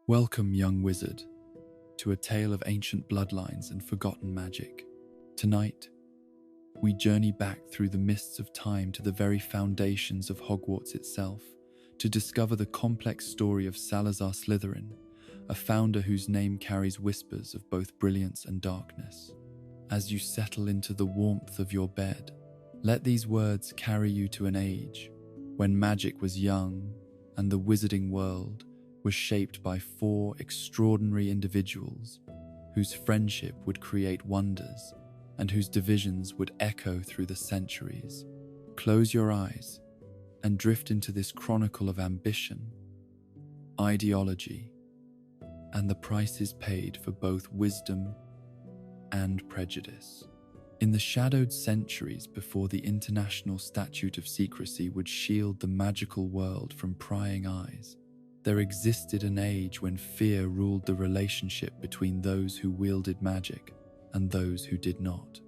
Welcome, young wizard, to a tale of ancient bloodlines and forgotten magic. Tonight, we journey back through the mists of time to the very foundations of Hogwarts itself to discover the complex story of Salazar Slytherin, a founder whose name carries whispers of both brilliance and darkness. As you settle into the warmth of your bed, let these words carry you to an age when magic was young and the wizarding world was shaped by four extraordinary individuals whose friendship would create wonders and whose divisions would echo through the centuries. Close your eyes and drift into this chronicle of ambition, ideology, and the prices paid for both wisdom and prejudice. In the shadowed centuries before the International Statute of Secrecy would shield the magical world from prying eyes, there existed an age when fear ruled the relationship between those who wielded magic and those who did not.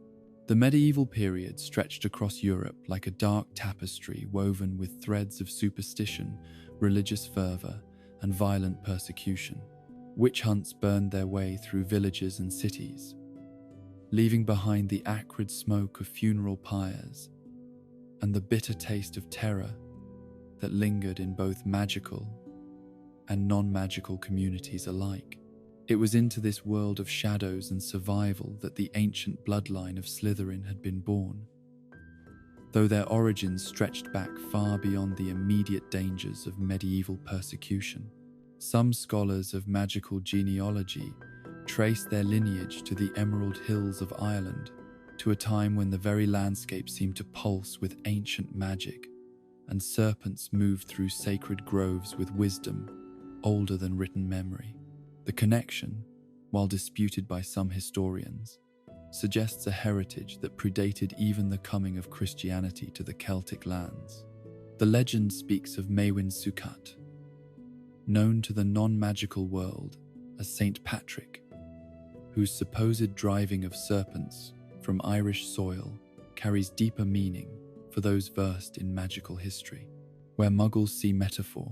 The medieval period stretched across Europe like a dark tapestry woven with threads of superstition, religious fervor, and violent persecution. Witch hunts burned their way through villages and cities, leaving behind the acrid smoke of funeral pyres and the bitter taste of terror that lingered in both magical and non-magical communities alike. It was into this world of shadows and survival that the ancient bloodline of Slytherin had been born. Though their origins stretched back far beyond the immediate dangers of medieval persecution, some scholars of magical genealogy trace their lineage to the Emerald Hills of Ireland, to a time when the very landscape seemed to pulse with ancient magic, and serpents moved through sacred groves with wisdom older than written memory. The connection, while disputed by some historians, suggests a heritage that predated even the coming of Christianity to the Celtic lands. The legend speaks of Maewyn Succat, known to the non-magical world as Saint Patrick, whose supposed driving of serpents from Irish soil carries deeper meaning for those versed in magical history. Where Muggles see metaphor,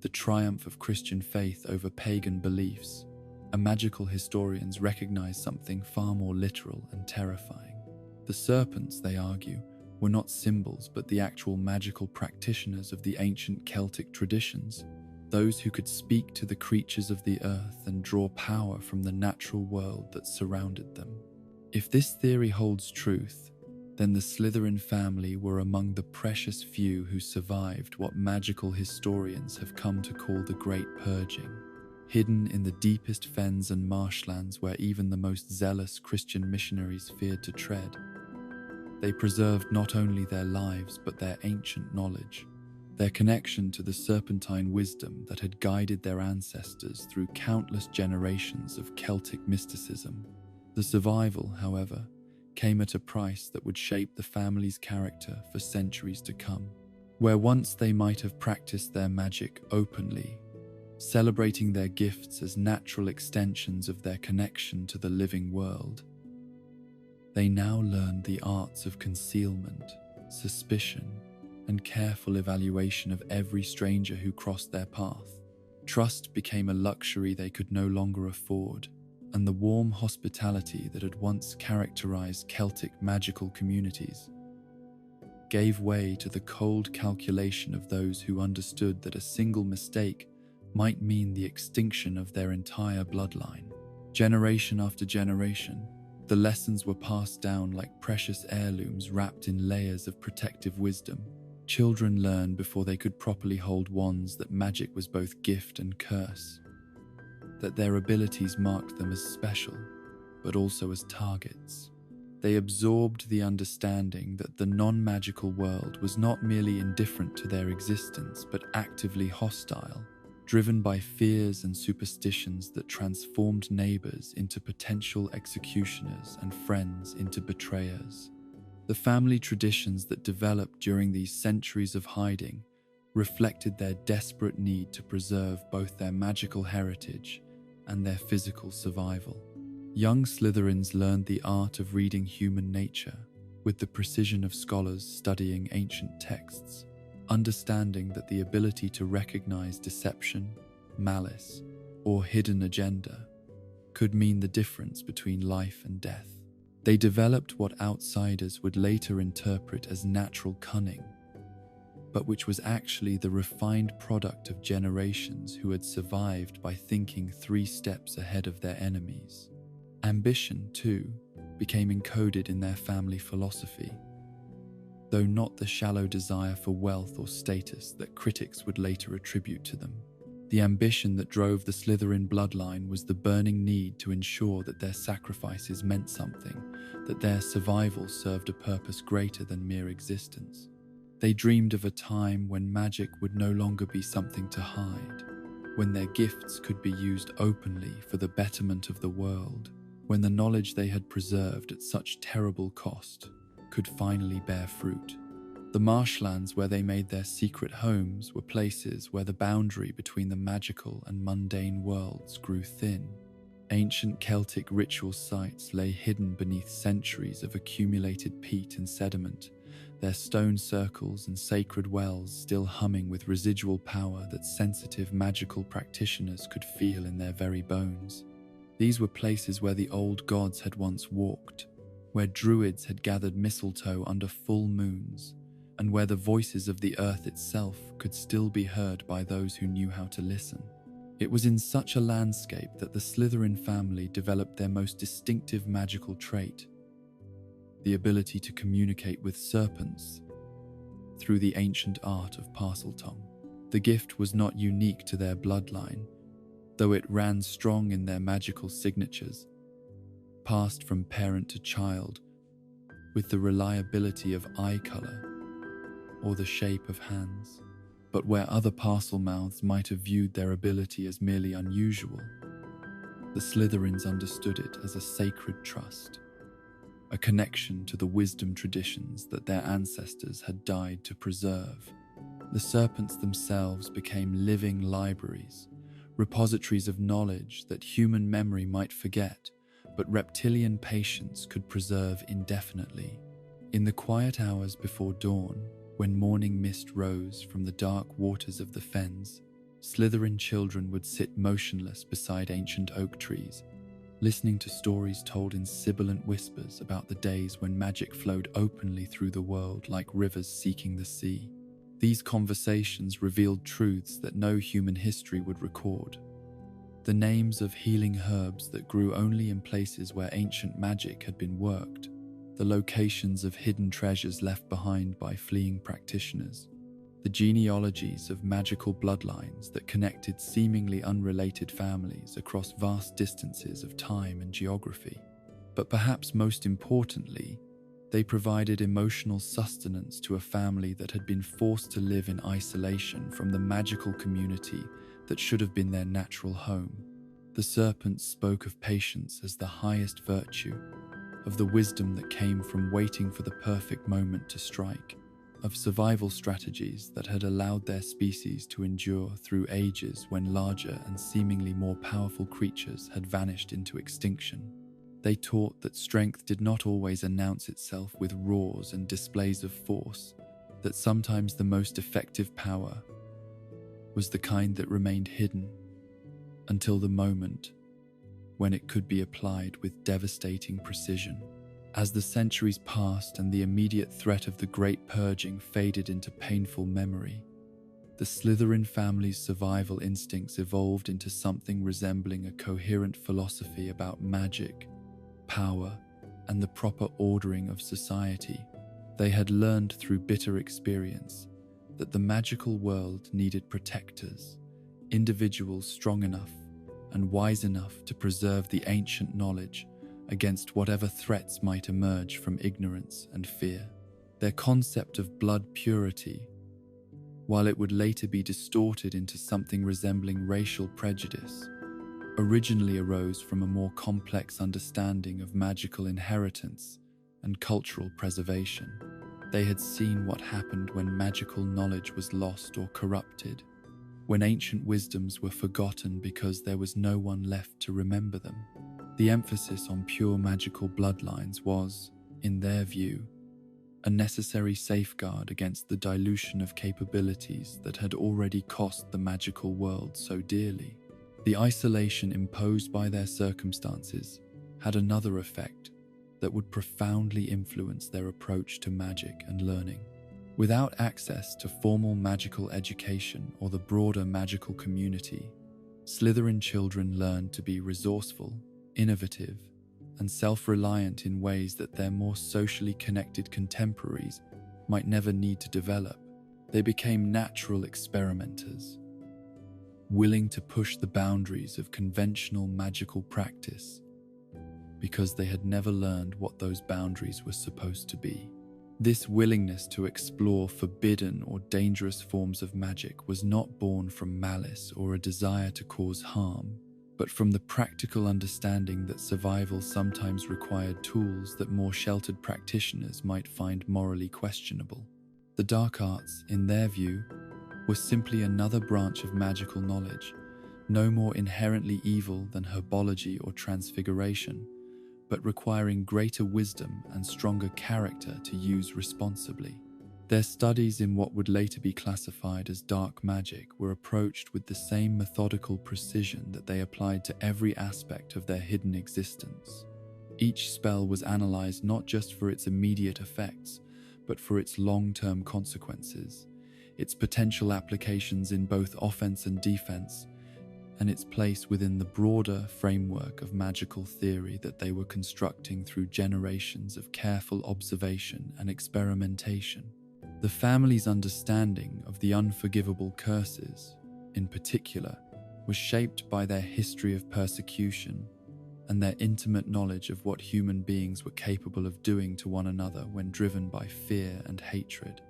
the triumph of Christian faith over pagan beliefs, magical historians recognize something far more literal and terrifying. The serpents, they argue, were not symbols but the actual magical practitioners of the ancient Celtic traditions, those who could speak to the creatures of the earth and draw power from the natural world that surrounded them. If this theory holds truth, then the Slytherin family were among the precious few who survived what magical historians have come to call the Great Purging. Hidden in the deepest fens and marshlands where even the most zealous Christian missionaries feared to tread, they preserved not only their lives but their ancient knowledge, their connection to the serpentine wisdom that had guided their ancestors through countless generations of Celtic mysticism. The survival, however, came at a price that would shape the family's character for centuries to come. Where once they might have practiced their magic openly, celebrating their gifts as natural extensions of their connection to the living world, they now learned the arts of concealment, suspicion, and careful evaluation of every stranger who crossed their path. Trust became a luxury they could no longer afford, and the warm hospitality that had once characterized Celtic magical communities gave way to the cold calculation of those who understood that a single mistake might mean the extinction of their entire bloodline. Generation after generation, the lessons were passed down like precious heirlooms wrapped in layers of protective wisdom. Children learned before they could properly hold wands that magic was both gift and curse, that their abilities marked them as special, but also as targets. They absorbed the understanding that the non-magical world was not merely indifferent to their existence, but actively hostile, driven by fears and superstitions that transformed neighbors into potential executioners and friends into betrayers. The family traditions that developed during these centuries of hiding reflected their desperate need to preserve both their magical heritage and their physical survival. Young Slytherins learned the art of reading human nature with the precision of scholars studying ancient texts, understanding that the ability to recognize deception, malice, or hidden agenda could mean the difference between life and death. They developed what outsiders would later interpret as natural cunning, but which was actually the refined product of generations who had survived by thinking 3 steps ahead of their enemies. Ambition, too, became encoded in their family philosophy, though not the shallow desire for wealth or status that critics would later attribute to them. The ambition that drove the Slytherin bloodline was the burning need to ensure that their sacrifices meant something, that their survival served a purpose greater than mere existence. They dreamed of a time when magic would no longer be something to hide, when their gifts could be used openly for the betterment of the world, when the knowledge they had preserved at such terrible cost could finally bear fruit. The marshlands where they made their secret homes were places where the boundary between the magical and mundane worlds grew thin. Ancient Celtic ritual sites lay hidden beneath centuries of accumulated peat and sediment, their stone circles and sacred wells still humming with residual power that sensitive magical practitioners could feel in their very bones. These were places where the old gods had once walked, where druids had gathered mistletoe under full moons, and where the voices of the earth itself could still be heard by those who knew how to listen. It was in such a landscape that the Slytherin family developed their most distinctive magical trait, the ability to communicate with serpents through the ancient art of parseltongue. The gift was not unique to their bloodline, though it ran strong in their magical signatures, passed from parent to child with the reliability of eye color or the shape of hands. But where other parcel mouths might have viewed their ability as merely unusual, the Slytherins understood it as a sacred trust, a connection to the wisdom traditions that their ancestors had died to preserve. The serpents themselves became living libraries, repositories of knowledge that human memory might forget, but reptilian patience could preserve indefinitely. In the quiet hours before dawn, when morning mist rose from the dark waters of the fens, Slytherin children would sit motionless beside ancient oak trees, listening to stories told in sibilant whispers about the days when magic flowed openly through the world like rivers seeking the sea. These conversations revealed truths that no human history would record. The names of healing herbs that grew only in places where ancient magic had been worked, the locations of hidden treasures left behind by fleeing practitioners, the genealogies of magical bloodlines that connected seemingly unrelated families across vast distances of time and geography. But perhaps most importantly, they provided emotional sustenance to a family that had been forced to live in isolation from the magical community that should have been their natural home. The serpents spoke of patience as the highest virtue, of the wisdom that came from waiting for the perfect moment to strike, of survival strategies that had allowed their species to endure through ages when larger and seemingly more powerful creatures had vanished into extinction. They taught that strength did not always announce itself with roars and displays of force, that sometimes the most effective power was the kind that remained hidden until the moment when it could be applied with devastating precision. As the centuries passed and the immediate threat of the Great Purging faded into painful memory, the Slytherin family's survival instincts evolved into something resembling a coherent philosophy about magic, power, and the proper ordering of society. They had learned through bitter experience that the magical world needed protectors, individuals strong enough and wise enough to preserve the ancient knowledge against whatever threats might emerge from ignorance and fear. Their concept of blood purity, while it would later be distorted into something resembling racial prejudice, originally arose from a more complex understanding of magical inheritance and cultural preservation. They had seen what happened when magical knowledge was lost or corrupted, when ancient wisdoms were forgotten because there was no one left to remember them. The emphasis on pure magical bloodlines was, in their view, a necessary safeguard against the dilution of capabilities that had already cost the magical world so dearly. The isolation imposed by their circumstances had another effect that would profoundly influence their approach to magic and learning. Without access to formal magical education or the broader magical community, Slytherin children learned to be resourceful, innovative, and self-reliant in ways that their more socially connected contemporaries might never need to develop. They became natural experimenters, willing to push the boundaries of conventional magical practice because they had never learned what those boundaries were supposed to be. This willingness to explore forbidden or dangerous forms of magic was not born from malice or a desire to cause harm, but from the practical understanding that survival sometimes required tools that more sheltered practitioners might find morally questionable. The dark arts, in their view, was simply another branch of magical knowledge, no more inherently evil than herbology or transfiguration, but requiring greater wisdom and stronger character to use responsibly. Their studies in what would later be classified as dark magic were approached with the same methodical precision that they applied to every aspect of their hidden existence. Each spell was analyzed not just for its immediate effects, but for its long-term consequences, its potential applications in both offense and defense, and its place within the broader framework of magical theory that they were constructing through generations of careful observation and experimentation. The family's understanding of the unforgivable curses, in particular, was shaped by their history of persecution and their intimate knowledge of what human beings were capable of doing to one another when driven by fear and hatred.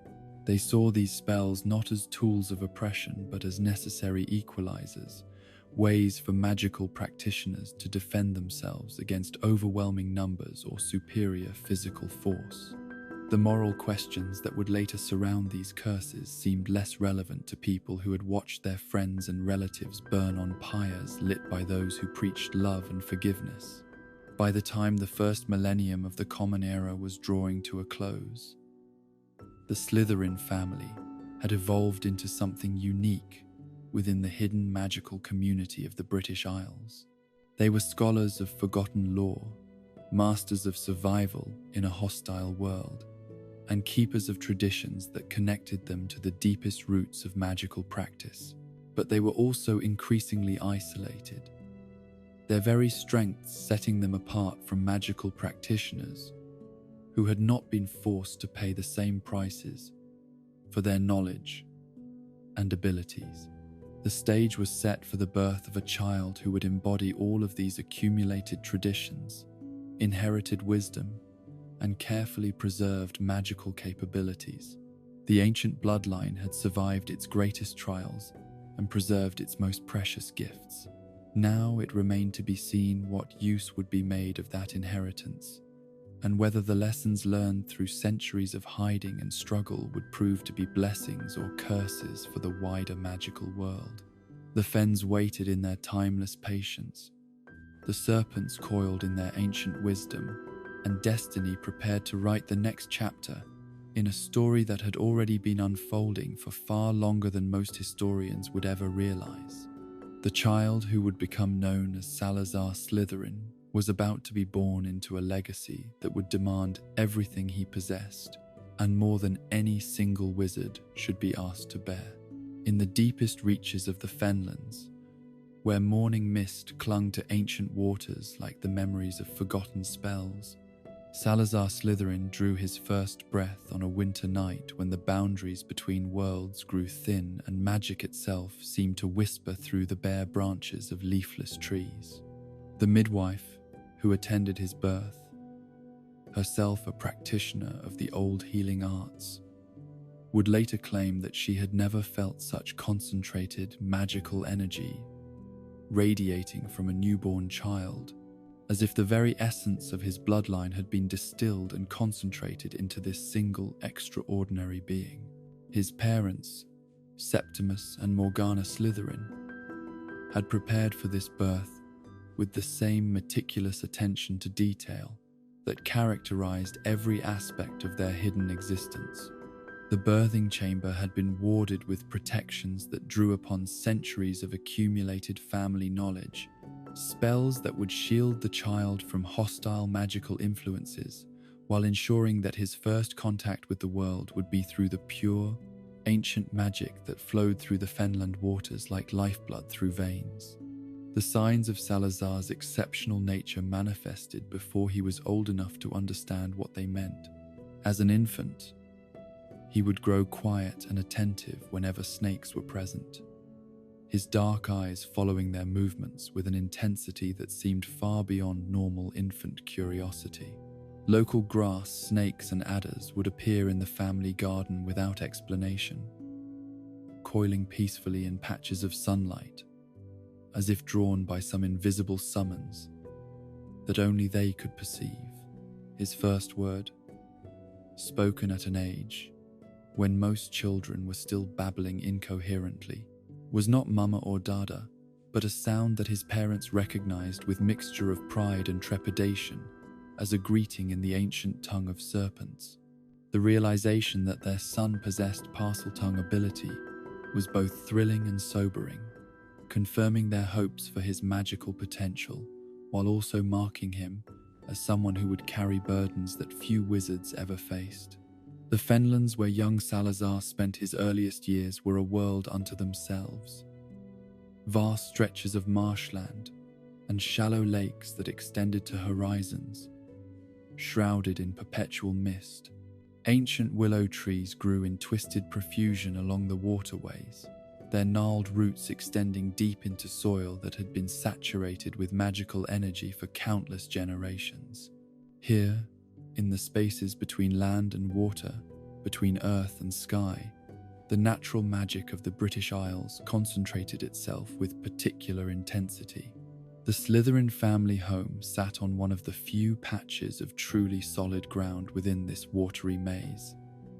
They saw these spells not as tools of oppression but as necessary equalizers, ways for magical practitioners to defend themselves against overwhelming numbers or superior physical force. The moral questions that would later surround these curses seemed less relevant to people who had watched their friends and relatives burn on pyres lit by those who preached love and forgiveness. By the time the first millennium of the Common Era was drawing to a close, the Slytherin family had evolved into something unique within the hidden magical community of the British Isles. They were scholars of forgotten lore, masters of survival in a hostile world, and keepers of traditions that connected them to the deepest roots of magical practice. But they were also increasingly isolated, their very strengths setting them apart from magical practitioners who had not been forced to pay the same prices for their knowledge and abilities. The stage was set for the birth of a child who would embody all of these accumulated traditions, inherited wisdom, and carefully preserved magical capabilities. The ancient bloodline had survived its greatest trials and preserved its most precious gifts. Now it remained to be seen what use would be made of that inheritance, and whether the lessons learned through centuries of hiding and struggle would prove to be blessings or curses for the wider magical world. The Fens waited in their timeless patience, the serpents coiled in their ancient wisdom, and destiny prepared to write the next chapter in a story that had already been unfolding for far longer than most historians would ever realize. The child who would become known as Salazar Slytherin was about to be born into a legacy that would demand everything he possessed, and more than any single wizard should be asked to bear. In the deepest reaches of the Fenlands, where morning mist clung to ancient waters like the memories of forgotten spells, Salazar Slytherin drew his first breath on a winter night when the boundaries between worlds grew thin and magic itself seemed to whisper through the bare branches of leafless trees. The midwife who attended his birth, herself a practitioner of the old healing arts, would later claim that she had never felt such concentrated magical energy radiating from a newborn child, as if the very essence of his bloodline had been distilled and concentrated into this single extraordinary being. His parents, Septimus and Morgana Slytherin, had prepared for this birth with the same meticulous attention to detail that characterized every aspect of their hidden existence. The birthing chamber had been warded with protections that drew upon centuries of accumulated family knowledge, spells that would shield the child from hostile magical influences, while ensuring that his first contact with the world would be through the pure, ancient magic that flowed through the fenland waters like lifeblood through veins. The signs of Salazar's exceptional nature manifested before he was old enough to understand what they meant. As an infant, he would grow quiet and attentive whenever snakes were present, his dark eyes following their movements with an intensity that seemed far beyond normal infant curiosity. Local grass, snakes, and adders would appear in the family garden without explanation, coiling peacefully in patches of sunlight, as if drawn by some invisible summons that only they could perceive. His first word, spoken at an age when most children were still babbling incoherently, was not mama or dada, but a sound that his parents recognized with mixture of pride and trepidation as a greeting in the ancient tongue of serpents. The realization that their son possessed Parseltongue ability was both thrilling and sobering, confirming their hopes for his magical potential, while also marking him as someone who would carry burdens that few wizards ever faced. The fenlands where young Salazar spent his earliest years were a world unto themselves. Vast stretches of marshland and shallow lakes that extended to horizons, shrouded in perpetual mist. Ancient willow trees grew in twisted profusion along the waterways, their gnarled roots extending deep into soil that had been saturated with magical energy for countless generations. Here, in the spaces between land and water, between earth and sky, the natural magic of the British Isles concentrated itself with particular intensity. The Slytherin family home sat on one of the few patches of truly solid ground within this watery maze,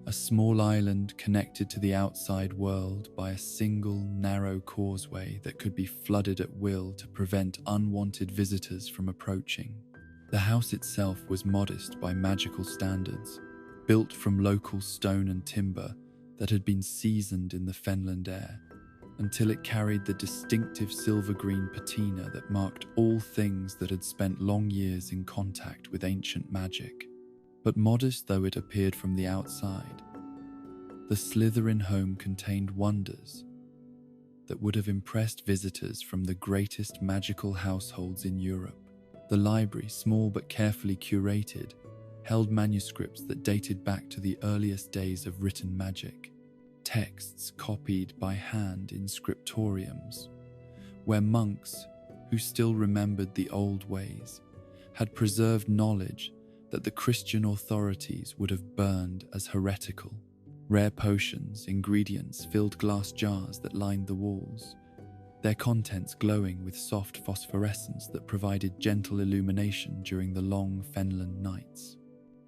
a small island connected to the outside world by a single narrow causeway that could be flooded at will to prevent unwanted visitors from approaching. The house itself was modest by magical standards, built from local stone and timber that had been seasoned in the fenland air, until it carried the distinctive silver-green patina that marked all things that had spent long years in contact with ancient magic. But modest though it appeared from the outside, the Slytherin home contained wonders that would have impressed visitors from the greatest magical households in Europe. The library, small but carefully curated, held manuscripts that dated back to the earliest days of written magic, texts copied by hand in scriptoriums, where monks, who still remembered the old ways, had preserved knowledge that the Christian authorities would have burned as heretical. Rare potions, ingredients filled glass jars that lined the walls, their contents glowing with soft phosphorescence that provided gentle illumination during the long fenland nights.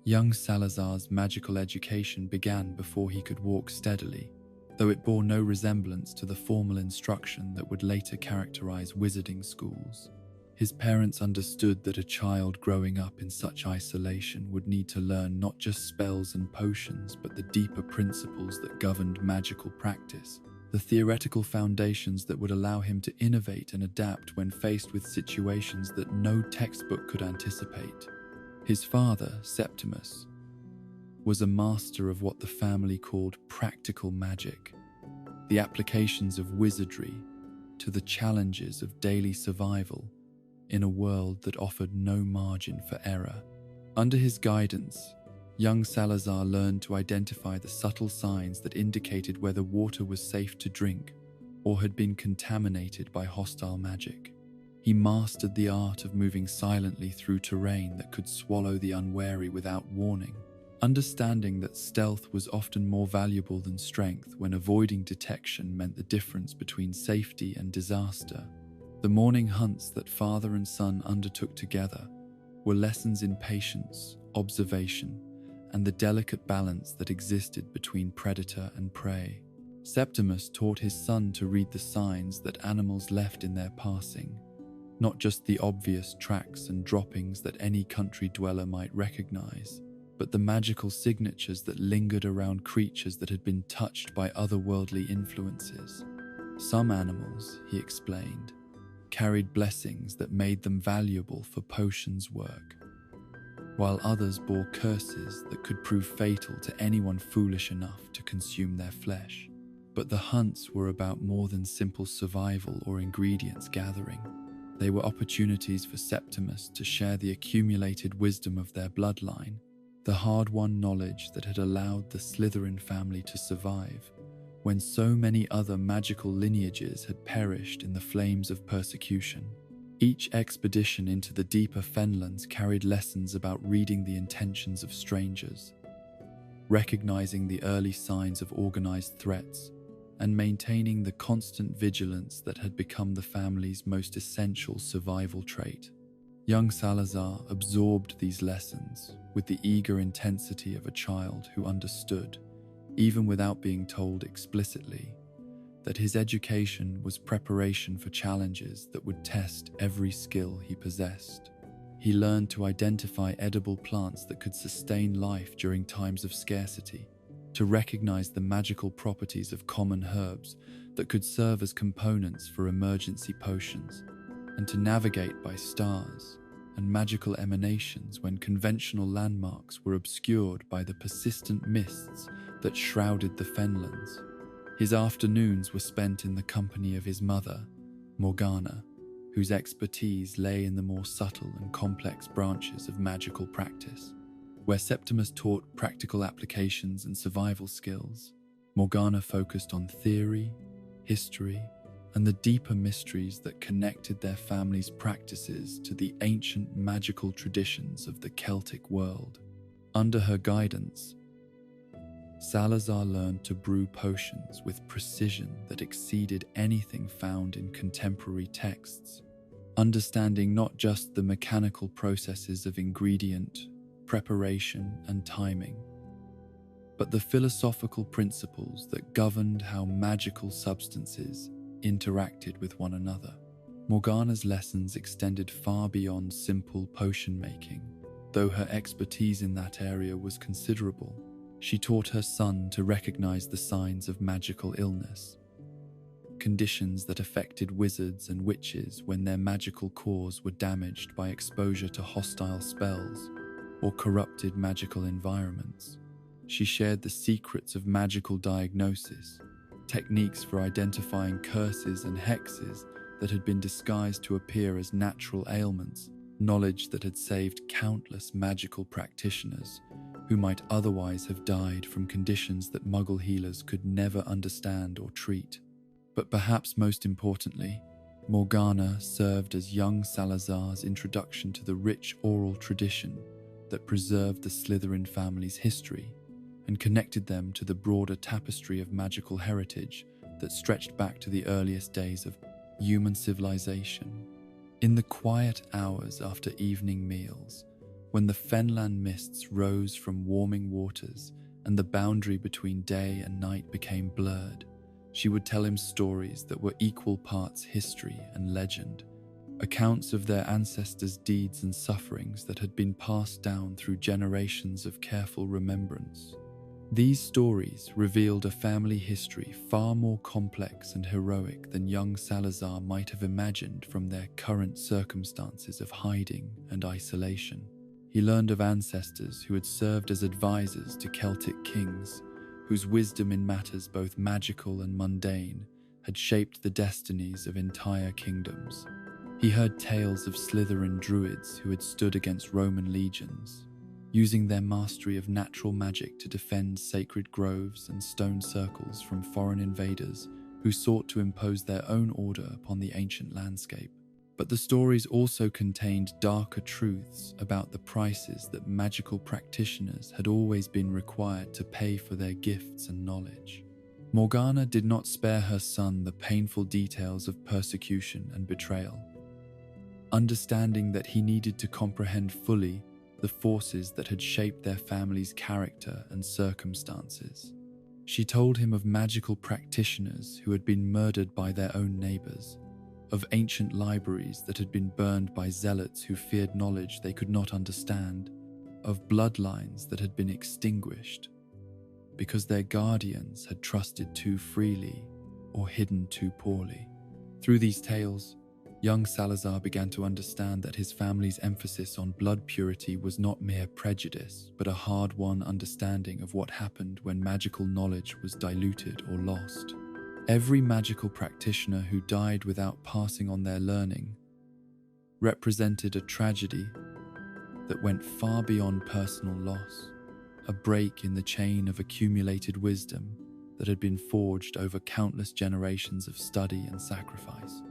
Young Salazar's magical education began before he could walk steadily, though it bore no resemblance to the formal instruction that would later characterize wizarding schools. His parents understood that a child growing up in such isolation would need to learn not just spells and potions, but the deeper principles that governed magical practice, the theoretical foundations that would allow him to innovate and adapt when faced with situations that no textbook could anticipate. His father, Septimus, was a master of what the family called practical magic, the applications of wizardry to the challenges of daily survival in a world that offered no margin for error. Under his guidance, young Salazar learned to identify the subtle signs that indicated whether water was safe to drink or had been contaminated by hostile magic. He mastered the art of moving silently through terrain that could swallow the unwary without warning, understanding that stealth was often more valuable than strength when avoiding detection meant the difference between safety and disaster. The morning hunts that father and son undertook together were lessons in patience, observation, and the delicate balance that existed between predator and prey. Septimus taught his son to read the signs that animals left in their passing, not just the obvious tracks and droppings that any country dweller might recognize. but the magical signatures that lingered around creatures that had been touched by otherworldly influences. Some animals, he explained, carried blessings that made them valuable for potions work, while others bore curses that could prove fatal to anyone foolish enough to consume their flesh. But the hunts were about more than simple survival or ingredients gathering. They were opportunities for Septimus to share the accumulated wisdom of their bloodline, the hard-won knowledge that had allowed the Slytherin family to survive when so many other magical lineages had perished in the flames of persecution. Each expedition into the deeper fenlands carried lessons about reading the intentions of strangers, recognizing the early signs of organized threats, and maintaining the constant vigilance that had become the family's most essential survival trait. Young Salazar absorbed these lessons with the eager intensity of a child who understood, even without being told explicitly, that his education was preparation for challenges that would test every skill he possessed. He learned to identify edible plants that could sustain life during times of scarcity, to recognize the magical properties of common herbs that could serve as components for emergency potions, and to navigate by stars and magical emanations when conventional landmarks were obscured by the persistent mists that shrouded the fenlands. His afternoons were spent in the company of his mother, Morgana, whose expertise lay in the more subtle and complex branches of magical practice. Where Septimus taught practical applications and survival skills, Morgana focused on theory, history, and the deeper mysteries that connected their family's practices to the ancient magical traditions of the Celtic world. Under her guidance, Salazar learned to brew potions with precision that exceeded anything found in contemporary texts, understanding not just the mechanical processes of ingredient, preparation, and timing, but the philosophical principles that governed how magical substances interacted with one another. Morgana's lessons extended far beyond simple potion making. Though her expertise in that area was considerable, she taught her son to recognize the signs of magical illness, conditions that affected wizards and witches when their magical cores were damaged by exposure to hostile spells or corrupted magical environments. She shared the secrets of magical diagnosis, techniques for identifying curses and hexes that had been disguised to appear as natural ailments, knowledge that had saved countless magical practitioners who might otherwise have died from conditions that Muggle healers could never understand or treat. But perhaps most importantly, Morgana served as young Salazar's introduction to the rich oral tradition that preserved the Slytherin family's history and connected them to the broader tapestry of magical heritage that stretched back to the earliest days of human civilization. In the quiet hours after evening meals, when the fenland mists rose from warming waters and the boundary between day and night became blurred, she would tell him stories that were equal parts history and legend, accounts of their ancestors' deeds and sufferings that had been passed down through generations of careful remembrance. These stories revealed a family history far more complex and heroic than young Salazar might have imagined from their current circumstances of hiding and isolation. He learned of ancestors who had served as advisors to Celtic kings, whose wisdom in matters both magical and mundane had shaped the destinies of entire kingdoms. He heard tales of Slytherin druids who had stood against Roman legions, using their mastery of natural magic to defend sacred groves and stone circles from foreign invaders who sought to impose their own order upon the ancient landscape. But the stories also contained darker truths about the prices that magical practitioners had always been required to pay for their gifts and knowledge. Morgana did not spare her son the painful details of persecution and betrayal, understanding that he needed to comprehend fully the forces that had shaped their family's character and circumstances. She told him of magical practitioners who had been murdered by their own neighbors, of ancient libraries that had been burned by zealots who feared knowledge they could not understand, of bloodlines that had been extinguished because their guardians had trusted too freely or hidden too poorly. Through these tales, young Salazar began to understand that his family's emphasis on blood purity was not mere prejudice, but a hard-won understanding of what happened when magical knowledge was diluted or lost. Every magical practitioner who died without passing on their learning represented a tragedy that went far beyond personal loss, a break in the chain of accumulated wisdom that had been forged over countless generations of study and sacrifice.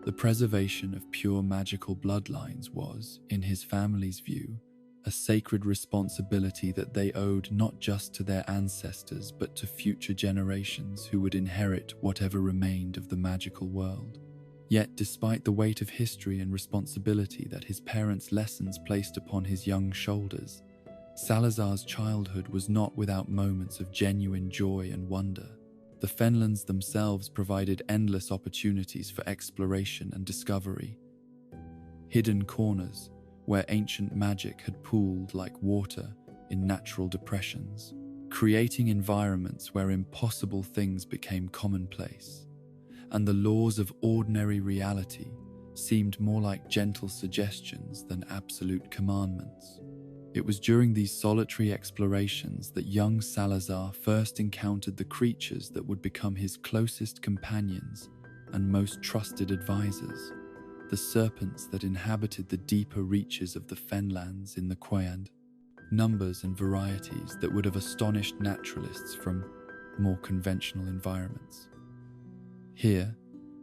The preservation of pure magical bloodlines was, in his family's view, a sacred responsibility that they owed not just to their ancestors but to future generations who would inherit whatever remained of the magical world. Yet, despite the weight of history and responsibility that his parents' lessons placed upon his young shoulders, Salazar's childhood was not without moments of genuine joy and wonder. The Fenlands themselves provided endless opportunities for exploration and discovery. Hidden corners where ancient magic had pooled like water in natural depressions, creating environments where impossible things became commonplace, and the laws of ordinary reality seemed more like gentle suggestions than absolute commandments. It was during these solitary explorations that young Salazar first encountered the creatures that would become his closest companions and most trusted advisors, the serpents that inhabited the deeper reaches of the Fenlands in the Quayand, numbers and varieties that would have astonished naturalists from more conventional environments. Here,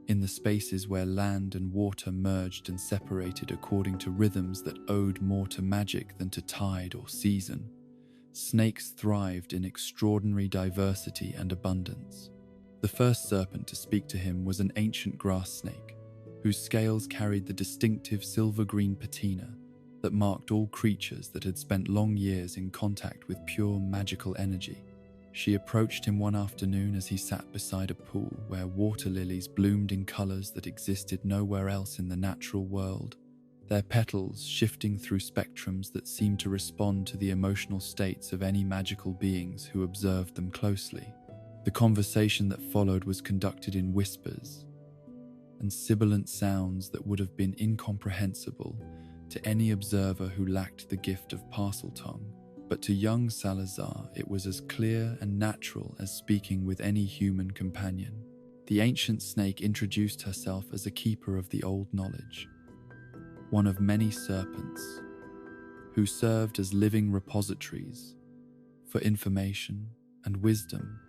in the spaces where land and water merged and separated according to rhythms that owed more to magic than to tide or season, snakes thrived in extraordinary diversity and abundance. The first serpent to speak to him was an ancient grass snake, whose scales carried the distinctive silver-green patina that marked all creatures that had spent long years in contact with pure magical energy. She approached him one afternoon as he sat beside a pool where water lilies bloomed in colors that existed nowhere else in the natural world, their petals shifting through spectrums that seemed to respond to the emotional states of any magical beings who observed them closely. The conversation that followed was conducted in whispers and sibilant sounds that would have been incomprehensible to any observer who lacked the gift of Parseltongue. But to young Salazar, it was as clear and natural as speaking with any human companion. The ancient snake introduced herself as a keeper of the old knowledge, one of many serpents, who served as living repositories for information and wisdom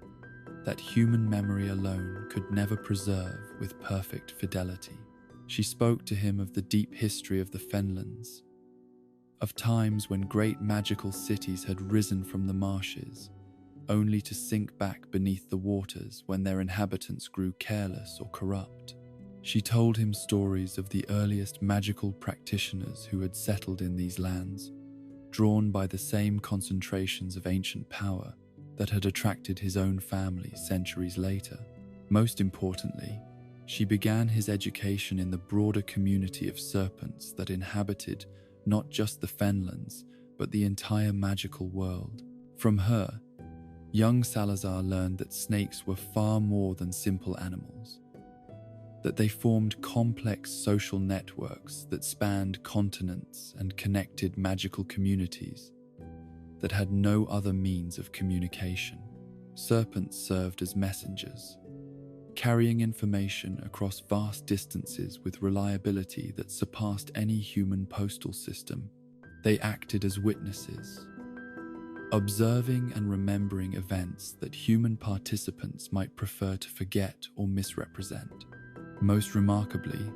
that human memory alone could never preserve with perfect fidelity. She spoke to him of the deep history of the Fenlands, of times when great magical cities had risen from the marshes, only to sink back beneath the waters when their inhabitants grew careless or corrupt. She told him stories of the earliest magical practitioners who had settled in these lands, drawn by the same concentrations of ancient power that had attracted his own family centuries later. Most importantly, she began his education in the broader community of serpents that inhabited not just the Fenlands, but the entire magical world. From her, young Salazar learned that snakes were far more than simple animals, that they formed complex social networks that spanned continents and connected magical communities that had no other means of communication. Serpents served as messengers, carrying information across vast distances with reliability that surpassed any human postal system. They acted as witnesses, observing and remembering events that human participants might prefer to forget or misrepresent. Most remarkably,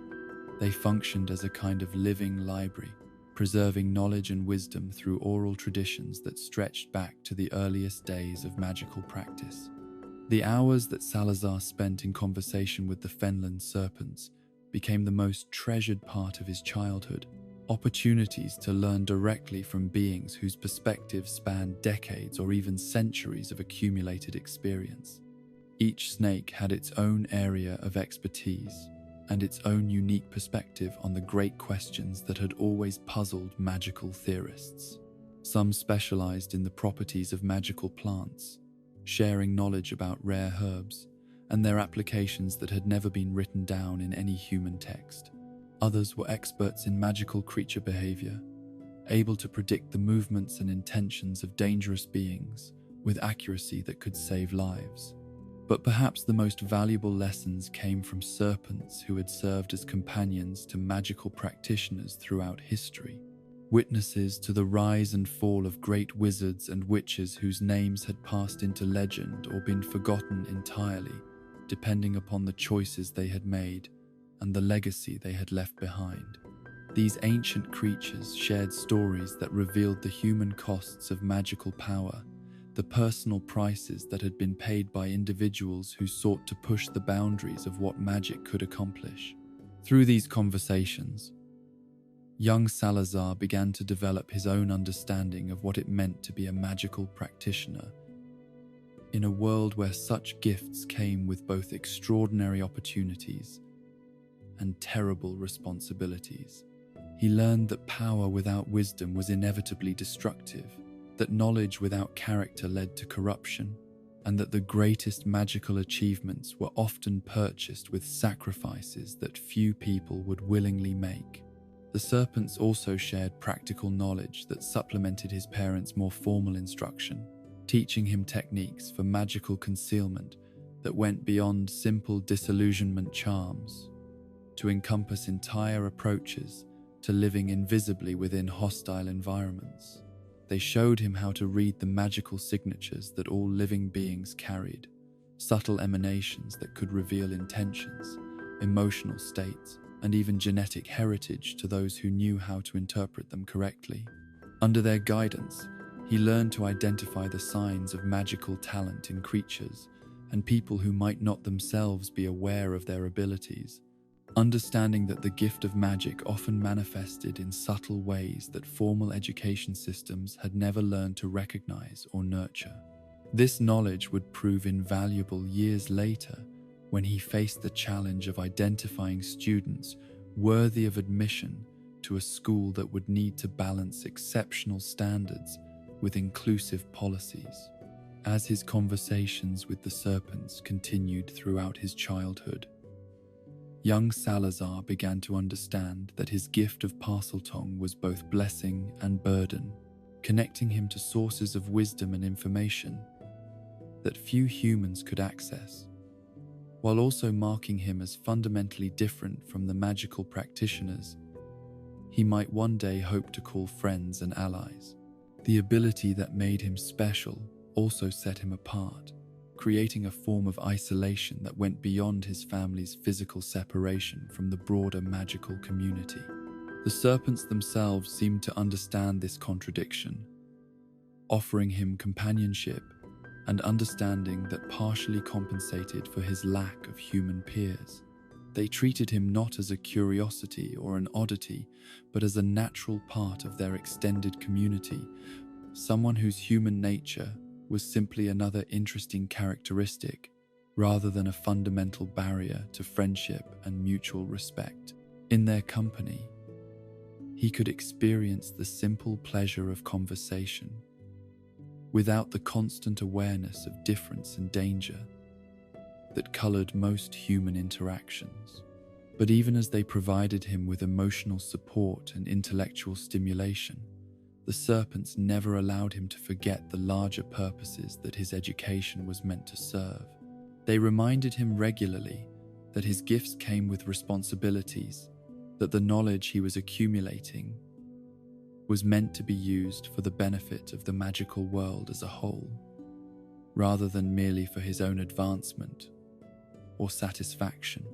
they functioned as a kind of living library, preserving knowledge and wisdom through oral traditions that stretched back to the earliest days of magical practice. The hours that Salazar spent in conversation with the Fenland serpents became the most treasured part of his childhood, opportunities to learn directly from beings whose perspectives spanned decades or even centuries of accumulated experience. Each snake had its own area of expertise and its own unique perspective on the great questions that had always puzzled magical theorists. Some specialized in the properties of magical plants, sharing knowledge about rare herbs and their applications that had never been written down in any human text. Others were experts in magical creature behavior, able to predict the movements and intentions of dangerous beings with accuracy that could save lives. But perhaps the most valuable lessons came from serpents who had served as companions to magical practitioners throughout history, witnesses to the rise and fall of great wizards and witches whose names had passed into legend or been forgotten entirely, depending upon the choices they had made and the legacy they had left behind. These ancient creatures shared stories that revealed the human costs of magical power, the personal prices that had been paid by individuals who sought to push the boundaries of what magic could accomplish. Through these conversations, young Salazar began to develop his own understanding of what it meant to be a magical practitioner in a world where such gifts came with both extraordinary opportunities and terrible responsibilities. He learned that power without wisdom was inevitably destructive, that knowledge without character led to corruption, and that the greatest magical achievements were often purchased with sacrifices that few people would willingly make. The serpents also shared practical knowledge that supplemented his parents' more formal instruction, teaching him techniques for magical concealment that went beyond simple disillusionment charms to encompass entire approaches to living invisibly within hostile environments. They showed him how to read the magical signatures that all living beings carried, subtle emanations that could reveal intentions, emotional states, and even genetic heritage to those who knew how to interpret them correctly. Under their guidance, he learned to identify the signs of magical talent in creatures and people who might not themselves be aware of their abilities, understanding that the gift of magic often manifested in subtle ways that formal education systems had never learned to recognize or nurture. This knowledge would prove invaluable years later when he faced the challenge of identifying students worthy of admission to a school that would need to balance exceptional standards with inclusive policies. As his conversations with the serpents continued throughout his childhood, young Salazar began to understand that his gift of Parseltongue was both blessing and burden, connecting him to sources of wisdom and information that few humans could access, while also marking him as fundamentally different from the magical practitioners he might one day hope to call friends and allies. The ability that made him special also set him apart, creating a form of isolation that went beyond his family's physical separation from the broader magical community. The serpents themselves seemed to understand this contradiction, offering him companionship and understanding that partially compensated for his lack of human peers. They treated him not as a curiosity or an oddity, but as a natural part of their extended community, someone whose human nature was simply another interesting characteristic, rather than a fundamental barrier to friendship and mutual respect. In their company, he could experience the simple pleasure of conversation, without the constant awareness of difference and danger that colored most human interactions. But even as they provided him with emotional support and intellectual stimulation, the serpents never allowed him to forget the larger purposes that his education was meant to serve. They reminded him regularly that his gifts came with responsibilities, that the knowledge he was accumulating was meant to be used for the benefit of the magical world as a whole, rather than merely for his own advancement or satisfaction.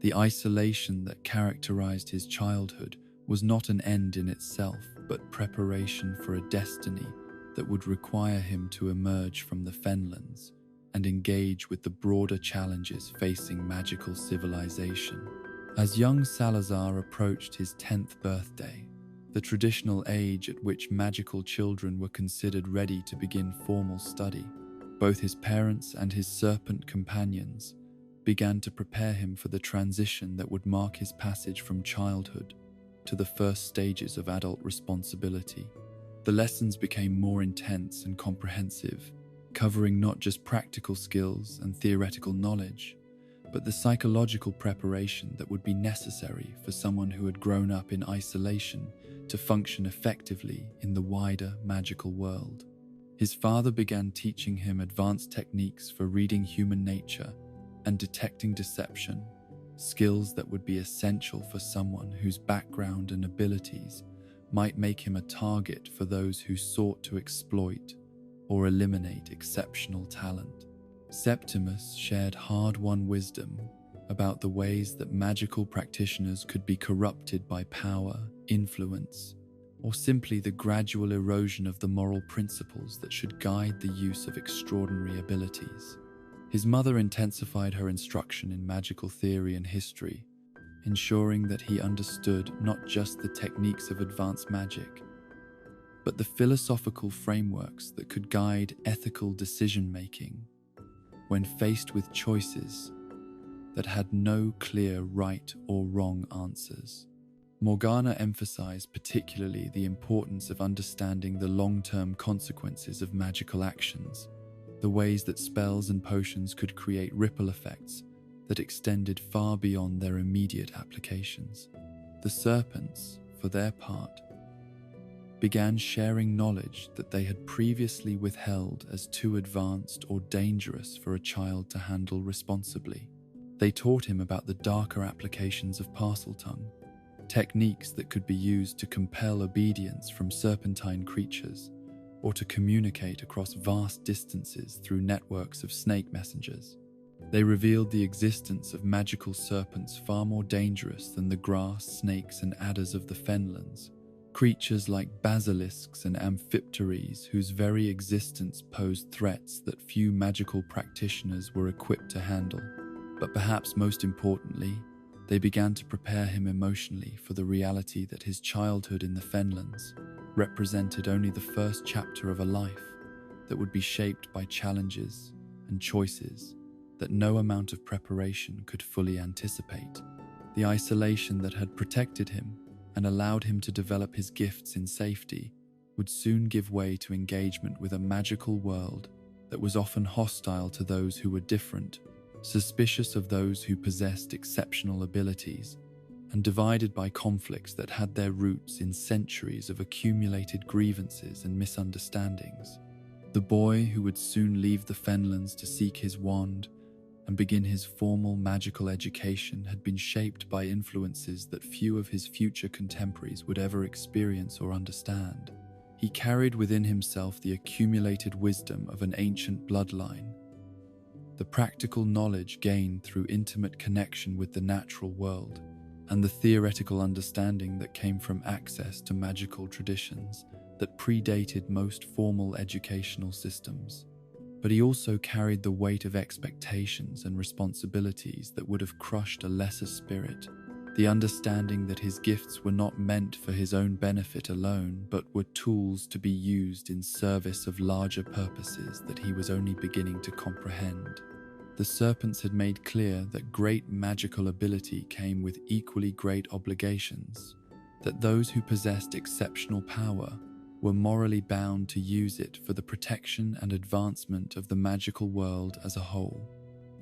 The isolation that characterized his childhood was not an end in itself, but preparation for a destiny that would require him to emerge from the fenlands and engage with the broader challenges facing magical civilization. As young Salazar approached his 10th birthday, the traditional age at which magical children were considered ready to begin formal study, both his parents and his serpent companions began to prepare him for the transition that would mark his passage from childhood to the first stages of adult responsibility. The lessons became more intense and comprehensive, covering not just practical skills and theoretical knowledge, but the psychological preparation that would be necessary for someone who had grown up in isolation to function effectively in the wider magical world. His father began teaching him advanced techniques for reading human nature and detecting deception, skills that would be essential for someone whose background and abilities might make him a target for those who sought to exploit or eliminate exceptional talent. Septimus shared hard-won wisdom about the ways that magical practitioners could be corrupted by power, influence, or simply the gradual erosion of the moral principles that should guide the use of extraordinary abilities. His mother intensified her instruction in magical theory and history, ensuring that he understood not just the techniques of advanced magic, but the philosophical frameworks that could guide ethical decision-making when faced with choices that had no clear right or wrong answers. Morgana emphasized particularly the importance of understanding the long-term consequences of magical actions, the ways that spells and potions could create ripple effects that extended far beyond their immediate applications. The serpents, for their part, began sharing knowledge that they had previously withheld as too advanced or dangerous for a child to handle responsibly. They taught him about the darker applications of Parseltongue, techniques that could be used to compel obedience from serpentine creatures or to communicate across vast distances through networks of snake messengers. They revealed the existence of magical serpents far more dangerous than the grass, snakes, and adders of the fenlands, creatures like basilisks and amphipteries whose very existence posed threats that few magical practitioners were equipped to handle. But perhaps most importantly, they began to prepare him emotionally for the reality that his childhood in the fenlands represented only the first chapter of a life that would be shaped by challenges and choices that no amount of preparation could fully anticipate. The isolation that had protected him and allowed him to develop his gifts in safety would soon give way to engagement with a magical world that was often hostile to those who were different, suspicious of those who possessed exceptional abilities, and divided by conflicts that had their roots in centuries of accumulated grievances and misunderstandings. The boy who would soon leave the fenlands to seek his wand and begin his formal magical education had been shaped by influences that few of his future contemporaries would ever experience or understand. He carried within himself the accumulated wisdom of an ancient bloodline, the practical knowledge gained through intimate connection with the natural world, and the theoretical understanding that came from access to magical traditions that predated most formal educational systems. But he also carried the weight of expectations and responsibilities that would have crushed a lesser spirit, the understanding that his gifts were not meant for his own benefit alone, but were tools to be used in service of larger purposes that he was only beginning to comprehend. The serpents had made clear that great magical ability came with equally great obligations, that those who possessed exceptional power were morally bound to use it for the protection and advancement of the magical world as a whole.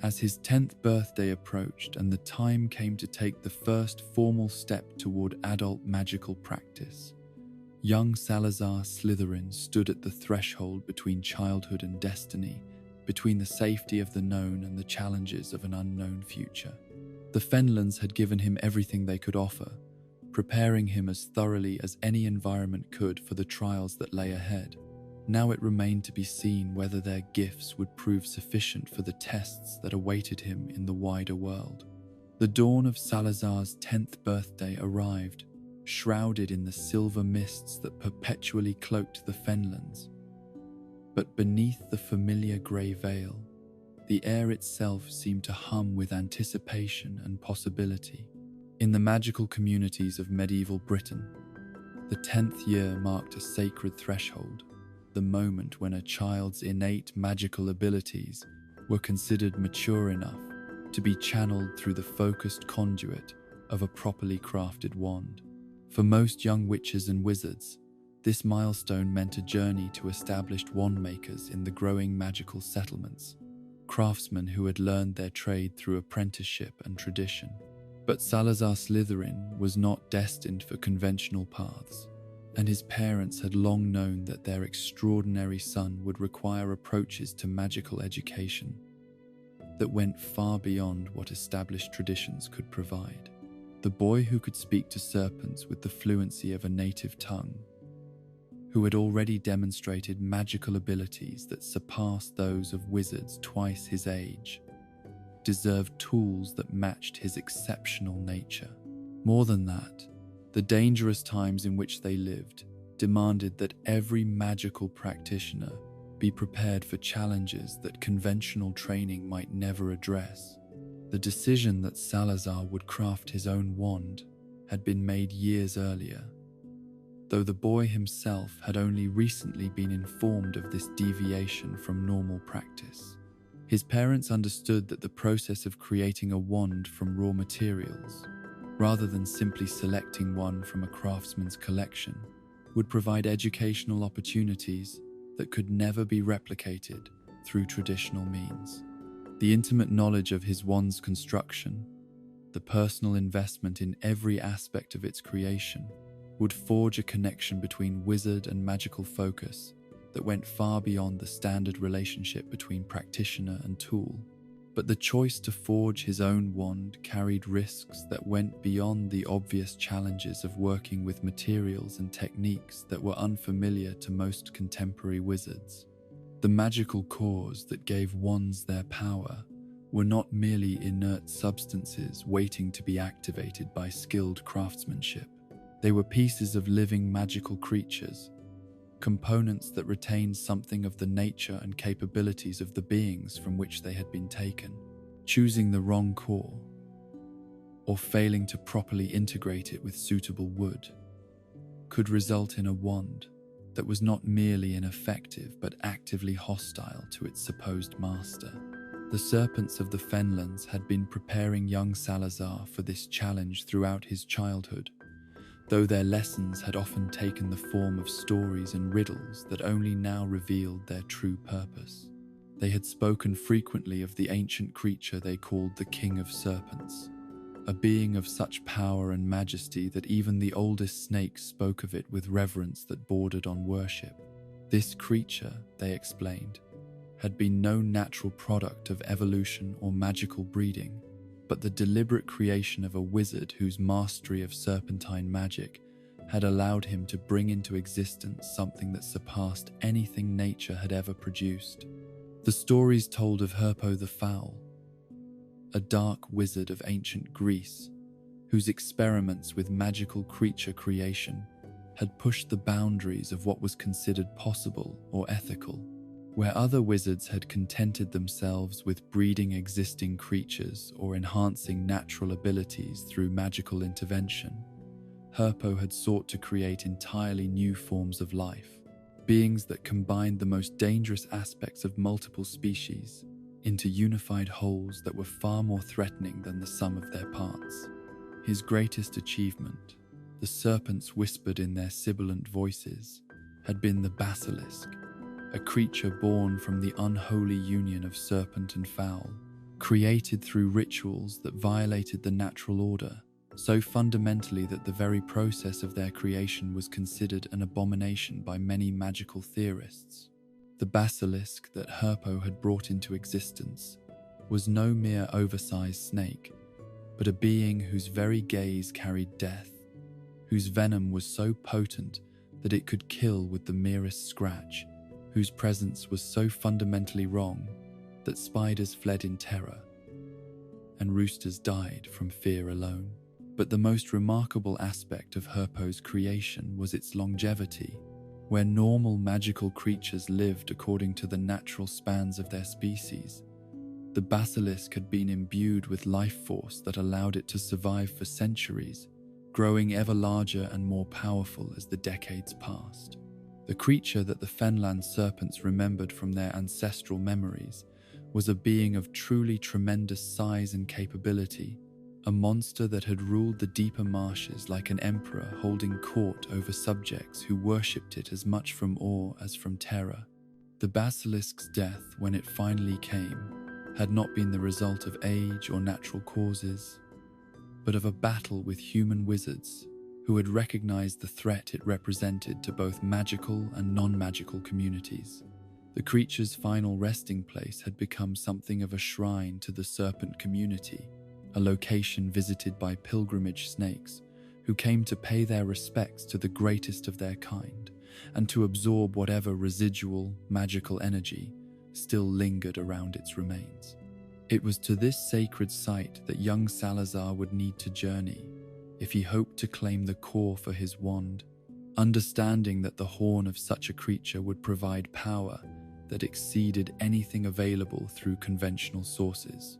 As his 10th birthday approached and the time came to take the first formal step toward adult magical practice, young Salazar Slytherin stood at the threshold between childhood and destiny, between the safety of the known and the challenges of an unknown future. The Fenlands had given him everything they could offer, preparing him as thoroughly as any environment could for the trials that lay ahead. Now it remained to be seen whether their gifts would prove sufficient for the tests that awaited him in the wider world. The dawn of Salazar's 10th birthday arrived, shrouded in the silver mists that perpetually cloaked the Fenlands. But beneath the familiar grey veil, the air itself seemed to hum with anticipation and possibility. In the magical communities of medieval Britain, the 10th year marked a sacred threshold, the moment when a child's innate magical abilities were considered mature enough to be channeled through the focused conduit of a properly crafted wand. For most young witches and wizards, This milestone meant a journey to established wand makers in the growing magical settlements, craftsmen who had learned their trade through apprenticeship and tradition. But Salazar Slytherin was not destined for conventional paths, and his parents had long known that their extraordinary son would require approaches to magical education that went far beyond what established traditions could provide. The boy who could speak to serpents with the fluency of a native tongue, who had already demonstrated magical abilities that surpassed those of wizards twice his age, deserved tools that matched his exceptional nature. More than that, the dangerous times in which they lived demanded that every magical practitioner be prepared for challenges that conventional training might never address. The decision that Salazar would craft his own wand had been made years earlier, though the boy himself had only recently been informed of this deviation from normal practice. His parents understood that the process of creating a wand from raw materials, rather than simply selecting one from a craftsman's collection, would provide educational opportunities that could never be replicated through traditional means. The intimate knowledge of his wand's construction, the personal investment in every aspect of its creation, would forge a connection between wizard and magical focus that went far beyond the standard relationship between practitioner and tool. But the choice to forge his own wand carried risks that went beyond the obvious challenges of working with materials and techniques that were unfamiliar to most contemporary wizards. The magical cores that gave wands their power were not merely inert substances waiting to be activated by skilled craftsmanship. They were pieces of living magical creatures, components that retained something of the nature and capabilities of the beings from which they had been taken. Choosing the wrong core, or failing to properly integrate it with suitable wood, could result in a wand that was not merely ineffective but actively hostile to its supposed master. The serpents of the Fenlands had been preparing young Salazar for this challenge throughout his childhood, though their lessons had often taken the form of stories and riddles that only now revealed their true purpose. They had spoken frequently of the ancient creature they called the King of Serpents, a being of such power and majesty that even the oldest snakes spoke of it with reverence that bordered on worship. This creature, they explained, had been no natural product of evolution or magical breeding, but the deliberate creation of a wizard whose mastery of serpentine magic had allowed him to bring into existence something that surpassed anything nature had ever produced. The stories told of Herpo the Foul, a dark wizard of ancient Greece, whose experiments with magical creature creation had pushed the boundaries of what was considered possible or ethical. Where other wizards had contented themselves with breeding existing creatures or enhancing natural abilities through magical intervention, Herpo had sought to create entirely new forms of life, beings that combined the most dangerous aspects of multiple species into unified wholes that were far more threatening than the sum of their parts. His greatest achievement, the serpents whispered in their sibilant voices, had been the basilisk, a creature born from the unholy union of serpent and fowl, created through rituals that violated the natural order, so fundamentally that the very process of their creation was considered an abomination by many magical theorists. The basilisk that Herpo had brought into existence was no mere oversized snake, but a being whose very gaze carried death, whose venom was so potent that it could kill with the merest scratch, whose presence was so fundamentally wrong that spiders fled in terror and roosters died from fear alone. But the most remarkable aspect of Herpo's creation was its longevity. Where normal magical creatures lived according to the natural spans of their species, the basilisk had been imbued with life force that allowed it to survive for centuries, growing ever larger and more powerful as the decades passed. The creature that the Fenland serpents remembered from their ancestral memories was a being of truly tremendous size and capability, a monster that had ruled the deeper marshes like an emperor holding court over subjects who worshipped it as much from awe as from terror. The basilisk's death, when it finally came, had not been the result of age or natural causes, but of a battle with human wizards who had recognized the threat it represented to both magical and non-magical communities. The creature's final resting place had become something of a shrine to the serpent community, a location visited by pilgrimage snakes who came to pay their respects to the greatest of their kind and to absorb whatever residual magical energy still lingered around its remains. It was to this sacred site that young Salazar would need to journey if he hoped to claim the core for his wand, understanding that the horn of such a creature would provide power that exceeded anything available through conventional sources.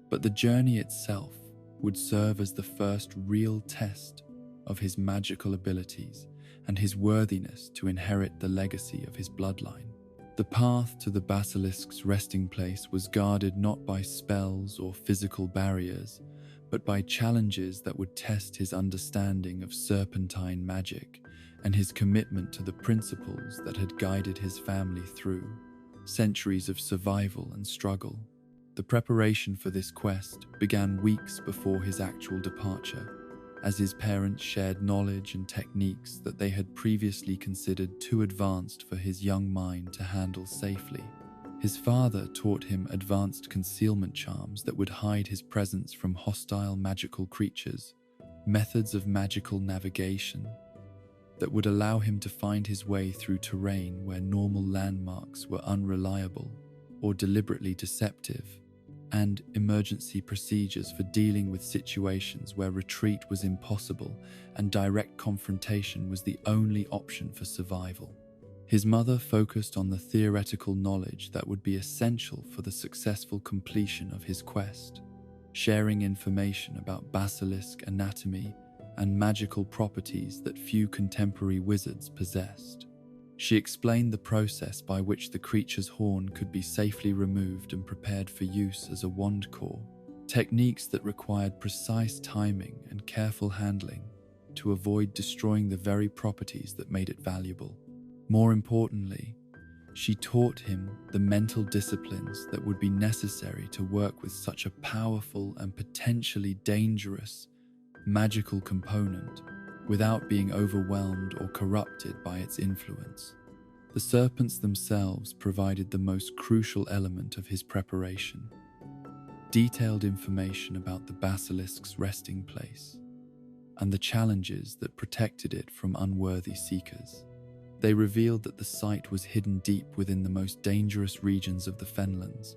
But the journey itself would serve as the first real test of his magical abilities and his worthiness to inherit the legacy of his bloodline. The path to the basilisk's resting place was guarded not by spells or physical barriers, but by challenges that would test his understanding of serpentine magic and his commitment to the principles that had guided his family through centuries of survival and struggle. The preparation for this quest began weeks before his actual departure, as his parents shared knowledge and techniques that they had previously considered too advanced for his young mind to handle safely. His father taught him advanced concealment charms that would hide his presence from hostile magical creatures, methods of magical navigation that would allow him to find his way through terrain where normal landmarks were unreliable or deliberately deceptive, and emergency procedures for dealing with situations where retreat was impossible and direct confrontation was the only option for survival. His mother focused on the theoretical knowledge that would be essential for the successful completion of his quest, sharing information about basilisk anatomy and magical properties that few contemporary wizards possessed. She explained the process by which the creature's horn could be safely removed and prepared for use as a wand core, techniques that required precise timing and careful handling to avoid destroying the very properties that made it valuable. More importantly, she taught him the mental disciplines that would be necessary to work with such a powerful and potentially dangerous magical component without being overwhelmed or corrupted by its influence. The serpents themselves provided the most crucial element of his preparation: detailed information about the basilisk's resting place and the challenges that protected it from unworthy seekers. They revealed that the site was hidden deep within the most dangerous regions of the Fenlands,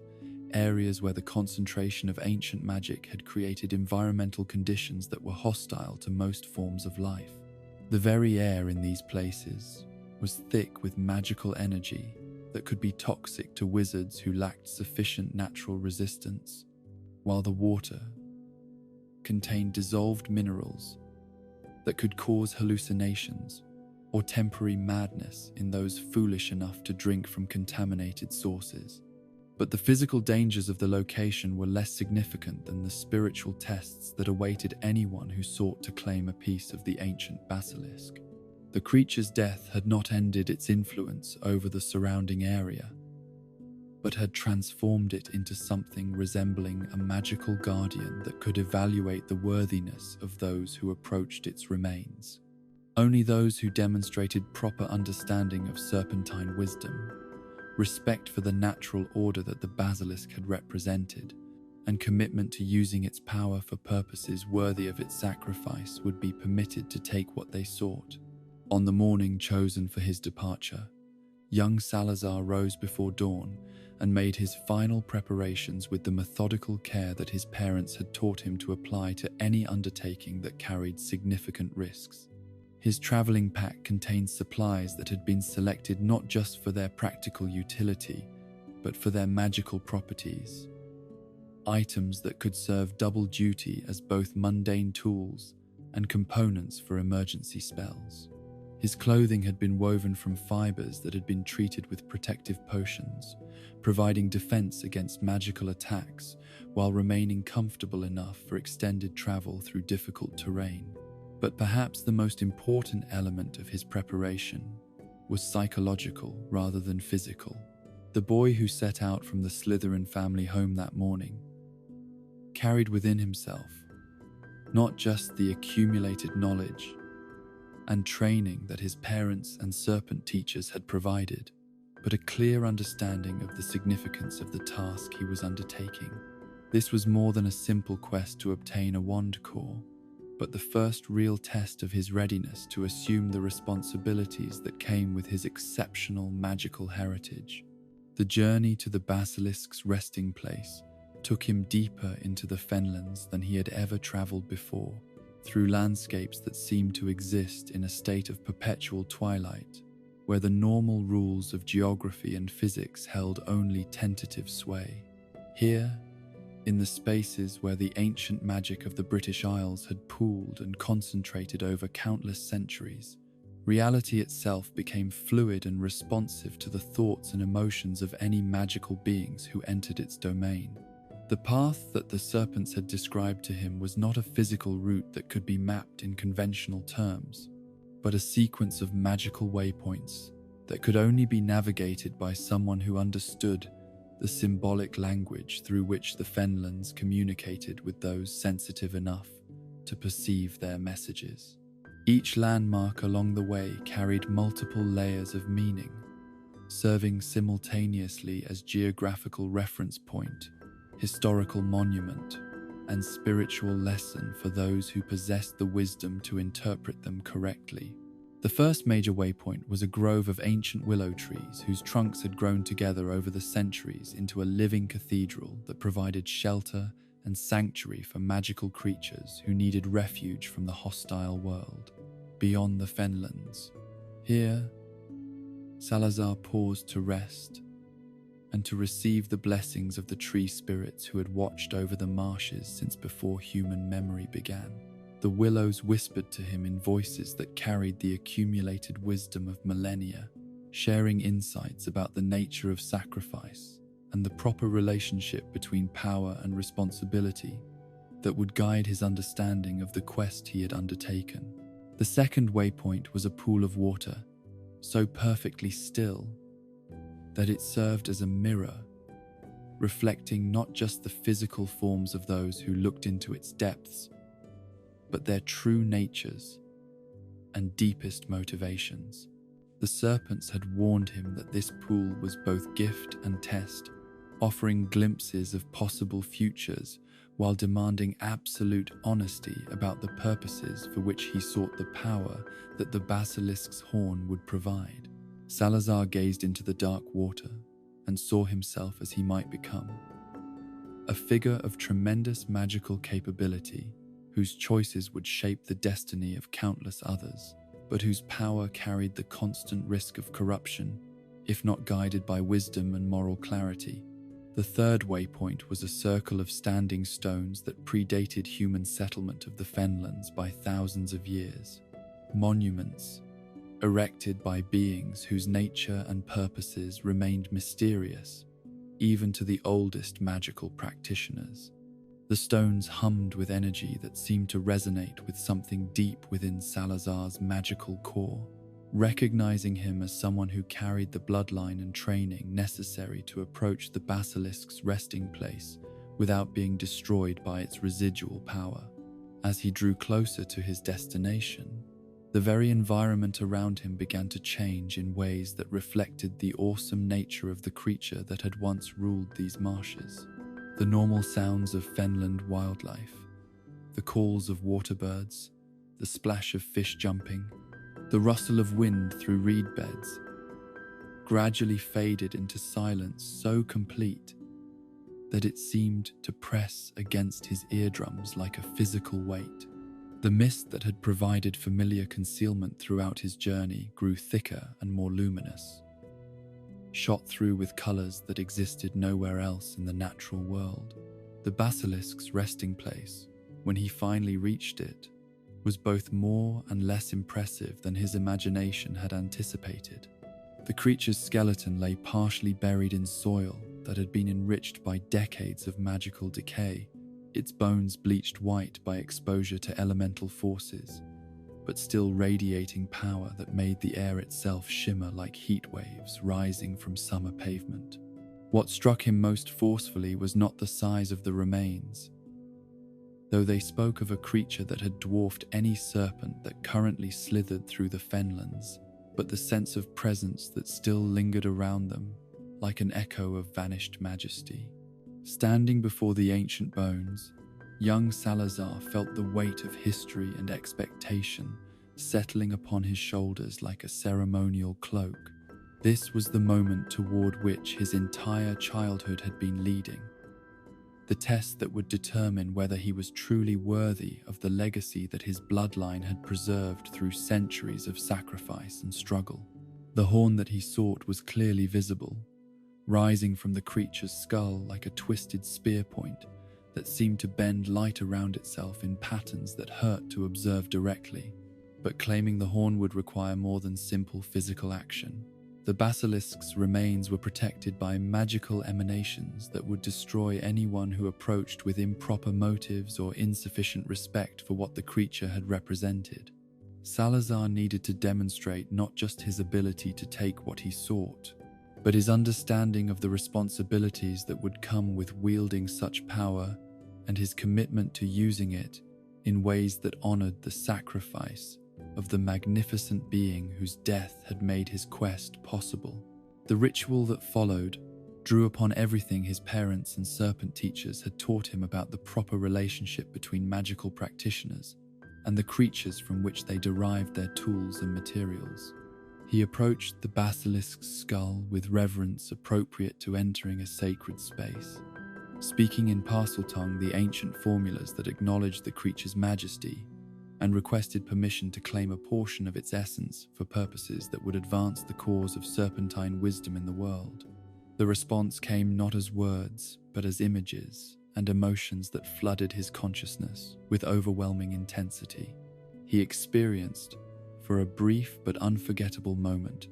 areas where the concentration of ancient magic had created environmental conditions that were hostile to most forms of life. The very air in these places was thick with magical energy that could be toxic to wizards who lacked sufficient natural resistance, while the water contained dissolved minerals that could cause hallucinations or temporary madness in those foolish enough to drink from contaminated sources. But the physical dangers of the location were less significant than the spiritual tests that awaited anyone who sought to claim a piece of the ancient basilisk. The creature's death had not ended its influence over the surrounding area, but had transformed it into something resembling a magical guardian that could evaluate the worthiness of those who approached its remains. Only those who demonstrated proper understanding of serpentine wisdom, respect for the natural order that the basilisk had represented, and commitment to using its power for purposes worthy of its sacrifice would be permitted to take what they sought. On the morning chosen for his departure, young Salazar rose before dawn and made his final preparations with the methodical care that his parents had taught him to apply to any undertaking that carried significant risks. His traveling pack contained supplies that had been selected not just for their practical utility, but for their magical properties. Items that could serve double duty as both mundane tools and components for emergency spells. His clothing had been woven from fibers that had been treated with protective potions, providing defense against magical attacks while remaining comfortable enough for extended travel through difficult terrain. But perhaps the most important element of his preparation was psychological rather than physical. The boy who set out from the Slytherin family home that morning carried within himself not just the accumulated knowledge and training that his parents and serpent teachers had provided, but a clear understanding of the significance of the task he was undertaking. This was more than a simple quest to obtain a wand core, but the first real test of his readiness to assume the responsibilities that came with his exceptional magical heritage. The journey to the basilisk's resting place took him deeper into the fenlands than he had ever traveled before, through landscapes that seemed to exist in a state of perpetual twilight, where the normal rules of geography and physics held only tentative sway. Here, in the spaces where the ancient magic of the British Isles had pooled and concentrated over countless centuries, reality itself became fluid and responsive to the thoughts and emotions of any magical beings who entered its domain. The path that the serpents had described to him was not a physical route that could be mapped in conventional terms, but a sequence of magical waypoints that could only be navigated by someone who understood the symbolic language through which the fenlands communicated with those sensitive enough to perceive their messages. Each landmark along the way carried multiple layers of meaning, serving simultaneously as geographical reference point, historical monument, and spiritual lesson for those who possessed the wisdom to interpret them correctly. The first major waypoint was a grove of ancient willow trees whose trunks had grown together over the centuries into a living cathedral that provided shelter and sanctuary for magical creatures who needed refuge from the hostile world beyond the fenlands. Here, Salazar paused to rest and to receive the blessings of the tree spirits who had watched over the marshes since before human memory began. The willows whispered to him in voices that carried the accumulated wisdom of millennia, sharing insights about the nature of sacrifice and the proper relationship between power and responsibility that would guide his understanding of the quest he had undertaken. The second waypoint was a pool of water, so perfectly still that it served as a mirror, reflecting not just the physical forms of those who looked into its depths, but their true natures and deepest motivations. The serpents had warned him that this pool was both gift and test, offering glimpses of possible futures while demanding absolute honesty about the purposes for which he sought the power that the basilisk's horn would provide. Salazar gazed into the dark water and saw himself as he might become, a figure of tremendous magical capability whose choices would shape the destiny of countless others, but whose power carried the constant risk of corruption, if not guided by wisdom and moral clarity. The third waypoint was a circle of standing stones that predated human settlement of the fenlands by thousands of years. Monuments erected by beings whose nature and purposes remained mysterious, even to the oldest magical practitioners. The stones hummed with energy that seemed to resonate with something deep within Salazar's magical core, recognizing him as someone who carried the bloodline and training necessary to approach the basilisk's resting place without being destroyed by its residual power. As he drew closer to his destination, the very environment around him began to change in ways that reflected the awesome nature of the creature that had once ruled these marshes. The normal sounds of fenland wildlife, the calls of waterbirds, the splash of fish jumping, the rustle of wind through reed beds, gradually faded into silence so complete that it seemed to press against his eardrums like a physical weight. The mist that had provided familiar concealment throughout his journey grew thicker and more luminous, shot through with colors that existed nowhere else in the natural world. The basilisk's resting place, when he finally reached it, was both more and less impressive than his imagination had anticipated. The creature's skeleton lay partially buried in soil that had been enriched by decades of magical decay, its bones bleached white by exposure to elemental forces, but still radiating power that made the air itself shimmer like heat waves rising from summer pavement. What struck him most forcefully was not the size of the remains, though they spoke of a creature that had dwarfed any serpent that currently slithered through the fenlands, but the sense of presence that still lingered around them, like an echo of vanished majesty. Standing before the ancient bones, young Salazar felt the weight of history and expectation settling upon his shoulders like a ceremonial cloak. This was the moment toward which his entire childhood had been leading, the test that would determine whether he was truly worthy of the legacy that his bloodline had preserved through centuries of sacrifice and struggle. The horn that he sought was clearly visible, rising from the creature's skull like a twisted spear point that seemed to bend light around itself in patterns that hurt to observe directly. But claiming the horn would require more than simple physical action. The basilisk's remains were protected by magical emanations that would destroy anyone who approached with improper motives or insufficient respect for what the creature had represented. Salazar needed to demonstrate not just his ability to take what he sought, but his understanding of the responsibilities that would come with wielding such power and his commitment to using it in ways that honored the sacrifice of the magnificent being whose death had made his quest possible. The ritual that followed drew upon everything his parents and serpent teachers had taught him about the proper relationship between magical practitioners and the creatures from which they derived their tools and materials. He approached the basilisk's skull with reverence appropriate to entering a sacred space, speaking in Parseltongue the ancient formulas that acknowledged the creature's majesty and requested permission to claim a portion of its essence for purposes that would advance the cause of serpentine wisdom in the world. The response came not as words, but as images and emotions that flooded his consciousness with overwhelming intensity. He experienced, for a brief but unforgettable moment,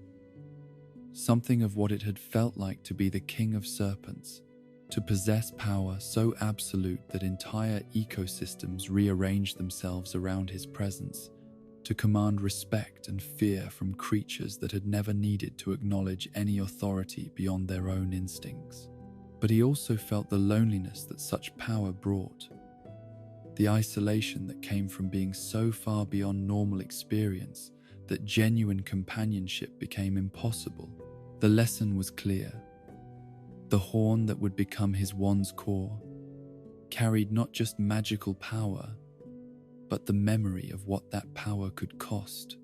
something of what it had felt like to be the king of serpents, to possess power so absolute that entire ecosystems rearranged themselves around his presence, to command respect and fear from creatures that had never needed to acknowledge any authority beyond their own instincts. But he also felt the loneliness that such power brought, the isolation that came from being so far beyond normal experience that genuine companionship became impossible. The lesson was clear. The horn that would become his wand's core carried not just magical power, but the memory of what that power could cost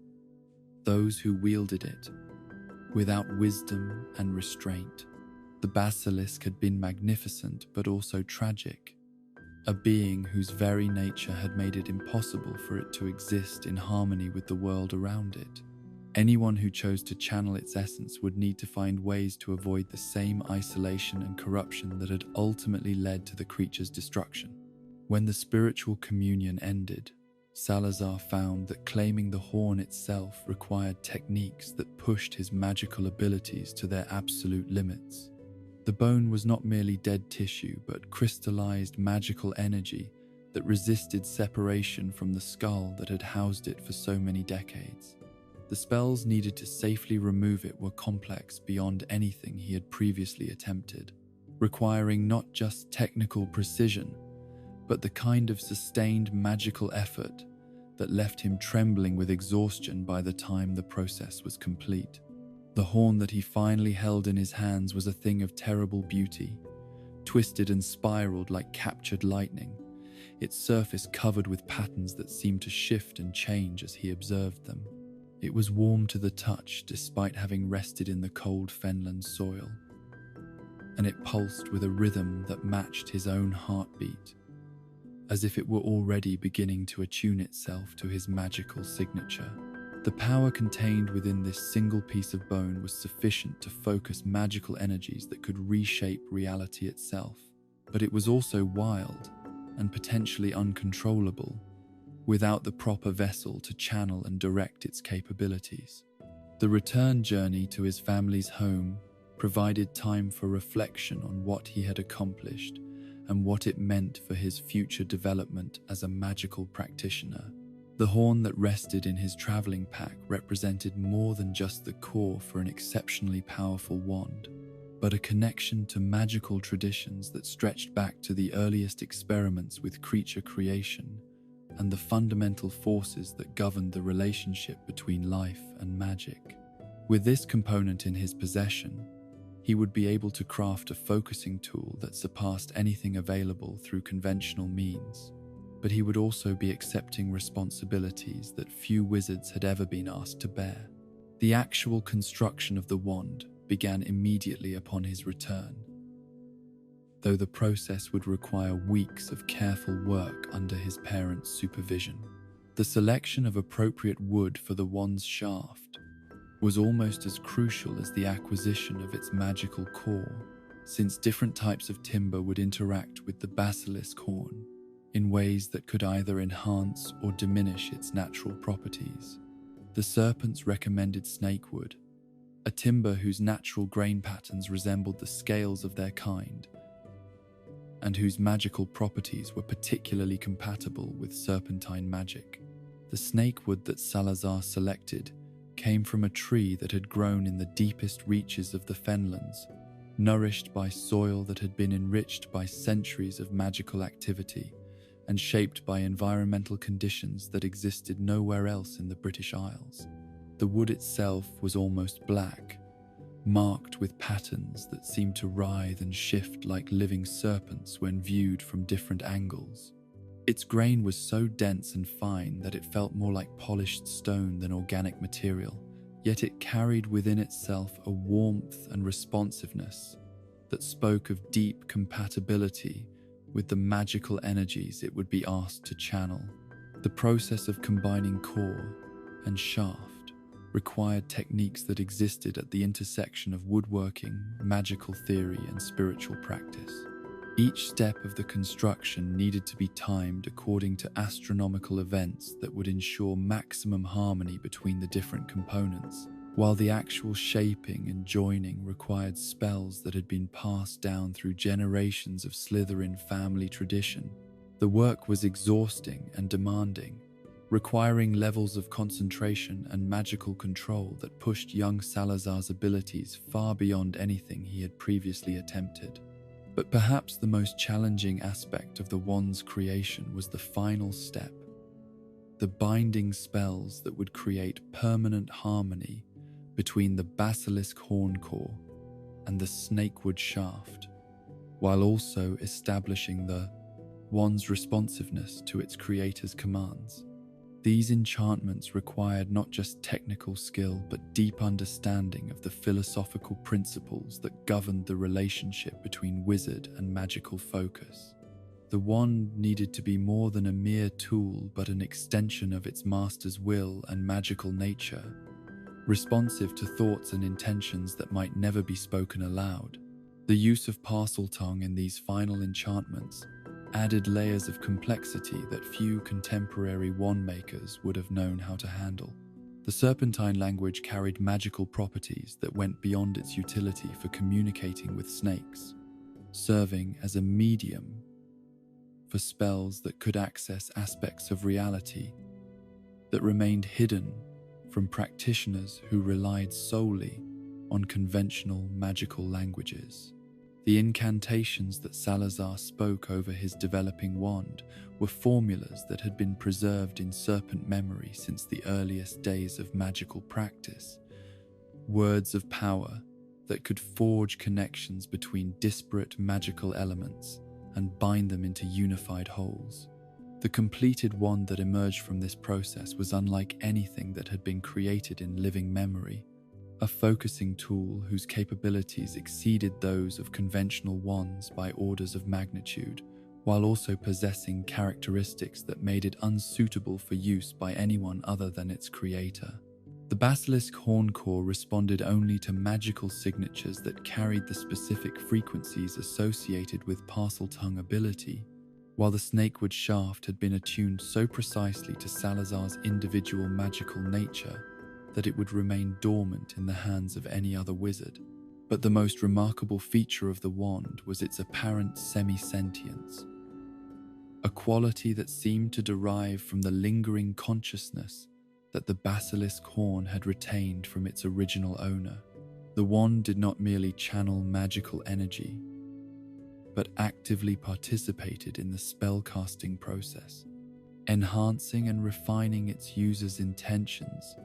those who wielded it without wisdom and restraint. The basilisk had been magnificent but also tragic, a being whose very nature had made it impossible for it to exist in harmony with the world around it. Anyone who chose to channel its essence would need to find ways to avoid the same isolation and corruption that had ultimately led to the creature's destruction. When the spiritual communion ended, Salazar found that claiming the horn itself required techniques that pushed his magical abilities to their absolute limits. The bone was not merely dead tissue, but crystallized magical energy that resisted separation from the skull that had housed it for so many decades. The spells needed to safely remove it were complex beyond anything he had previously attempted, requiring not just technical precision, but the kind of sustained magical effort that left him trembling with exhaustion by the time the process was complete. The horn that he finally held in his hands was a thing of terrible beauty, twisted and spiraled like captured lightning, its surface covered with patterns that seemed to shift and change as he observed them. It was warm to the touch despite having rested in the cold fenland soil, and it pulsed with a rhythm that matched his own heartbeat, as if it were already beginning to attune itself to his magical signature. The power contained within this single piece of bone was sufficient to focus magical energies that could reshape reality itself, but it was also wild and potentially uncontrollable, without the proper vessel to channel and direct its capabilities. The return journey to his family's home provided time for reflection on what he had accomplished and what it meant for his future development as a magical practitioner. The horn that rested in his traveling pack represented more than just the core for an exceptionally powerful wand, but a connection to magical traditions that stretched back to the earliest experiments with creature creation and the fundamental forces that governed the relationship between life and magic. With this component in his possession, he would be able to craft a focusing tool that surpassed anything available through conventional means, but he would also be accepting responsibilities that few wizards had ever been asked to bear. The actual construction of the wand began immediately upon his return, though the process would require weeks of careful work under his parents' supervision. The selection of appropriate wood for the wand's shaft was almost as crucial as the acquisition of its magical core, since different types of timber would interact with the basilisk horn in ways that could either enhance or diminish its natural properties. The serpents recommended snakewood, a timber whose natural grain patterns resembled the scales of their kind, and whose magical properties were particularly compatible with serpentine magic. The snakewood that Salazar selected came from a tree that had grown in the deepest reaches of the fenlands, nourished by soil that had been enriched by centuries of magical activity and shaped by environmental conditions that existed nowhere else in the British Isles. The wood itself was almost black, marked with patterns that seemed to writhe and shift like living serpents when viewed from different angles. Its grain was so dense and fine that it felt more like polished stone than organic material, yet it carried within itself a warmth and responsiveness that spoke of deep compatibility with the magical energies it would be asked to channel. The process of combining core and shaft required techniques that existed at the intersection of woodworking, magical theory, and spiritual practice. Each step of the construction needed to be timed according to astronomical events that would ensure maximum harmony between the different components, while the actual shaping and joining required spells that had been passed down through generations of Slytherin family tradition. The work was exhausting and demanding, requiring levels of concentration and magical control that pushed young Salazar's abilities far beyond anything he had previously attempted. But perhaps the most challenging aspect of the wand's creation was the final step, the binding spells that would create permanent harmony between the basilisk horn core and the snakewood shaft, while also establishing the wand's responsiveness to its creator's commands. These enchantments required not just technical skill, but deep understanding of the philosophical principles that governed the relationship between wizard and magical focus. The wand needed to be more than a mere tool, but an extension of its master's will and magical nature, responsive to thoughts and intentions that might never be spoken aloud. The use of Parseltongue in these final enchantments added layers of complexity that few contemporary wand makers would have known how to handle. The serpentine language carried magical properties that went beyond its utility for communicating with snakes, serving as a medium for spells that could access aspects of reality that remained hidden from practitioners who relied solely on conventional magical languages. The incantations that Salazar spoke over his developing wand were formulas that had been preserved in serpent memory since the earliest days of magical practice, words of power that could forge connections between disparate magical elements and bind them into unified wholes. The completed wand that emerged from this process was unlike anything that had been created in living memory, a focusing tool whose capabilities exceeded those of conventional wands by orders of magnitude, while also possessing characteristics that made it unsuitable for use by anyone other than its creator. The basilisk horn core responded only to magical signatures that carried the specific frequencies associated with Parseltongue ability, while the snakewood shaft had been attuned so precisely to Salazar's individual magical nature that it would remain dormant in the hands of any other wizard. But the most remarkable feature of the wand was its apparent semi-sentience, a quality that seemed to derive from the lingering consciousness that the basilisk horn had retained from its original owner. The wand did not merely channel magical energy, but actively participated in the spellcasting process, enhancing and refining its user's intentions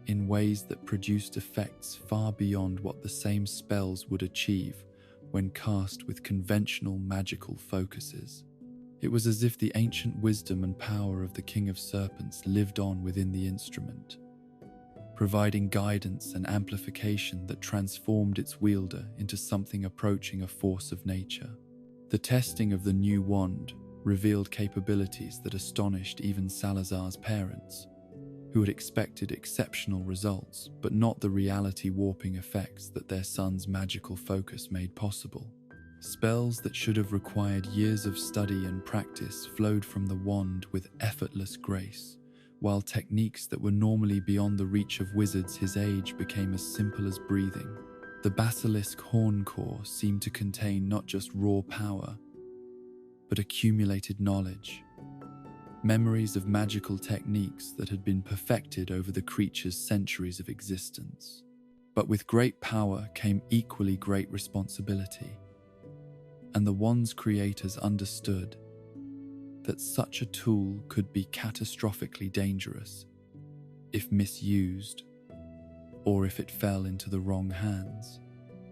in ways that produced effects far beyond what the same spells would achieve when cast with conventional magical focuses. It was as if the ancient wisdom and power of the King of Serpents lived on within the instrument, providing guidance and amplification that transformed its wielder into something approaching a force of nature. The testing of the new wand revealed capabilities that astonished even Salazar's parents, who had expected exceptional results, but not the reality-warping effects that their son's magical focus made possible. Spells that should have required years of study and practice flowed from the wand with effortless grace, while techniques that were normally beyond the reach of wizards his age became as simple as breathing. The basilisk horn core seemed to contain not just raw power, but accumulated knowledge, memories of magical techniques that had been perfected over the creature's centuries of existence. But with great power came equally great responsibility, and the wand's creators understood that such a tool could be catastrophically dangerous if misused or if it fell into the wrong hands.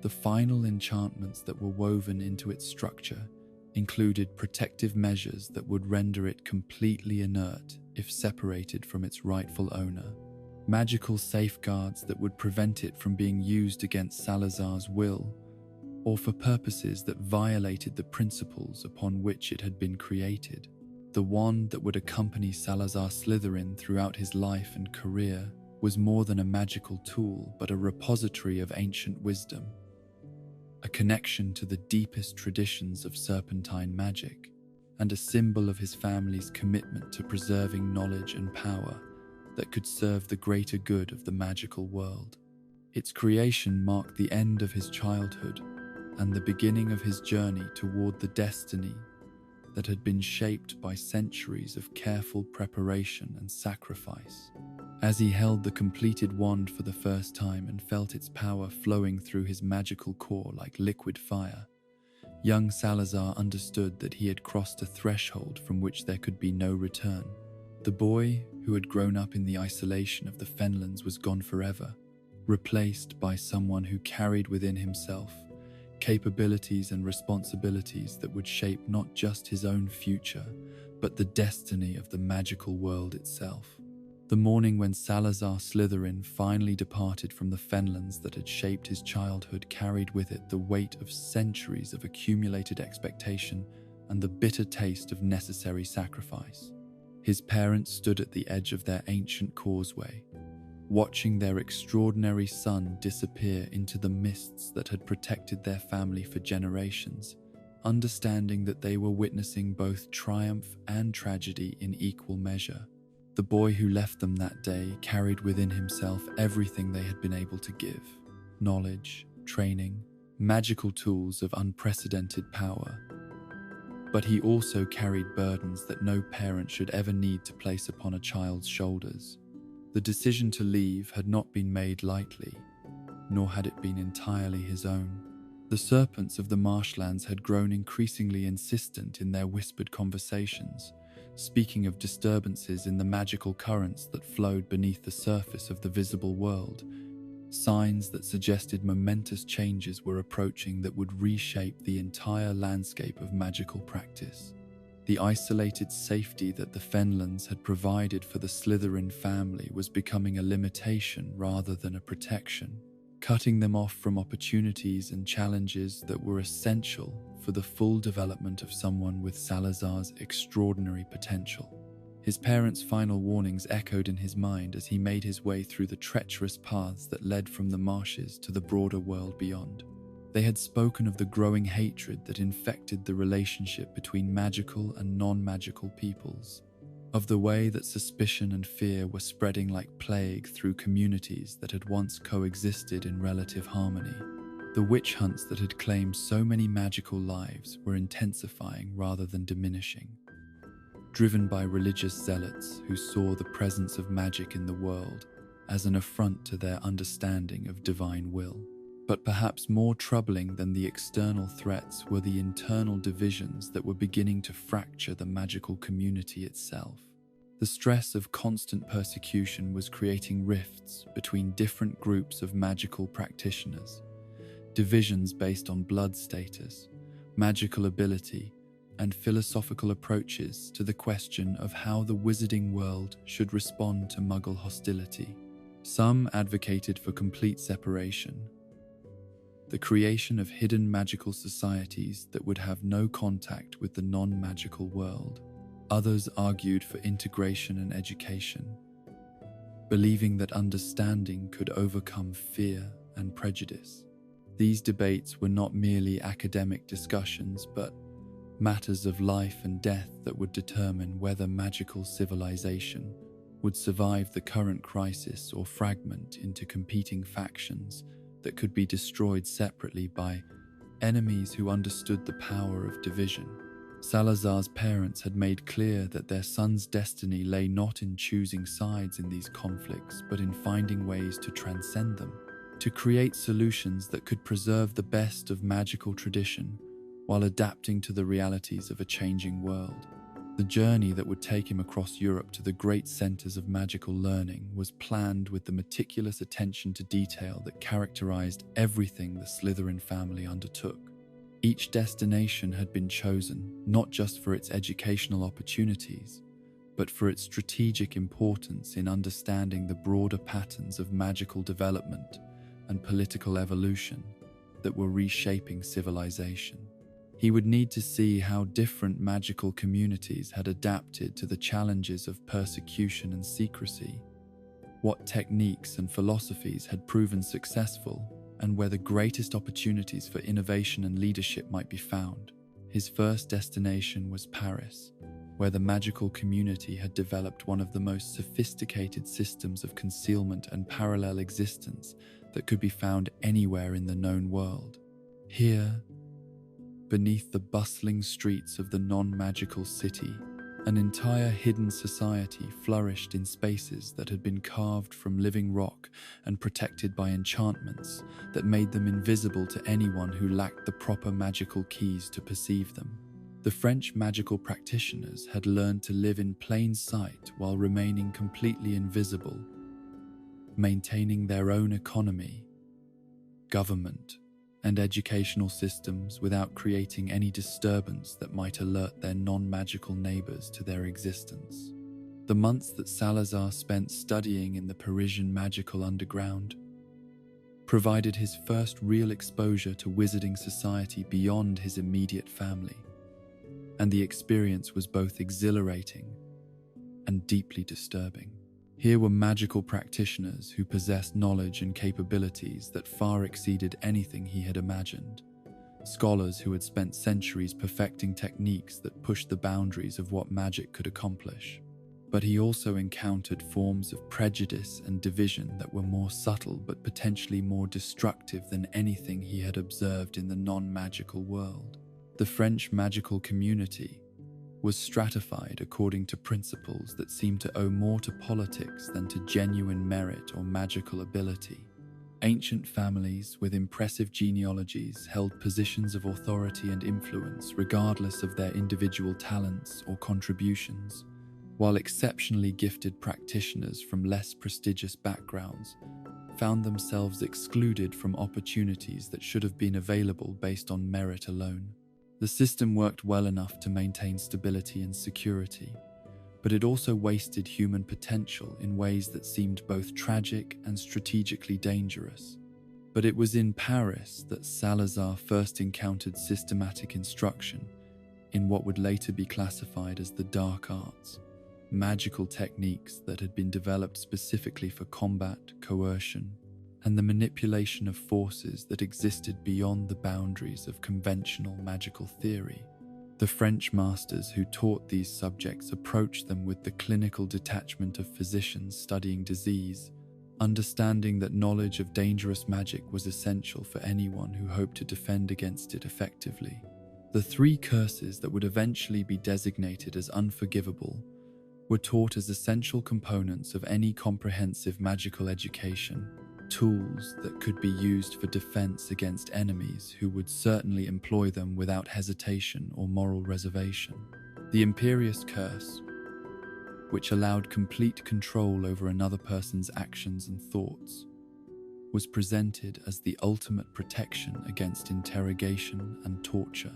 The final enchantments that were woven into its structure included protective measures that would render it completely inert if separated from its rightful owner, magical safeguards that would prevent it from being used against Salazar's will or for purposes that violated the principles upon which it had been created. The wand that would accompany Salazar Slytherin throughout his life and career was more than a magical tool, but a repository of ancient wisdom, a connection to the deepest traditions of serpentine magic, and a symbol of his family's commitment to preserving knowledge and power that could serve the greater good of the magical world. Its creation marked the end of his childhood and the beginning of his journey toward the destiny that had been shaped by centuries of careful preparation and sacrifice. As he held the completed wand for the first time and felt its power flowing through his magical core like liquid fire, young Salazar understood that he had crossed a threshold from which there could be no return. The boy who had grown up in the isolation of the Fenlands was gone forever, replaced by someone who carried within himself capabilities and responsibilities that would shape not just his own future, but the destiny of the magical world itself. The morning when Salazar Slytherin finally departed from the Fenlands that had shaped his childhood carried with it the weight of centuries of accumulated expectation and the bitter taste of necessary sacrifice. His parents stood at the edge of their ancient causeway, watching their extraordinary son disappear into the mists that had protected their family for generations, understanding that they were witnessing both triumph and tragedy in equal measure. The boy who left them that day carried within himself everything they had been able to give: knowledge, training, magical tools of unprecedented power. But he also carried burdens that no parent should ever need to place upon a child's shoulders. The decision to leave had not been made lightly, nor had it been entirely his own. The serpents of the marshlands had grown increasingly insistent in their whispered conversations, speaking of disturbances in the magical currents that flowed beneath the surface of the visible world, signs that suggested momentous changes were approaching that would reshape the entire landscape of magical practice. The isolated safety that the Fenlands had provided for the Slytherin family was becoming a limitation rather than a protection, cutting them off from opportunities and challenges that were essential for the full development of someone with Salazar's extraordinary potential. His parents' final warnings echoed in his mind as he made his way through the treacherous paths that led from the marshes to the broader world beyond. They had spoken of the growing hatred that infected the relationship between magical and non-magical peoples, of the way that suspicion and fear were spreading like plague through communities that had once coexisted in relative harmony. The witch hunts that had claimed so many magical lives were intensifying rather than diminishing, driven by religious zealots who saw the presence of magic in the world as an affront to their understanding of divine will. But perhaps more troubling than the external threats were the internal divisions that were beginning to fracture the magical community itself. The stress of constant persecution was creating rifts between different groups of magical practitioners, divisions based on blood status, magical ability, and philosophical approaches to the question of how the wizarding world should respond to Muggle hostility. Some advocated for complete separation, the creation of hidden magical societies that would have no contact with the non-magical world. Others argued for integration and education, believing that understanding could overcome fear and prejudice. These debates were not merely academic discussions, but matters of life and death that would determine whether magical civilization would survive the current crisis or fragment into competing factions that could be destroyed separately by enemies who understood the power of division. Salazar's parents had made clear that their son's destiny lay not in choosing sides in these conflicts, but in finding ways to transcend them, to create solutions that could preserve the best of magical tradition while adapting to the realities of a changing world. The journey that would take him across Europe to the great centers of magical learning was planned with the meticulous attention to detail that characterized everything the Slytherin family undertook. Each destination had been chosen not just for its educational opportunities, but for its strategic importance in understanding the broader patterns of magical development and political evolution that were reshaping civilization. He would need to see how different magical communities had adapted to the challenges of persecution and secrecy, what techniques and philosophies had proven successful, and where the greatest opportunities for innovation and leadership might be found. His first destination was Paris, where the magical community had developed one of the most sophisticated systems of concealment and parallel existence that could be found anywhere in the known world. Here, beneath the bustling streets of the non-magical city, an entire hidden society flourished in spaces that had been carved from living rock and protected by enchantments that made them invisible to anyone who lacked the proper magical keys to perceive them. The French magical practitioners had learned to live in plain sight while remaining completely invisible, maintaining their own economy, government, and educational systems without creating any disturbance that might alert their non-magical neighbors to their existence. The months that Salazar spent studying in the Parisian magical underground provided his first real exposure to wizarding society beyond his immediate family, and the experience was both exhilarating and deeply disturbing. Here were magical practitioners who possessed knowledge and capabilities that far exceeded anything he had imagined, scholars who had spent centuries perfecting techniques that pushed the boundaries of what magic could accomplish. But he also encountered forms of prejudice and division that were more subtle but potentially more destructive than anything he had observed in the non-magical world. The French magical community was stratified according to principles that seemed to owe more to politics than to genuine merit or magical ability. Ancient families with impressive genealogies held positions of authority and influence regardless of their individual talents or contributions, while exceptionally gifted practitioners from less prestigious backgrounds found themselves excluded from opportunities that should have been available based on merit alone. The system worked well enough to maintain stability and security, but it also wasted human potential in ways that seemed both tragic and strategically dangerous. But it was in Paris that Salazar first encountered systematic instruction in what would later be classified as the dark arts, magical techniques that had been developed specifically for combat, coercion, and the manipulation of forces that existed beyond the boundaries of conventional magical theory. The French masters who taught these subjects approached them with the clinical detachment of physicians studying disease, understanding that knowledge of dangerous magic was essential for anyone who hoped to defend against it effectively. The three curses that would eventually be designated as unforgivable were taught as essential components of any comprehensive magical education, tools that could be used for defense against enemies who would certainly employ them without hesitation or moral reservation. The Imperious Curse, which allowed complete control over another person's actions and thoughts, was presented as the ultimate protection against interrogation and torture.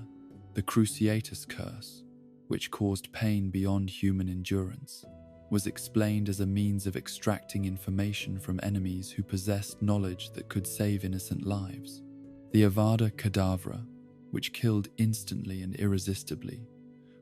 The Cruciatus Curse, which caused pain beyond human endurance, was explained as a means of extracting information from enemies who possessed knowledge that could save innocent lives. The Avada Kedavra, which killed instantly and irresistibly,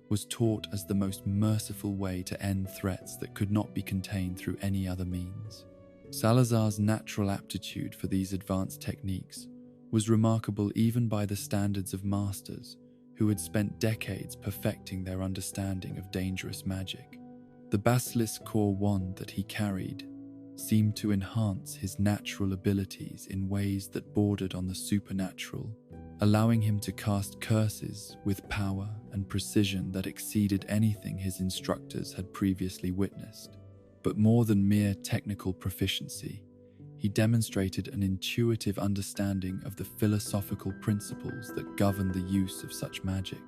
was taught as the most merciful way to end threats that could not be contained through any other means. Salazar's natural aptitude for these advanced techniques was remarkable even by the standards of masters who had spent decades perfecting their understanding of dangerous magic. The basilisk core wand that he carried seemed to enhance his natural abilities in ways that bordered on the supernatural, allowing him to cast curses with power and precision that exceeded anything his instructors had previously witnessed. But more than mere technical proficiency, he demonstrated an intuitive understanding of the philosophical principles that govern the use of such magic,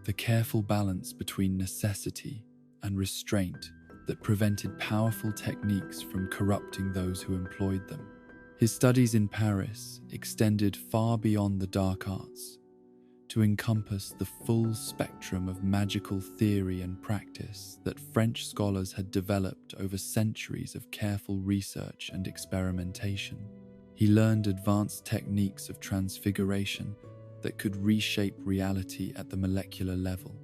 the careful balance between necessity and restraint that prevented powerful techniques from corrupting those who employed them. His studies in Paris extended far beyond the dark arts to encompass the full spectrum of magical theory and practice that French scholars had developed over centuries of careful research and experimentation. He learned advanced techniques of transfiguration that could reshape reality at the molecular level,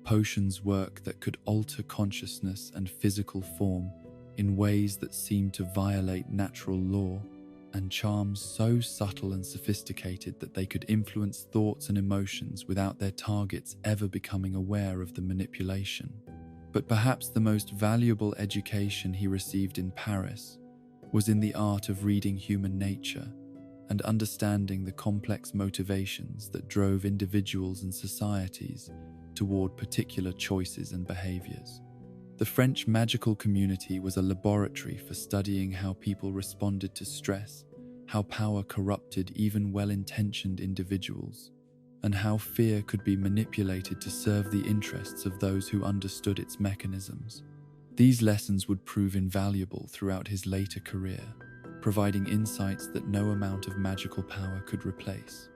potions work that could alter consciousness and physical form in ways that seemed to violate natural law, and charms so subtle and sophisticated that they could influence thoughts and emotions without their targets ever becoming aware of the manipulation. But perhaps the most valuable education he received in Paris was in the art of reading human nature and understanding the complex motivations that drove individuals and societies toward particular choices and behaviors. The French magical community was a laboratory for studying how people responded to stress, how power corrupted even well-intentioned individuals, and how fear could be manipulated to serve the interests of those who understood its mechanisms. These lessons would prove invaluable throughout his later career, providing insights that no amount of magical power could replace.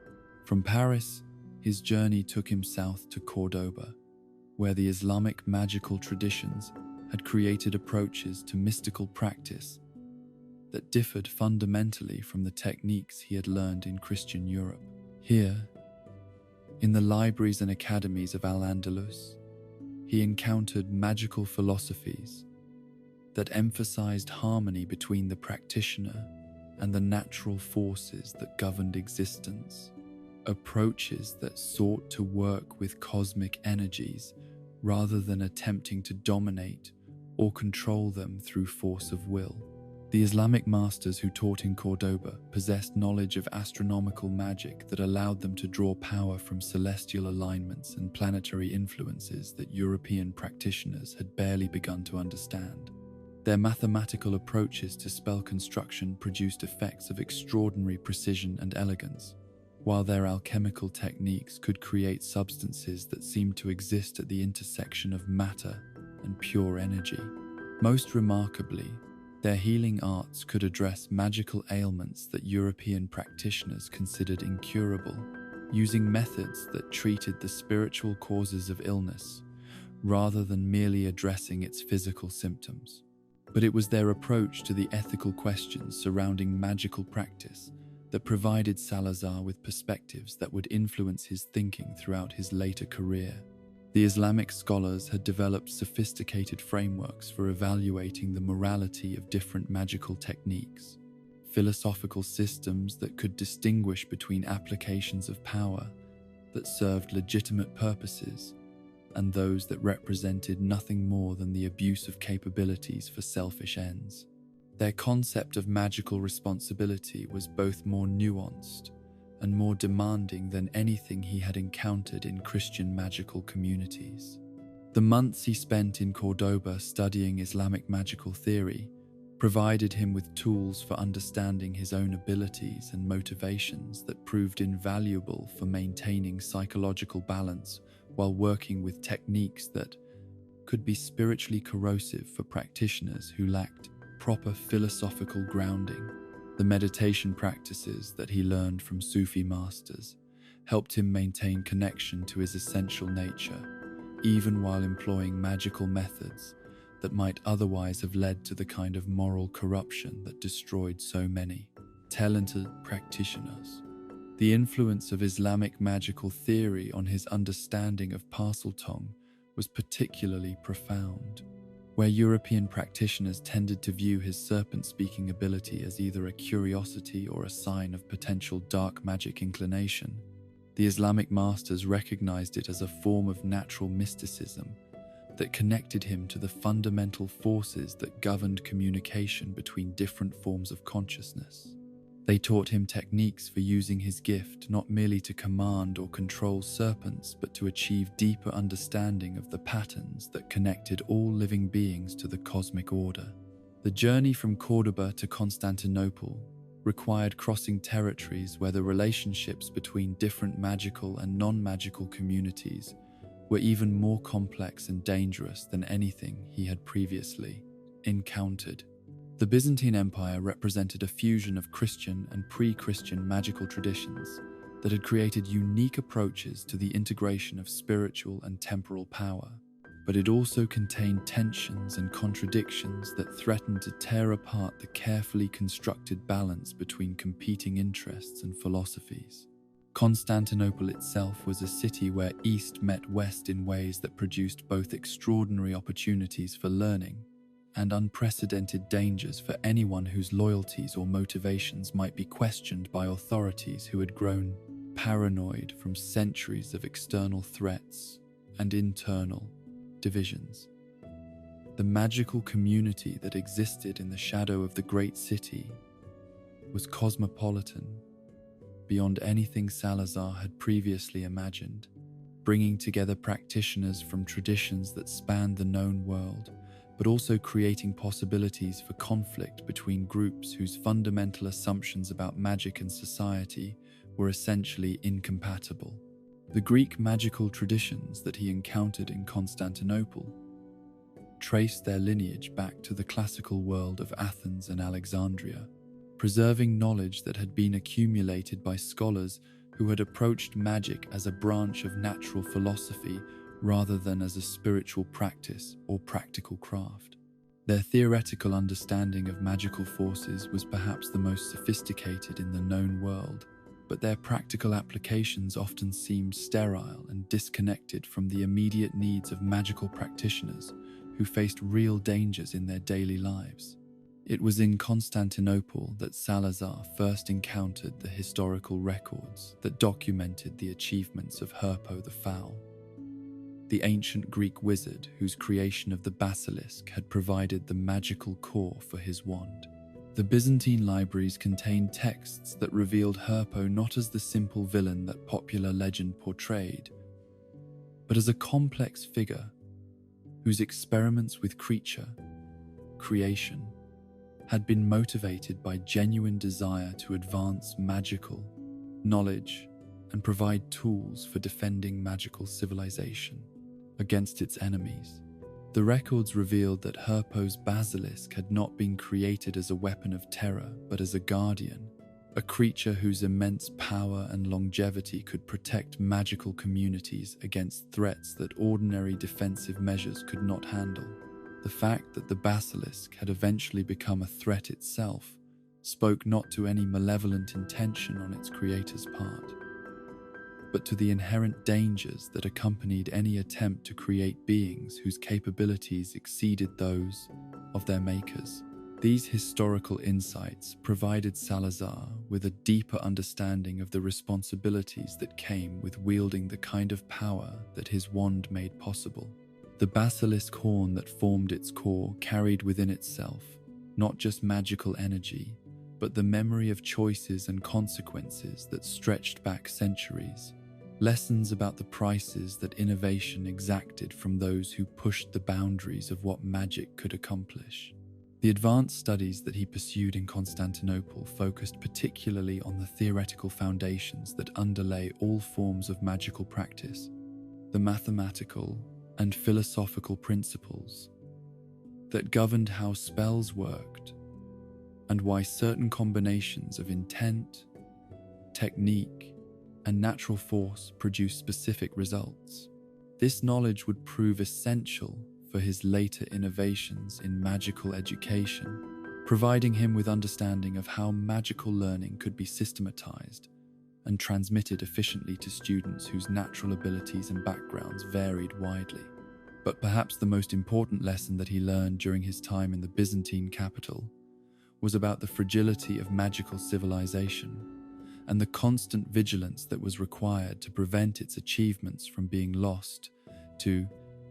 From Paris, his journey took him south to Cordoba, where the Islamic magical traditions had created approaches to mystical practice that differed fundamentally from the techniques he had learned in Christian Europe. Here, in the libraries and academies of Al-Andalus, he encountered magical philosophies that emphasized harmony between the practitioner and the natural forces that governed existence, approaches that sought to work with cosmic energies rather than attempting to dominate or control them through force of will. The Islamic masters who taught in Cordoba possessed knowledge of astronomical magic that allowed them to draw power from celestial alignments and planetary influences that European practitioners had barely begun to understand. Their mathematical approaches to spell construction produced effects of extraordinary precision and elegance, while their alchemical techniques could create substances that seemed to exist at the intersection of matter and pure energy. Most remarkably, their healing arts could address magical ailments that European practitioners considered incurable, using methods that treated the spiritual causes of illness rather than merely addressing its physical symptoms. But it was their approach to the ethical questions surrounding magical practice that provided Salazar with perspectives that would influence his thinking throughout his later career. The Islamic scholars had developed sophisticated frameworks for evaluating the morality of different magical techniques, philosophical systems that could distinguish between applications of power that served legitimate purposes and those that represented nothing more than the abuse of capabilities for selfish ends. Their concept of magical responsibility was both more nuanced and more demanding than anything he had encountered in Christian magical communities. The months he spent in Cordoba studying Islamic magical theory provided him with tools for understanding his own abilities and motivations that proved invaluable for maintaining psychological balance while working with techniques that could be spiritually corrosive for practitioners who lacked proper philosophical grounding. The meditation practices that he learned from Sufi masters helped him maintain connection to his essential nature, even while employing magical methods that might otherwise have led to the kind of moral corruption that destroyed so many talented practitioners. The influence of Islamic magical theory on his understanding of Parseltongue was particularly profound. Where European practitioners tended to view his serpent-speaking ability as either a curiosity or a sign of potential dark magic inclination, the Islamic masters recognized it as a form of natural mysticism that connected him to the fundamental forces that governed communication between different forms of consciousness. They taught him techniques for using his gift not merely to command or control serpents, but to achieve deeper understanding of the patterns that connected all living beings to the cosmic order. The journey from Cordoba to Constantinople required crossing territories where the relationships between different magical and non-magical communities were even more complex and dangerous than anything he had previously encountered. The Byzantine Empire represented a fusion of Christian and pre-Christian magical traditions that had created unique approaches to the integration of spiritual and temporal power, but it also contained tensions and contradictions that threatened to tear apart the carefully constructed balance between competing interests and philosophies. Constantinople itself was a city where East met West in ways that produced both extraordinary opportunities for learning and unprecedented dangers for anyone whose loyalties or motivations might be questioned by authorities who had grown paranoid from centuries of external threats and internal divisions. The magical community that existed in the shadow of the great city was cosmopolitan, beyond anything Salazar had previously imagined, bringing together practitioners from traditions that spanned the known world, but also creating possibilities for conflict between groups whose fundamental assumptions about magic and society were essentially incompatible. The Greek magical traditions that he encountered in Constantinople traced their lineage back to the classical world of Athens and Alexandria, preserving knowledge that had been accumulated by scholars who had approached magic as a branch of natural philosophy rather than as a spiritual practice or practical craft. Their theoretical understanding of magical forces was perhaps the most sophisticated in the known world, but their practical applications often seemed sterile and disconnected from the immediate needs of magical practitioners who faced real dangers in their daily lives. It was in Constantinople that Salazar first encountered the historical records that documented the achievements of Herpo the Foul, the ancient Greek wizard whose creation of the basilisk had provided the magical core for his wand. The Byzantine libraries contained texts that revealed Herpo not as the simple villain that popular legend portrayed, but as a complex figure whose experiments with creation, had been motivated by genuine desire to advance magical knowledge and provide tools for defending magical civilization against its enemies. The records revealed that Herpo's basilisk had not been created as a weapon of terror, but as a guardian, a creature whose immense power and longevity could protect magical communities against threats that ordinary defensive measures could not handle. The fact that the basilisk had eventually become a threat itself spoke not to any malevolent intention on its creator's part, but to the inherent dangers that accompanied any attempt to create beings whose capabilities exceeded those of their makers. These historical insights provided Salazar with a deeper understanding of the responsibilities that came with wielding the kind of power that his wand made possible. The basilisk horn that formed its core carried within itself not just magical energy, but the memory of choices and consequences that stretched back centuries. Lessons about the prices that innovation exacted from those who pushed the boundaries of what magic could accomplish. The advanced studies that he pursued in Constantinople focused particularly on the theoretical foundations that underlay all forms of magical practice, the mathematical and philosophical principles that governed how spells worked, and why certain combinations of intent, technique, and natural force produce specific results. This knowledge would prove essential for his later innovations in magical education, providing him with understanding of how magical learning could be systematized and transmitted efficiently to students whose natural abilities and backgrounds varied widely. But perhaps the most important lesson that he learned during his time in the Byzantine capital was about the fragility of magical civilization and the constant vigilance that was required to prevent its achievements from being lost to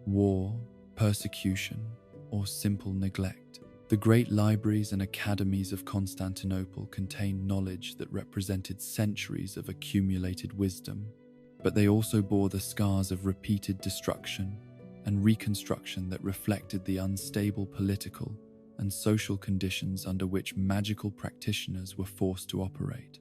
war, persecution, or simple neglect. The great libraries and academies of Constantinople contained knowledge that represented centuries of accumulated wisdom, but they also bore the scars of repeated destruction and reconstruction that reflected the unstable political and social conditions under which magical practitioners were forced to operate.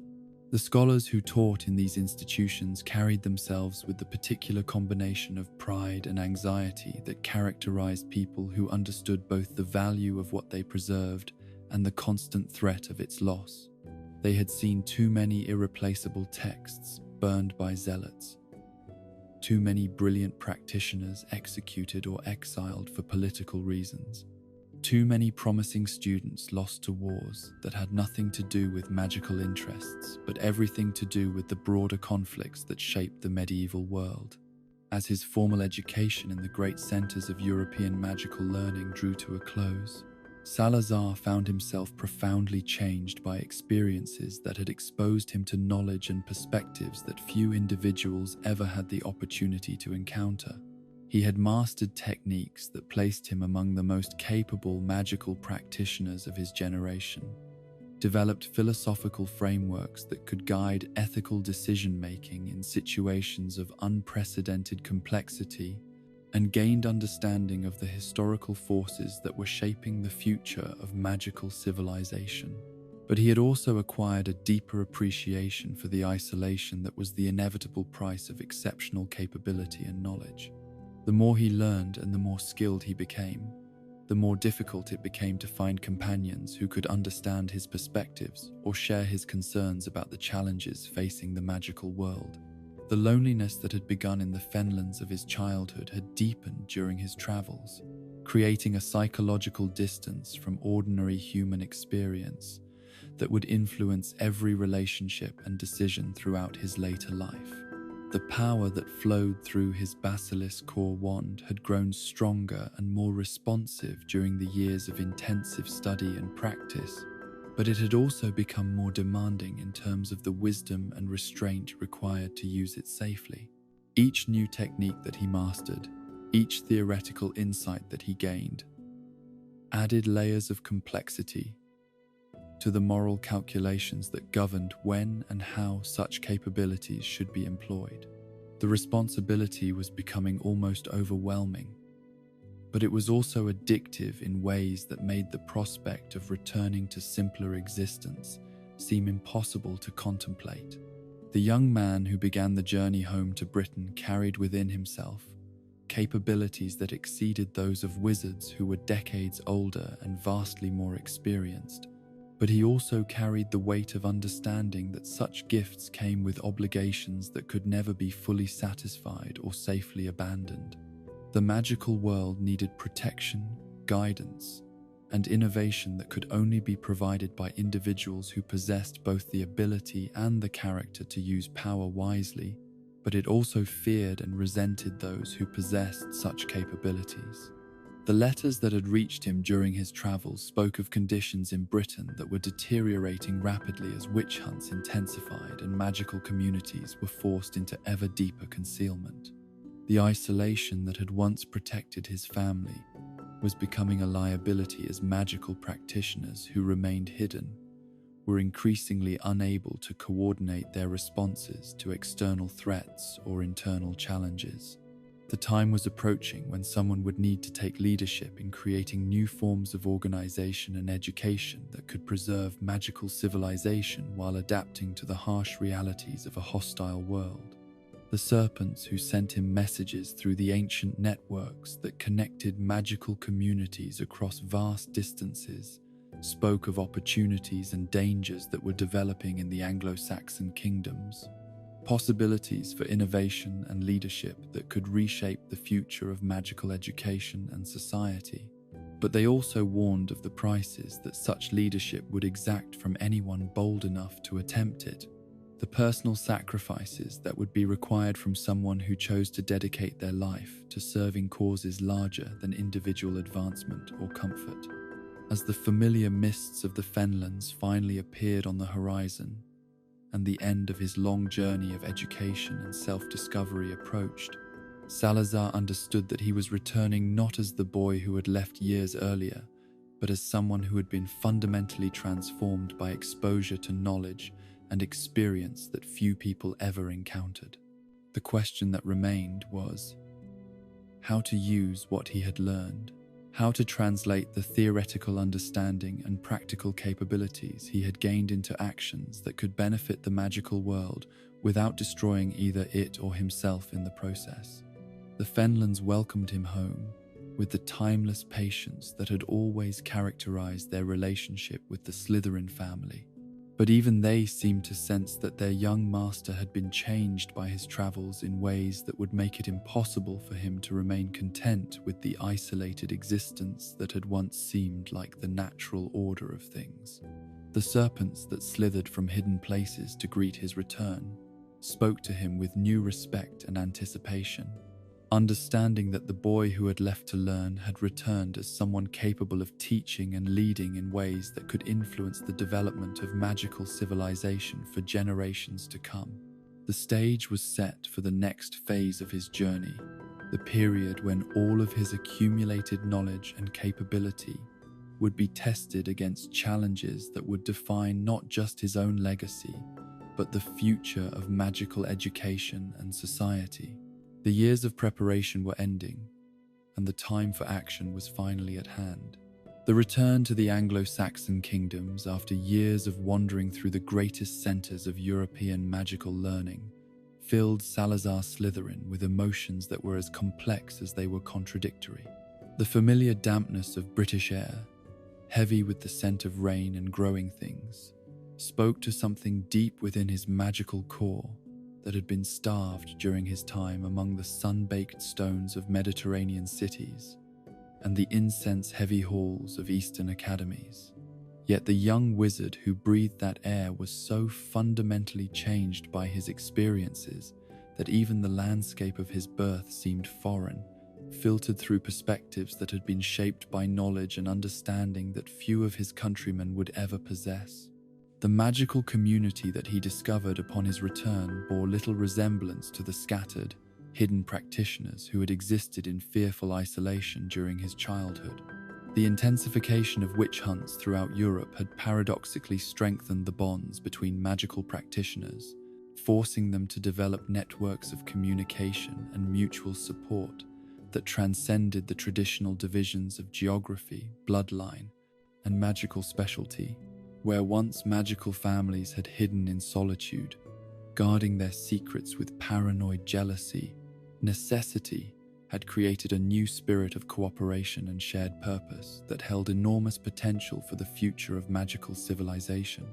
The scholars who taught in these institutions carried themselves with the particular combination of pride and anxiety that characterized people who understood both the value of what they preserved and the constant threat of its loss. They had seen too many irreplaceable texts burned by zealots, too many brilliant practitioners executed or exiled for political reasons, too many promising students lost to wars that had nothing to do with magical interests, but everything to do with the broader conflicts that shaped the medieval world. As his formal education in the great centers of European magical learning drew to a close, Salazar found himself profoundly changed by experiences that had exposed him to knowledge and perspectives that few individuals ever had the opportunity to encounter. He had mastered techniques that placed him among the most capable magical practitioners of his generation, developed philosophical frameworks that could guide ethical decision-making in situations of unprecedented complexity, and gained understanding of the historical forces that were shaping the future of magical civilization. But he had also acquired a deeper appreciation for the isolation that was the inevitable price of exceptional capability and knowledge. The more he learned and the more skilled he became, the more difficult it became to find companions who could understand his perspectives or share his concerns about the challenges facing the magical world. The loneliness that had begun in the fenlands of his childhood had deepened during his travels, creating a psychological distance from ordinary human experience that would influence every relationship and decision throughout his later life. The power that flowed through his basilisk core wand had grown stronger and more responsive during the years of intensive study and practice, but it had also become more demanding in terms of the wisdom and restraint required to use it safely. Each new technique that he mastered, each theoretical insight that he gained, added layers of complexity to the moral calculations that governed when and how such capabilities should be employed. The responsibility was becoming almost overwhelming, but it was also addictive in ways that made the prospect of returning to simpler existence seem impossible to contemplate. The young man who began the journey home to Britain carried within himself capabilities that exceeded those of wizards who were decades older and vastly more experienced. But he also carried the weight of understanding that such gifts came with obligations that could never be fully satisfied or safely abandoned. The magical world needed protection, guidance, and innovation that could only be provided by individuals who possessed both the ability and the character to use power wisely, but it also feared and resented those who possessed such capabilities. The letters that had reached him during his travels spoke of conditions in Britain that were deteriorating rapidly as witch hunts intensified and magical communities were forced into ever deeper concealment. The isolation that had once protected his family was becoming a liability as magical practitioners who remained hidden were increasingly unable to coordinate their responses to external threats or internal challenges. The time was approaching when someone would need to take leadership in creating new forms of organization and education that could preserve magical civilization while adapting to the harsh realities of a hostile world. The serpents who sent him messages through the ancient networks that connected magical communities across vast distances spoke of opportunities and dangers that were developing in the Anglo-Saxon kingdoms, possibilities for innovation and leadership that could reshape the future of magical education and society. But they also warned of the prices that such leadership would exact from anyone bold enough to attempt it, the personal sacrifices that would be required from someone who chose to dedicate their life to serving causes larger than individual advancement or comfort. As the familiar mists of the Fenlands finally appeared on the horizon, and the end of his long journey of education and self-discovery approached, Salazar understood that he was returning not as the boy who had left years earlier, but as someone who had been fundamentally transformed by exposure to knowledge and experience that few people ever encountered. The question that remained was how to use what he had learned, how to translate the theoretical understanding and practical capabilities he had gained into actions that could benefit the magical world without destroying either it or himself in the process. The Fenlands welcomed him home with the timeless patience that had always characterized their relationship with the Slytherin family. But even they seemed to sense that their young master had been changed by his travels in ways that would make it impossible for him to remain content with the isolated existence that had once seemed like the natural order of things. The serpents that slithered from hidden places to greet his return spoke to him with new respect and anticipation, understanding that the boy who had left to learn had returned as someone capable of teaching and leading in ways that could influence the development of magical civilization for generations to come. The stage was set for the next phase of his journey, the period when all of his accumulated knowledge and capability would be tested against challenges that would define not just his own legacy, but the future of magical education and society. The years of preparation were ending, and the time for action was finally at hand. The return to the Anglo-Saxon kingdoms after years of wandering through the greatest centers of European magical learning filled Salazar Slytherin with emotions that were as complex as they were contradictory. The familiar dampness of British air, heavy with the scent of rain and growing things, spoke to something deep within his magical core that had been starved during his time among the sun-baked stones of Mediterranean cities and the incense-heavy halls of Eastern academies. Yet the young wizard who breathed that air was so fundamentally changed by his experiences that even the landscape of his birth seemed foreign, filtered through perspectives that had been shaped by knowledge and understanding that few of his countrymen would ever possess. The magical community that he discovered upon his return bore little resemblance to the scattered, hidden practitioners who had existed in fearful isolation during his childhood. The intensification of witch hunts throughout Europe had paradoxically strengthened the bonds between magical practitioners, forcing them to develop networks of communication and mutual support that transcended the traditional divisions of geography, bloodline, and magical specialty. Where once magical families had hidden in solitude, guarding their secrets with paranoid jealousy, necessity had created a new spirit of cooperation and shared purpose that held enormous potential for the future of magical civilization.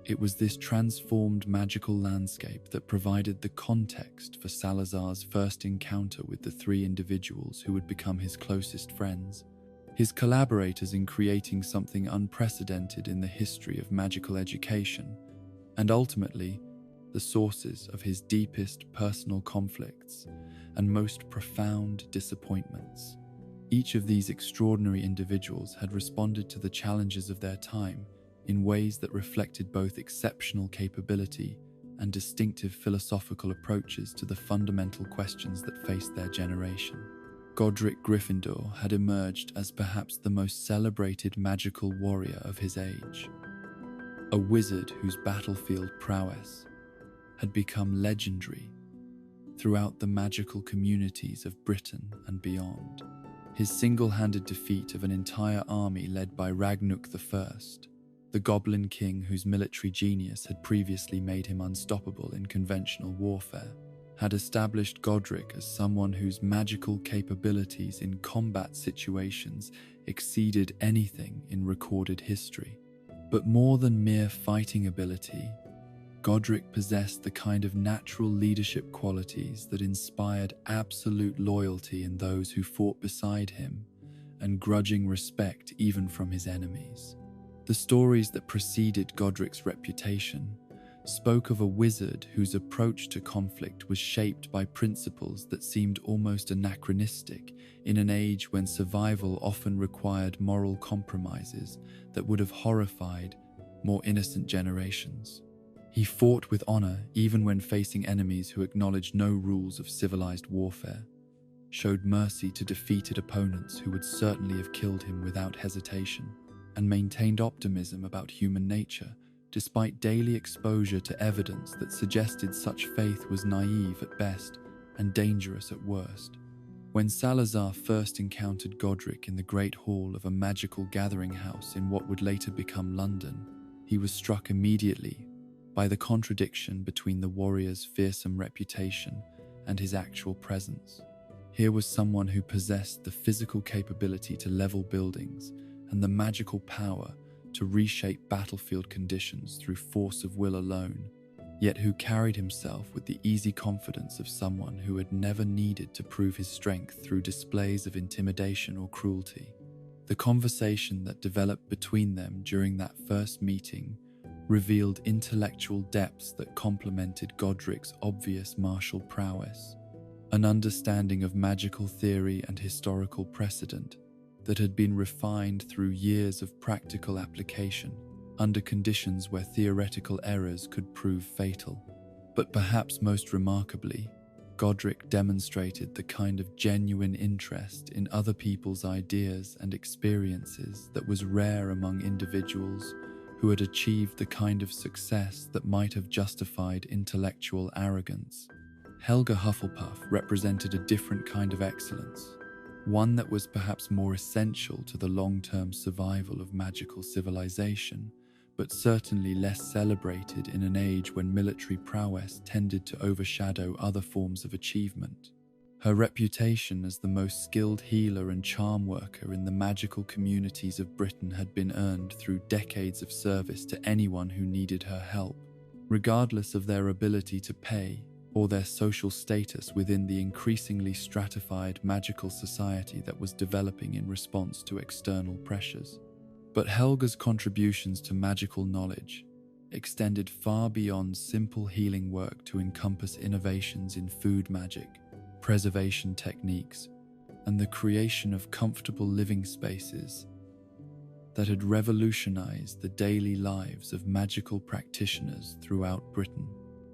It was this transformed magical landscape that provided the context for Salazar's first encounter with the three individuals who would become his closest friends, his collaborators in creating something unprecedented in the history of magical education, and ultimately, the sources of his deepest personal conflicts and most profound disappointments. Each of these extraordinary individuals had responded to the challenges of their time in ways that reflected both exceptional capability and distinctive philosophical approaches to the fundamental questions that faced their generation. Godric Gryffindor had emerged as perhaps the most celebrated magical warrior of his age, a wizard whose battlefield prowess had become legendary throughout the magical communities of Britain and beyond. His single-handed defeat of an entire army led by Ragnuk I, the Goblin King whose military genius had previously made him unstoppable in conventional warfare, had established Godric as someone whose magical capabilities in combat situations exceeded anything in recorded history. But more than mere fighting ability, Godric possessed the kind of natural leadership qualities that inspired absolute loyalty in those who fought beside him and grudging respect even from his enemies. The stories that preceded Godric's reputation spoke of a wizard whose approach to conflict was shaped by principles that seemed almost anachronistic in an age when survival often required moral compromises that would have horrified more innocent generations. He fought with honor even when facing enemies who acknowledged no rules of civilized warfare, showed mercy to defeated opponents who would certainly have killed him without hesitation, and maintained optimism about human nature despite daily exposure to evidence that suggested such faith was naive at best and dangerous at worst. When Salazar first encountered Godric in the Great Hall of a magical gathering house in what would later become London, he was struck immediately by the contradiction between the warrior's fearsome reputation and his actual presence. Here was someone who possessed the physical capability to level buildings and the magical power to reshape battlefield conditions through force of will alone, yet who carried himself with the easy confidence of someone who had never needed to prove his strength through displays of intimidation or cruelty. The conversation that developed between them during that first meeting revealed intellectual depths that complemented Godric's obvious martial prowess, an understanding of magical theory and historical precedent that had been refined through years of practical application under conditions where theoretical errors could prove fatal. But perhaps most remarkably, Godric demonstrated the kind of genuine interest in other people's ideas and experiences that was rare among individuals who had achieved the kind of success that might have justified intellectual arrogance. Helga Hufflepuff represented a different kind of excellence, one that was perhaps more essential to the long-term survival of magical civilization, but certainly less celebrated in an age when military prowess tended to overshadow other forms of achievement. Her reputation as the most skilled healer and charm worker in the magical communities of Britain had been earned through decades of service to anyone who needed her help, regardless of their ability to pay or their social status within the increasingly stratified magical society that was developing in response to external pressures. But Helga's contributions to magical knowledge extended far beyond simple healing work to encompass innovations in food magic, preservation techniques, and the creation of comfortable living spaces that had revolutionized the daily lives of magical practitioners throughout Britain.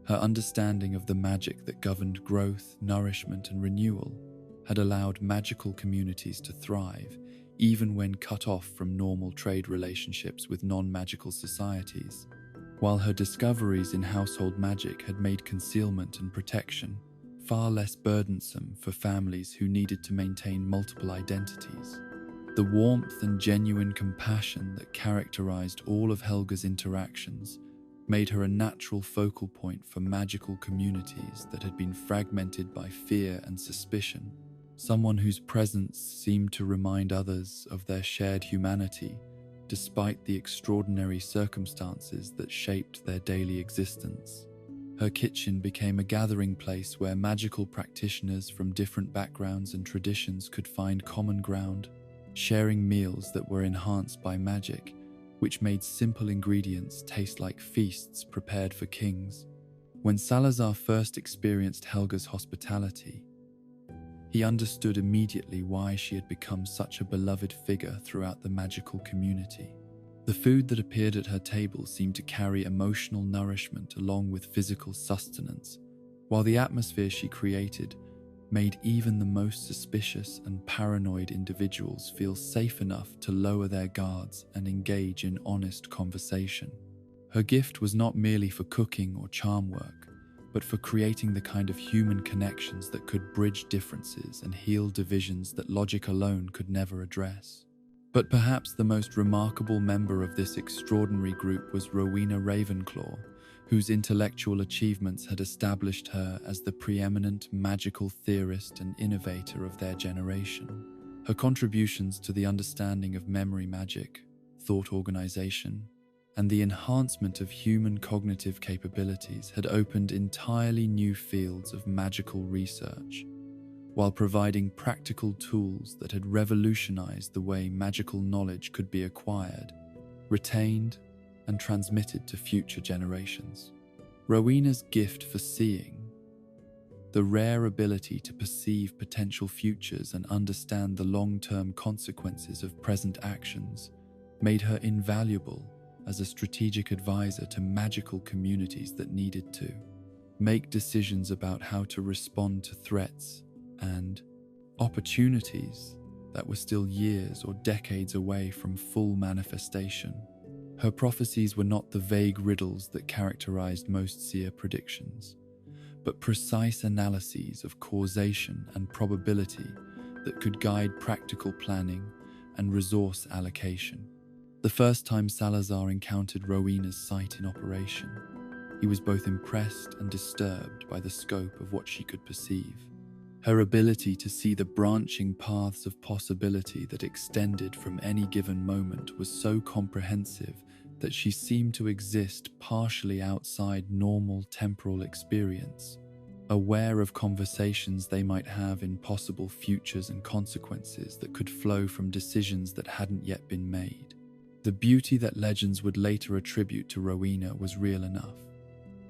Her understanding of the magic that governed growth, nourishment, and renewal had allowed magical communities to thrive, even when cut off from normal trade relationships with non-magical societies, while her discoveries in household magic had made concealment and protection far less burdensome for families who needed to maintain multiple identities. The warmth and genuine compassion that characterized all of Helga's interactions made her a natural focal point for magical communities that had been fragmented by fear and suspicion, someone whose presence seemed to remind others of their shared humanity, despite the extraordinary circumstances that shaped their daily existence. Her kitchen became a gathering place where magical practitioners from different backgrounds and traditions could find common ground, sharing meals that were enhanced by magic, which made simple ingredients taste like feasts prepared for kings. When Salazar first experienced Helga's hospitality, He understood immediately why she had become such a beloved figure throughout the magical community. The food that appeared at her table seemed to carry emotional nourishment along with physical sustenance, while the atmosphere she created made even the most suspicious and paranoid individuals feel safe enough to lower their guards and engage in honest conversation. Her gift was not merely for cooking or charm work, but for creating the kind of human connections that could bridge differences and heal divisions that logic alone could never address. But perhaps the most remarkable member of this extraordinary group was Rowena Ravenclaw, whose intellectual achievements had established her as the preeminent magical theorist and innovator of their generation. Her contributions to the understanding of memory magic, thought organization, and the enhancement of human cognitive capabilities had opened entirely new fields of magical research, while providing practical tools that had revolutionized the way magical knowledge could be acquired, retained, and transmitted to future generations. Rowena's gift for seeing, the rare ability to perceive potential futures and understand the long-term consequences of present actions, made her invaluable as a strategic advisor to magical communities that needed to make decisions about how to respond to threats and opportunities that were still years or decades away from full manifestation. Her prophecies were not the vague riddles that characterized most seer predictions, but precise analyses of causation and probability that could guide practical planning and resource allocation. The first time Salazar encountered Rowena's sight in operation, he was both impressed and disturbed by the scope of what she could perceive. Her ability to see the branching paths of possibility that extended from any given moment was so comprehensive that she seemed to exist partially outside normal temporal experience, aware of conversations they might have in possible futures and consequences that could flow from decisions that hadn't yet been made. The beauty that legends would later attribute to Rowena was real enough,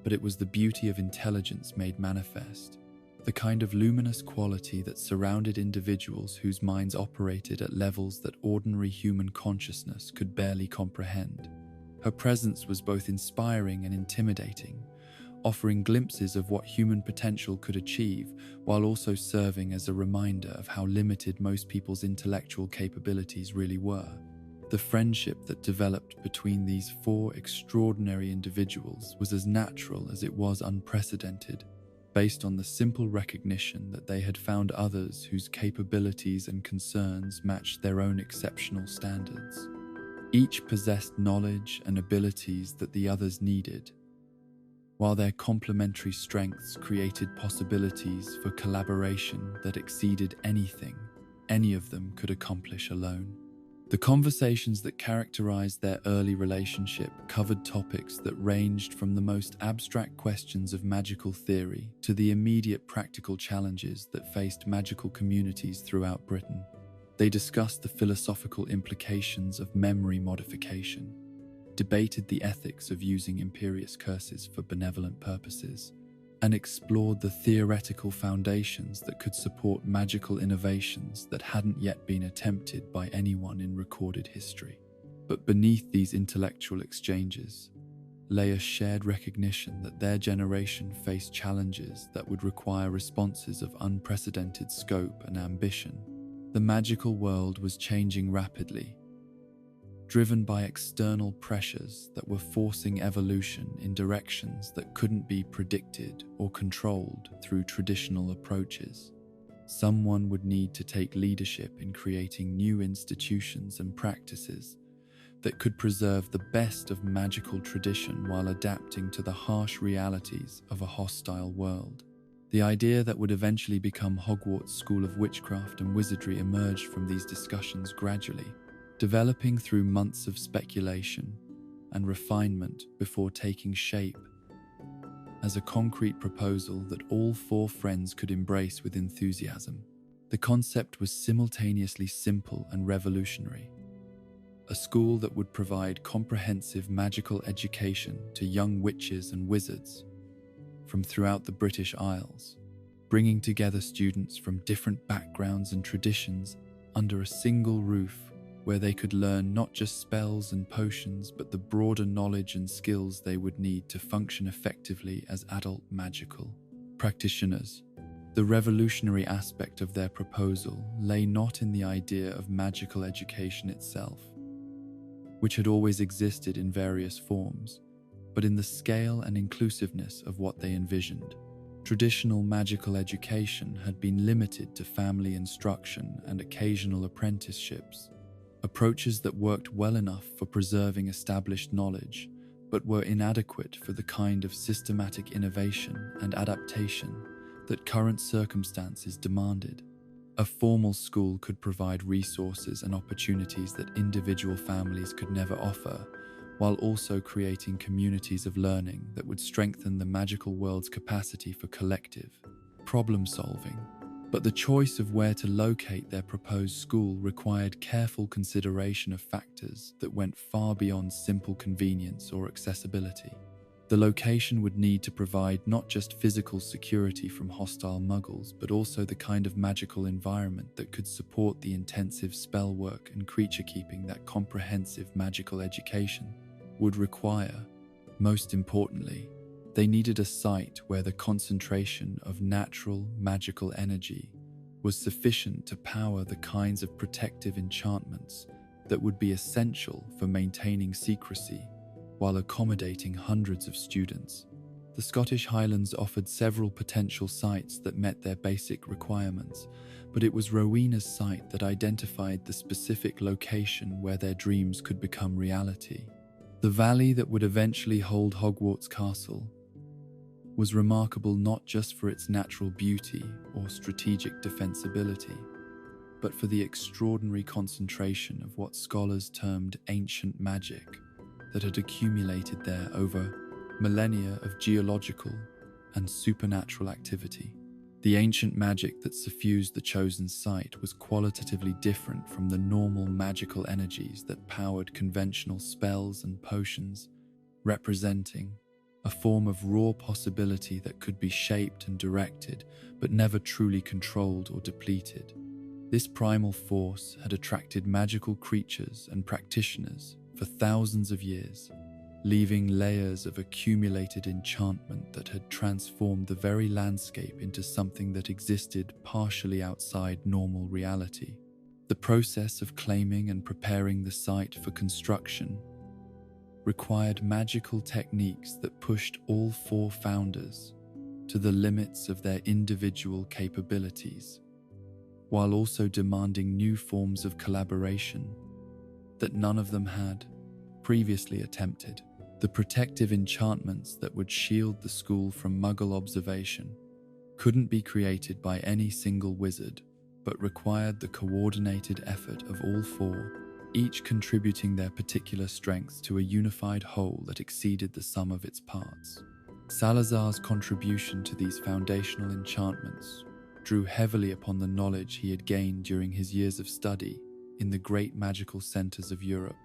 but it was the beauty of intelligence made manifest, the kind of luminous quality that surrounded individuals whose minds operated at levels that ordinary human consciousness could barely comprehend. Her presence was both inspiring and intimidating, offering glimpses of what human potential could achieve while also serving as a reminder of how limited most people's intellectual capabilities really were. The friendship that developed between these four extraordinary individuals was as natural as it was unprecedented, based on the simple recognition that they had found others whose capabilities and concerns matched their own exceptional standards. Each possessed knowledge and abilities that the others needed, while their complementary strengths created possibilities for collaboration that exceeded anything any of them could accomplish alone. The conversations that characterized their early relationship covered topics that ranged from the most abstract questions of magical theory to the immediate practical challenges that faced magical communities throughout Britain. They discussed the philosophical implications of memory modification, debated the ethics of using imperious curses for benevolent purposes, and explored the theoretical foundations that could support magical innovations that hadn't yet been attempted by anyone in recorded history. But beneath these intellectual exchanges lay a shared recognition that their generation faced challenges that would require responses of unprecedented scope and ambition. The magical world was changing rapidly, driven by external pressures that were forcing evolution in directions that couldn't be predicted or controlled through traditional approaches. Someone would need to take leadership in creating new institutions and practices that could preserve the best of magical tradition while adapting to the harsh realities of a hostile world. The idea that would eventually become Hogwarts School of Witchcraft and Wizardry emerged from these discussions gradually, developing through months of speculation and refinement before taking shape as a concrete proposal that all four friends could embrace with enthusiasm. The concept was simultaneously simple and revolutionary. A school that would provide comprehensive magical education to young witches and wizards from throughout the British Isles, bringing together students from different backgrounds and traditions under a single roof where they could learn not just spells and potions, but the broader knowledge and skills they would need to function effectively as adult magical practitioners. The revolutionary aspect of their proposal lay not in the idea of magical education itself, which had always existed in various forms, but in the scale and inclusiveness of what they envisioned. Traditional magical education had been limited to family instruction and occasional apprenticeships, approaches that worked well enough for preserving established knowledge, but were inadequate for the kind of systematic innovation and adaptation that current circumstances demanded. A formal school could provide resources and opportunities that individual families could never offer, while also creating communities of learning that would strengthen the magical world's capacity for collective problem-solving. But the choice of where to locate their proposed school required careful consideration of factors that went far beyond simple convenience or accessibility. The location would need to provide not just physical security from hostile muggles, but also the kind of magical environment that could support the intensive spell work and creature keeping that comprehensive magical education would require. Most importantly, they needed a site where the concentration of natural magical energy was sufficient to power the kinds of protective enchantments that would be essential for maintaining secrecy while accommodating hundreds of students. The Scottish Highlands offered several potential sites that met their basic requirements, but it was Rowena's site that identified the specific location where their dreams could become reality. The valley that would eventually hold Hogwarts Castle was remarkable not just for its natural beauty or strategic defensibility, but for the extraordinary concentration of what scholars termed ancient magic that had accumulated there over millennia of geological and supernatural activity. The ancient magic that suffused the chosen site was qualitatively different from the normal magical energies that powered conventional spells and potions, representing a form of raw possibility that could be shaped and directed, but never truly controlled or depleted. This primal force had attracted magical creatures and practitioners for thousands of years, leaving layers of accumulated enchantment that had transformed the very landscape into something that existed partially outside normal reality. The process of claiming and preparing the site for construction required magical techniques that pushed all four founders to the limits of their individual capabilities, while also demanding new forms of collaboration that none of them had previously attempted. The protective enchantments that would shield the school from Muggle observation couldn't be created by any single wizard, but required the coordinated effort of all four, each contributing their particular strengths to a unified whole that exceeded the sum of its parts. Salazar's contribution to these foundational enchantments drew heavily upon the knowledge he had gained during his years of study in the great magical centers of Europe,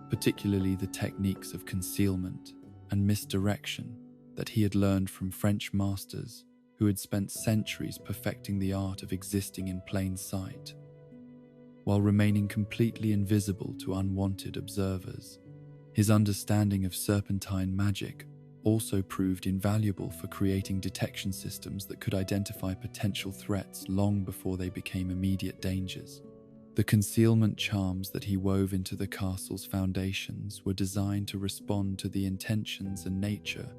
particularly the techniques of concealment and misdirection that he had learned from French masters who had spent centuries perfecting the art of existing in plain sight, while remaining completely invisible to unwanted observers. His understanding of serpentine magic also proved invaluable for creating detection systems that could identify potential threats long before they became immediate dangers. The concealment charms that he wove into the castle's foundations were designed to respond to the intentions and nature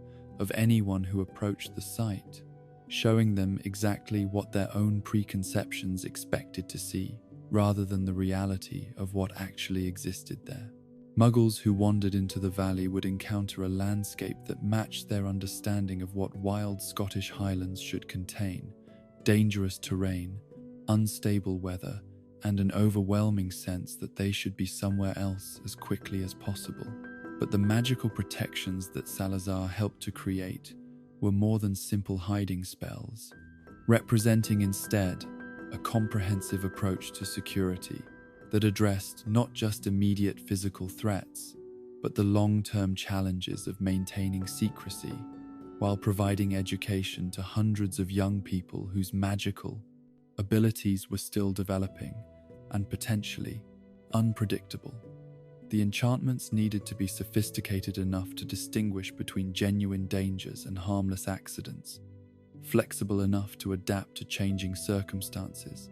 of anyone who approached the site, showing them exactly what their own preconceptions expected to see, rather than the reality of what actually existed there. Muggles who wandered into the valley would encounter a landscape that matched their understanding of what wild Scottish Highlands should contain: dangerous terrain, unstable weather, and an overwhelming sense that they should be somewhere else as quickly as possible. But the magical protections that Salazar helped to create were more than simple hiding spells, representing instead a comprehensive approach to security that addressed not just immediate physical threats, but the long-term challenges of maintaining secrecy while providing education to hundreds of young people whose magical abilities were still developing and potentially unpredictable. The enchantments needed to be sophisticated enough to distinguish between genuine dangers and harmless accidents, flexible enough to adapt to changing circumstances,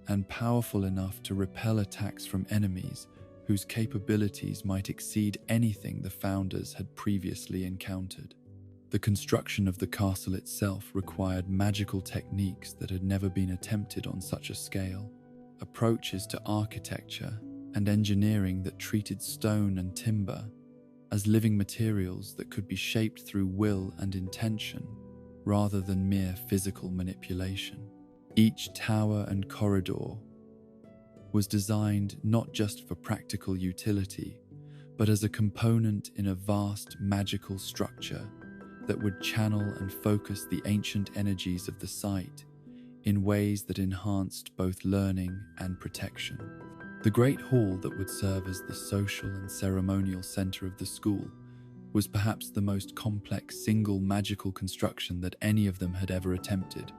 and powerful enough to repel attacks from enemies whose capabilities might exceed anything the founders had previously encountered. The construction of the castle itself required magical techniques that had never been attempted on such a scale, approaches to architecture and engineering that treated stone and timber as living materials that could be shaped through will and intention rather than mere physical manipulation. Each tower and corridor was designed not just for practical utility, but as a component in a vast magical structure that would channel and focus the ancient energies of the site in ways that enhanced both learning and protection. The great hall that would serve as the social and ceremonial center of the school was perhaps the most complex single magical construction that any of them had ever attempted,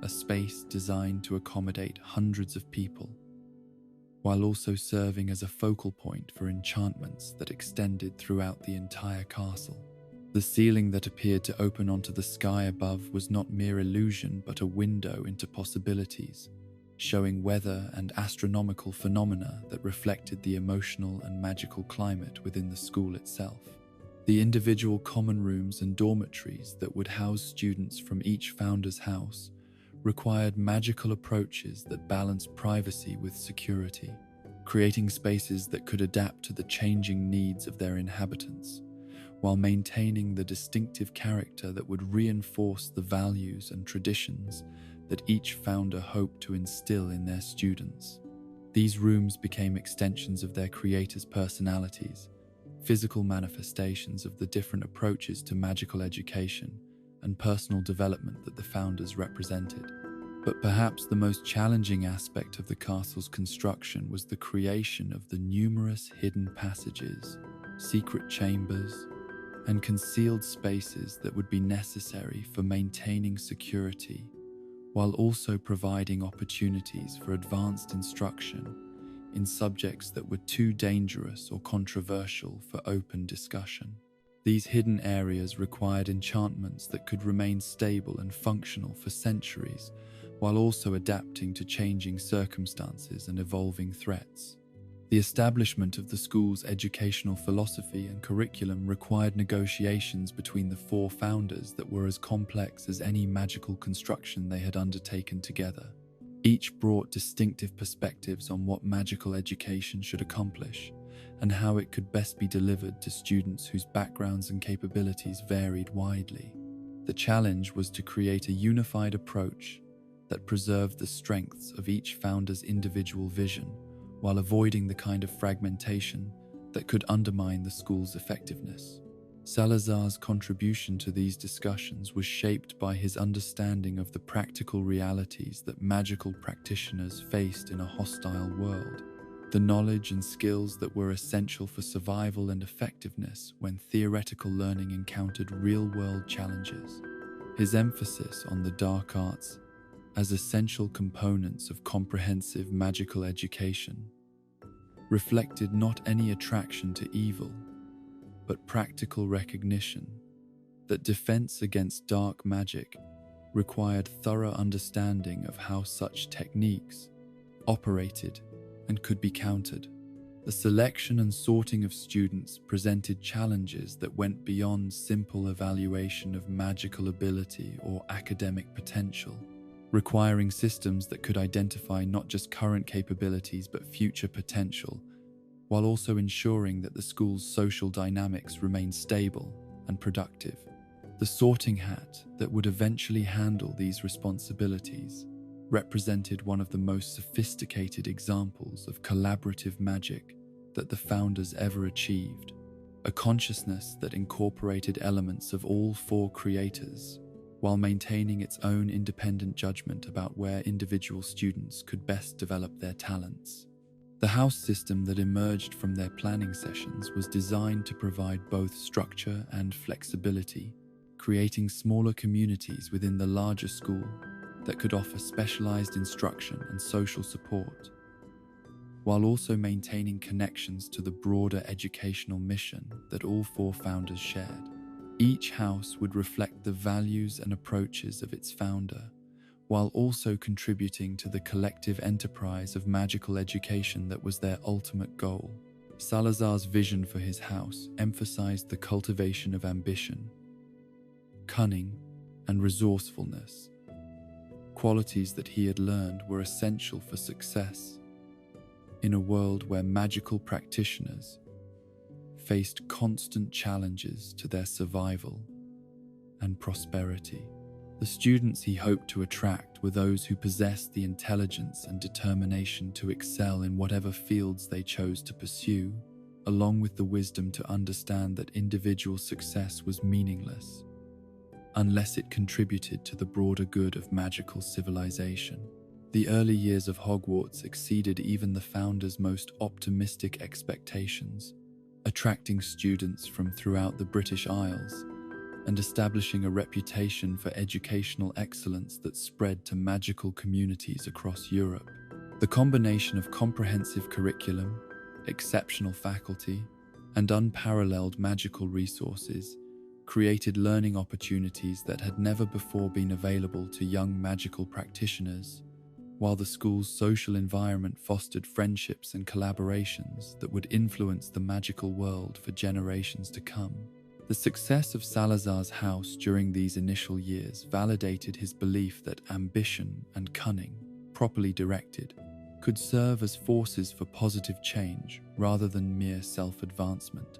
a space designed to accommodate hundreds of people, while also serving as a focal point for enchantments that extended throughout the entire castle. The ceiling that appeared to open onto the sky above was not mere illusion but a window into possibilities, showing weather and astronomical phenomena that reflected the emotional and magical climate within the school itself. The individual common rooms and dormitories that would house students from each founder's house required magical approaches that balanced privacy with security, creating spaces that could adapt to the changing needs of their inhabitants, while maintaining the distinctive character that would reinforce the values and traditions that each founder hoped to instill in their students. These rooms became extensions of their creators' personalities, physical manifestations of the different approaches to magical education and personal development that the founders represented. But perhaps the most challenging aspect of the castle's construction was the creation of the numerous hidden passages, secret chambers, and concealed spaces that would be necessary for maintaining security, while also providing opportunities for advanced instruction in subjects that were too dangerous or controversial for open discussion. These hidden areas required enchantments that could remain stable and functional for centuries, while also adapting to changing circumstances and evolving threats. The establishment of the school's educational philosophy and curriculum required negotiations between the four founders that were as complex as any magical construction they had undertaken together. Each brought distinctive perspectives on what magical education should accomplish and how it could best be delivered to students whose backgrounds and capabilities varied widely. The challenge was to create a unified approach that preserved the strengths of each founder's individual vision, while avoiding the kind of fragmentation that could undermine the school's effectiveness. Salazar's contribution to these discussions was shaped by his understanding of the practical realities that magical practitioners faced in a hostile world, the knowledge and skills that were essential for survival and effectiveness when theoretical learning encountered real-world challenges. His emphasis on the dark arts as essential components of comprehensive magical education reflected not any attraction to evil, but practical recognition that defense against dark magic required thorough understanding of how such techniques operated and could be countered. The selection and sorting of students presented challenges that went beyond simple evaluation of magical ability or academic potential, requiring systems that could identify not just current capabilities but future potential, while also ensuring that the school's social dynamics remained stable and productive. The sorting hat that would eventually handle these responsibilities represented one of the most sophisticated examples of collaborative magic that the founders ever achieved, a consciousness that incorporated elements of all four creators, while maintaining its own independent judgment about where individual students could best develop their talents. The house system that emerged from their planning sessions was designed to provide both structure and flexibility, creating smaller communities within the larger school that could offer specialized instruction and social support, while also maintaining connections to the broader educational mission that all four founders shared. Each house would reflect the values and approaches of its founder, while also contributing to the collective enterprise of magical education that was their ultimate goal. Salazar's vision for his house emphasized the cultivation of ambition, cunning, and resourcefulness, qualities that he had learned were essential for success in a world where magical practitioners faced constant challenges to their survival and prosperity. The students he hoped to attract were those who possessed the intelligence and determination to excel in whatever fields they chose to pursue, along with the wisdom to understand that individual success was meaningless unless it contributed to the broader good of magical civilization. The early years of Hogwarts exceeded even the founders' most optimistic expectations, attracting students from throughout the British Isles and establishing a reputation for educational excellence that spread to magical communities across Europe. The combination of comprehensive curriculum, exceptional faculty, and unparalleled magical resources created learning opportunities that had never before been available to young magical practitioners, while the school's social environment fostered friendships and collaborations that would influence the magical world for generations to come. The success of Salazar's house during these initial years validated his belief that ambition and cunning, properly directed, could serve as forces for positive change rather than mere self-advancement.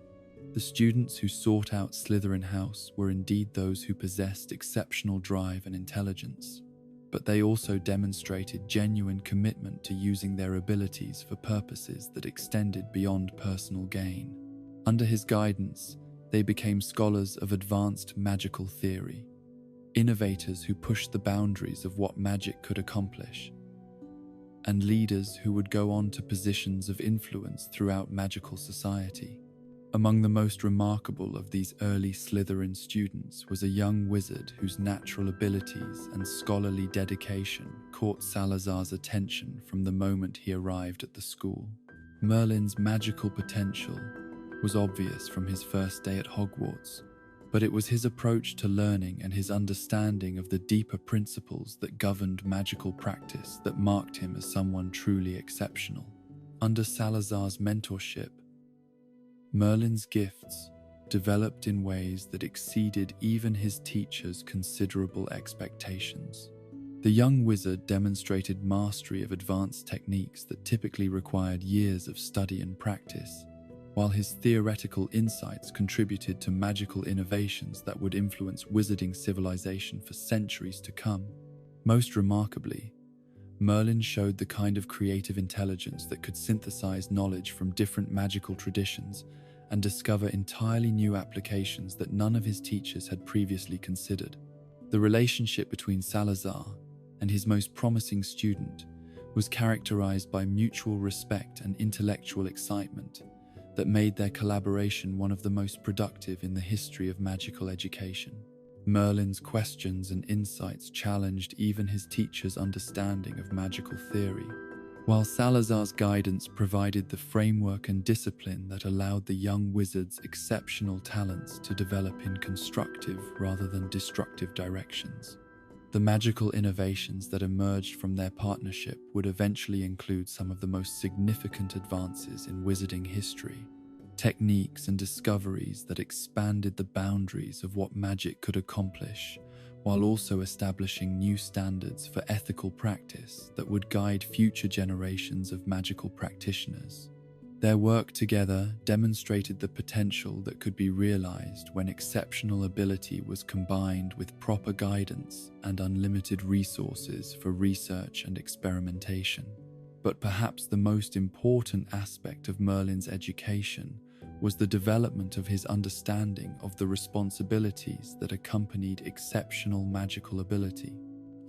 The students who sought out Slytherin House were indeed those who possessed exceptional drive and intelligence, but they also demonstrated genuine commitment to using their abilities for purposes that extended beyond personal gain. Under his guidance, they became scholars of advanced magical theory, innovators who pushed the boundaries of what magic could accomplish, and leaders who would go on to positions of influence throughout magical society. Among the most remarkable of these early Slytherin students was a young wizard whose natural abilities and scholarly dedication caught Salazar's attention from the moment he arrived at the school. Merlin's magical potential was obvious from his first day at Hogwarts, but it was his approach to learning and his understanding of the deeper principles that governed magical practice that marked him as someone truly exceptional. Under Salazar's mentorship, Merlin's gifts developed in ways that exceeded even his teacher's considerable expectations. The young wizard demonstrated mastery of advanced techniques that typically required years of study and practice, while his theoretical insights contributed to magical innovations that would influence wizarding civilization for centuries to come. Most remarkably, Merlin showed the kind of creative intelligence that could synthesize knowledge from different magical traditions and discover entirely new applications that none of his teachers had previously considered. The relationship between Salazar and his most promising student was characterized by mutual respect and intellectual excitement that made their collaboration one of the most productive in the history of magical education. Merlin's questions and insights challenged even his teacher's understanding of magical theory, while Salazar's guidance provided the framework and discipline that allowed the young wizard's exceptional talents to develop in constructive rather than destructive directions. The magical innovations that emerged from their partnership would eventually include some of the most significant advances in wizarding history, techniques and discoveries that expanded the boundaries of what magic could accomplish, while also establishing new standards for ethical practice that would guide future generations of magical practitioners. Their work together demonstrated the potential that could be realized when exceptional ability was combined with proper guidance and unlimited resources for research and experimentation. But perhaps the most important aspect of Merlin's education was the development of his understanding of the responsibilities that accompanied exceptional magical ability.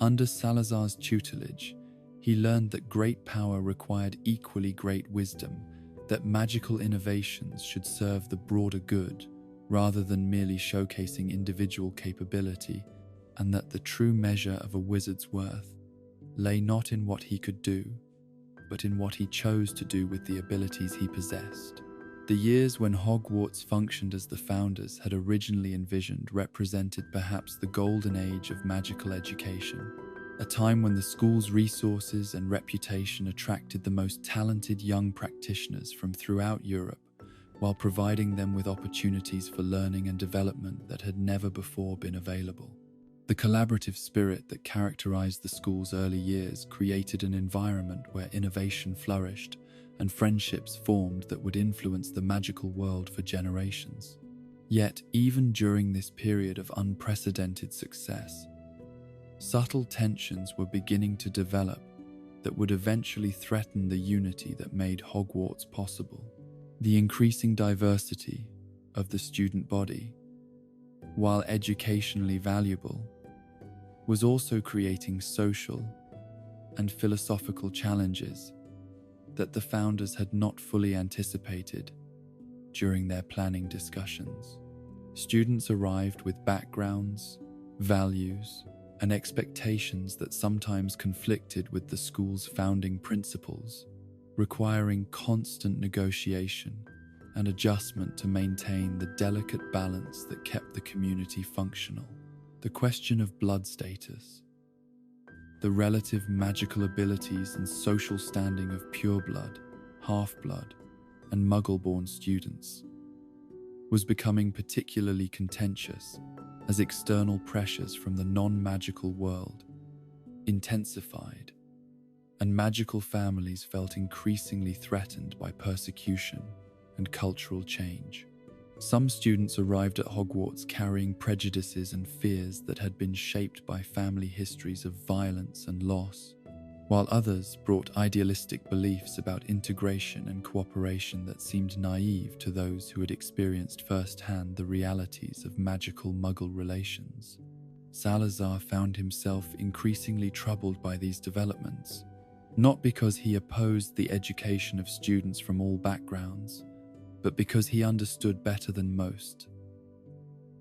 Under Salazar's tutelage, he learned that great power required equally great wisdom, that magical innovations should serve the broader good, rather than merely showcasing individual capability, and that the true measure of a wizard's worth lay not in what he could do, but in what he chose to do with the abilities he possessed. The years when Hogwarts functioned as the founders had originally envisioned represented perhaps the golden age of magical education, a time when the school's resources and reputation attracted the most talented young practitioners from throughout Europe, while providing them with opportunities for learning and development that had never before been available. The collaborative spirit that characterized the school's early years created an environment where innovation flourished and friendships formed that would influence the magical world for generations. Yet, even during this period of unprecedented success, subtle tensions were beginning to develop that would eventually threaten the unity that made Hogwarts possible. The increasing diversity of the student body, while educationally valuable, was also creating social and philosophical challenges that the founders had not fully anticipated during their planning discussions. Students arrived with backgrounds, values, and expectations that sometimes conflicted with the school's founding principles, requiring constant negotiation and adjustment to maintain the delicate balance that kept the community functional. The question of blood status, the relative magical abilities and social standing of pureblood, half-blood, and Muggle-born students was becoming particularly contentious as external pressures from the non-magical world intensified, and magical families felt increasingly threatened by persecution and cultural change. Some students arrived at Hogwarts carrying prejudices and fears that had been shaped by family histories of violence and loss, while others brought idealistic beliefs about integration and cooperation that seemed naive to those who had experienced firsthand the realities of magical Muggle relations. Salazar found himself increasingly troubled by these developments, not because he opposed the education of students from all backgrounds, but because he understood better than most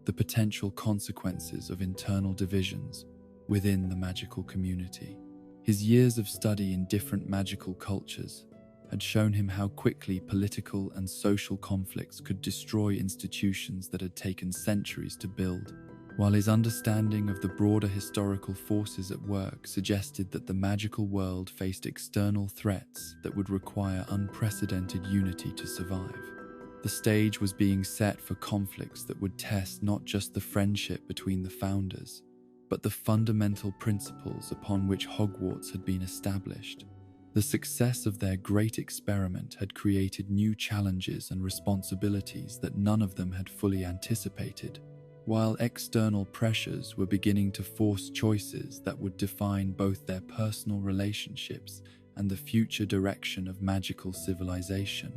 the potential consequences of internal divisions within the magical community. His years of study in different magical cultures had shown him how quickly political and social conflicts could destroy institutions that had taken centuries to build, while his understanding of the broader historical forces at work suggested that the magical world faced external threats that would require unprecedented unity to survive. The stage was being set for conflicts that would test not just the friendship between the founders, but the fundamental principles upon which Hogwarts had been established. The success of their great experiment had created new challenges and responsibilities that none of them had fully anticipated, while external pressures were beginning to force choices that would define both their personal relationships and the future direction of magical civilization.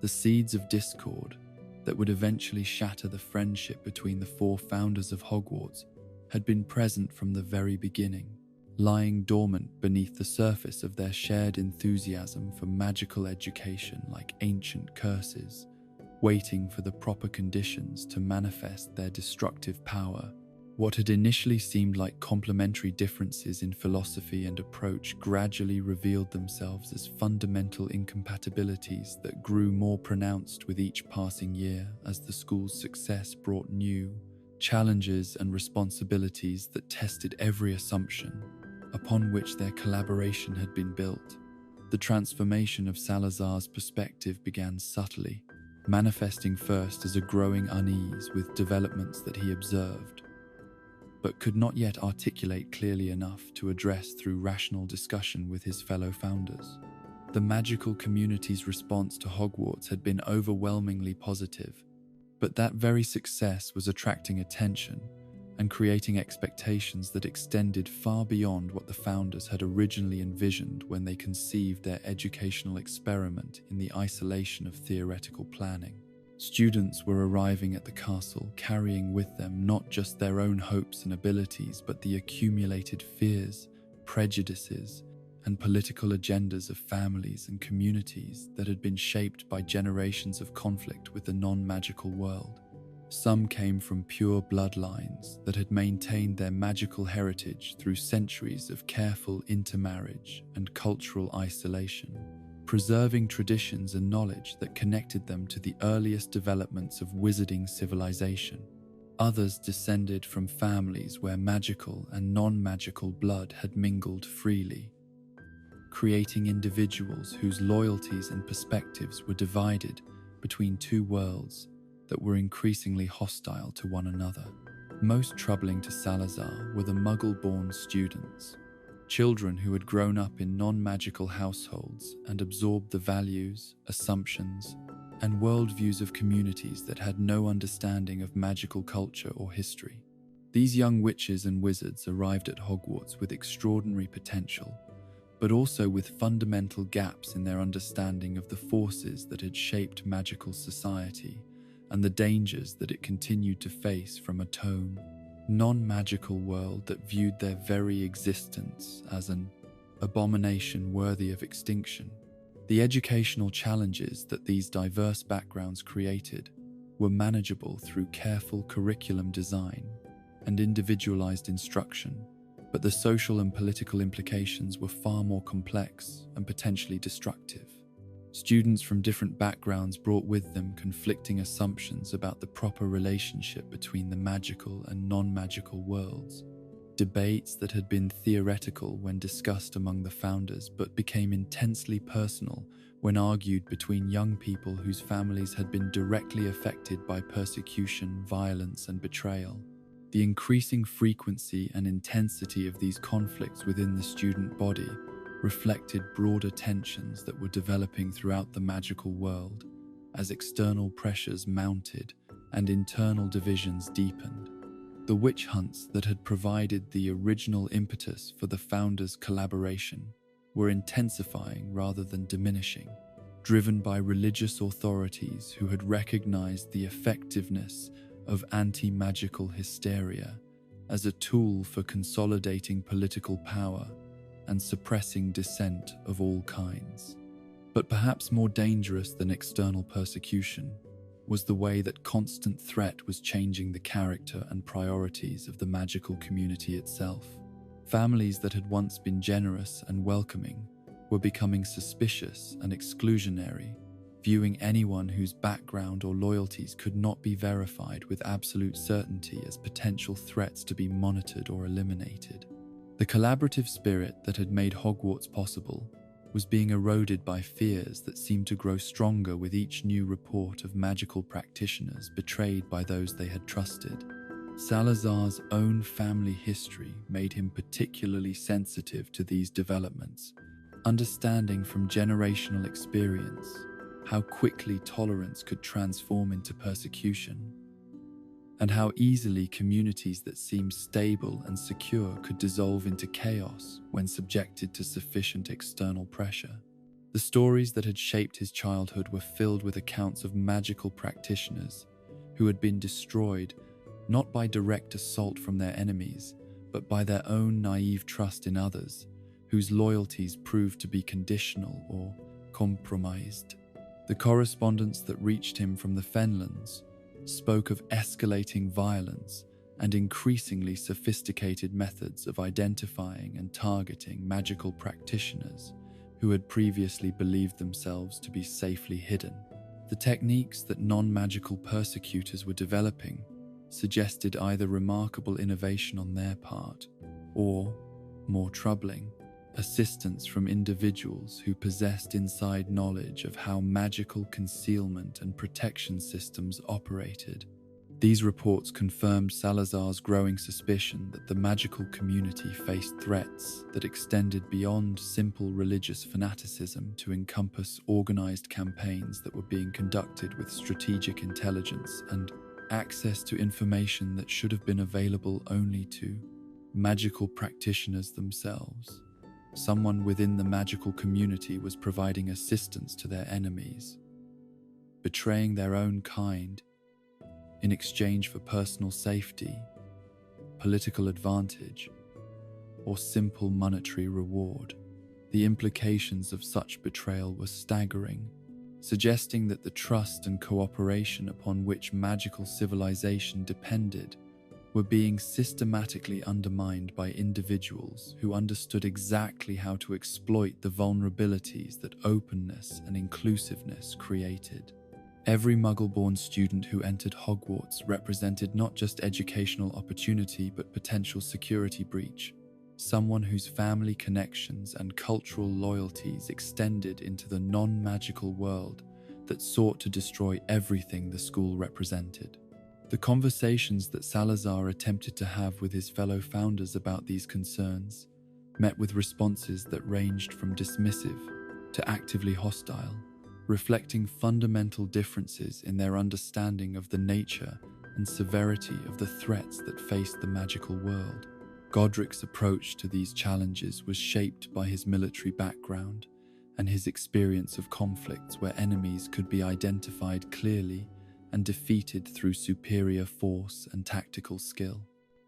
The seeds of discord that would eventually shatter the friendship between the four founders of Hogwarts had been present from the very beginning, lying dormant beneath the surface of their shared enthusiasm for magical education like ancient curses, waiting for the proper conditions to manifest their destructive power. What had initially seemed like complementary differences in philosophy and approach gradually revealed themselves as fundamental incompatibilities that grew more pronounced with each passing year as the school's success brought new challenges and responsibilities that tested every assumption upon which their collaboration had been built. The transformation of Salazar's perspective began subtly, manifesting first as a growing unease with developments that he observed, but could not yet articulate clearly enough to address through rational discussion with his fellow founders. The magical community's response to Hogwarts had been overwhelmingly positive, but that very success was attracting attention and creating expectations that extended far beyond what the founders had originally envisioned when they conceived their educational experiment in the isolation of theoretical planning. Students were arriving at the castle carrying with them not just their own hopes and abilities, but the accumulated fears, prejudices, and political agendas of families and communities that had been shaped by generations of conflict with the non-magical world. Some came from pure bloodlines that had maintained their magical heritage through centuries of careful intermarriage and cultural isolation, preserving traditions and knowledge that connected them to the earliest developments of wizarding civilization. Others descended from families where magical and non-magical blood had mingled freely, creating individuals whose loyalties and perspectives were divided between two worlds that were increasingly hostile to one another. Most troubling to Salazar were the Muggle-born students, children who had grown up in non-magical households and absorbed the values, assumptions, and worldviews of communities that had no understanding of magical culture or history. These young witches and wizards arrived at Hogwarts with extraordinary potential, but also with fundamental gaps in their understanding of the forces that had shaped magical society and the dangers that it continued to face from a non-magical world that viewed their very existence as an abomination worthy of extinction. The educational challenges that these diverse backgrounds created were manageable through careful curriculum design and individualized instruction, but the social and political implications were far more complex and potentially destructive. Students from different backgrounds brought with them conflicting assumptions about the proper relationship between the magical and non-magical worlds. Debates that had been theoretical when discussed among the founders but became intensely personal when argued between young people whose families had been directly affected by persecution, violence, and betrayal. The increasing frequency and intensity of these conflicts within the student body reflected broader tensions that were developing throughout the magical world as external pressures mounted and internal divisions deepened. The witch hunts that had provided the original impetus for the founders' collaboration were intensifying rather than diminishing, driven by religious authorities who had recognized the effectiveness of anti-magical hysteria as a tool for consolidating political power and suppressing dissent of all kinds. But perhaps more dangerous than external persecution was the way that constant threat was changing the character and priorities of the magical community itself. Families that had once been generous and welcoming were becoming suspicious and exclusionary, viewing anyone whose background or loyalties could not be verified with absolute certainty as potential threats to be monitored or eliminated. The collaborative spirit that had made Hogwarts possible was being eroded by fears that seemed to grow stronger with each new report of magical practitioners betrayed by those they had trusted. Salazar's own family history made him particularly sensitive to these developments, understanding from generational experience how quickly tolerance could transform into persecution, and how easily communities that seemed stable and secure could dissolve into chaos when subjected to sufficient external pressure. The stories that had shaped his childhood were filled with accounts of magical practitioners who had been destroyed not by direct assault from their enemies, but by their own naive trust in others, whose loyalties proved to be conditional or compromised. The correspondence that reached him from the Fenlands spoke of escalating violence and increasingly sophisticated methods of identifying and targeting magical practitioners who had previously believed themselves to be safely hidden. The techniques that non-magical persecutors were developing suggested either remarkable innovation on their part or, more troubling, assistance from individuals who possessed inside knowledge of how magical concealment and protection systems operated. These reports confirmed Salazar's growing suspicion that the magical community faced threats that extended beyond simple religious fanaticism to encompass organized campaigns that were being conducted with strategic intelligence and access to information that should have been available only to magical practitioners themselves. Someone within the magical community was providing assistance to their enemies, betraying their own kind in exchange for personal safety, political advantage, or simple monetary reward. The implications of such betrayal were staggering, suggesting that the trust and cooperation upon which magical civilization depended were being systematically undermined by individuals who understood exactly how to exploit the vulnerabilities that openness and inclusiveness created. Every Muggle-born student who entered Hogwarts represented not just educational opportunity but potential security breach, someone whose family connections and cultural loyalties extended into the non-magical world that sought to destroy everything the school represented. The conversations that Salazar attempted to have with his fellow founders about these concerns met with responses that ranged from dismissive to actively hostile, reflecting fundamental differences in their understanding of the nature and severity of the threats that faced the magical world. Godric's approach to these challenges was shaped by his military background and his experience of conflicts where enemies could be identified clearly and defeated through superior force and tactical skill.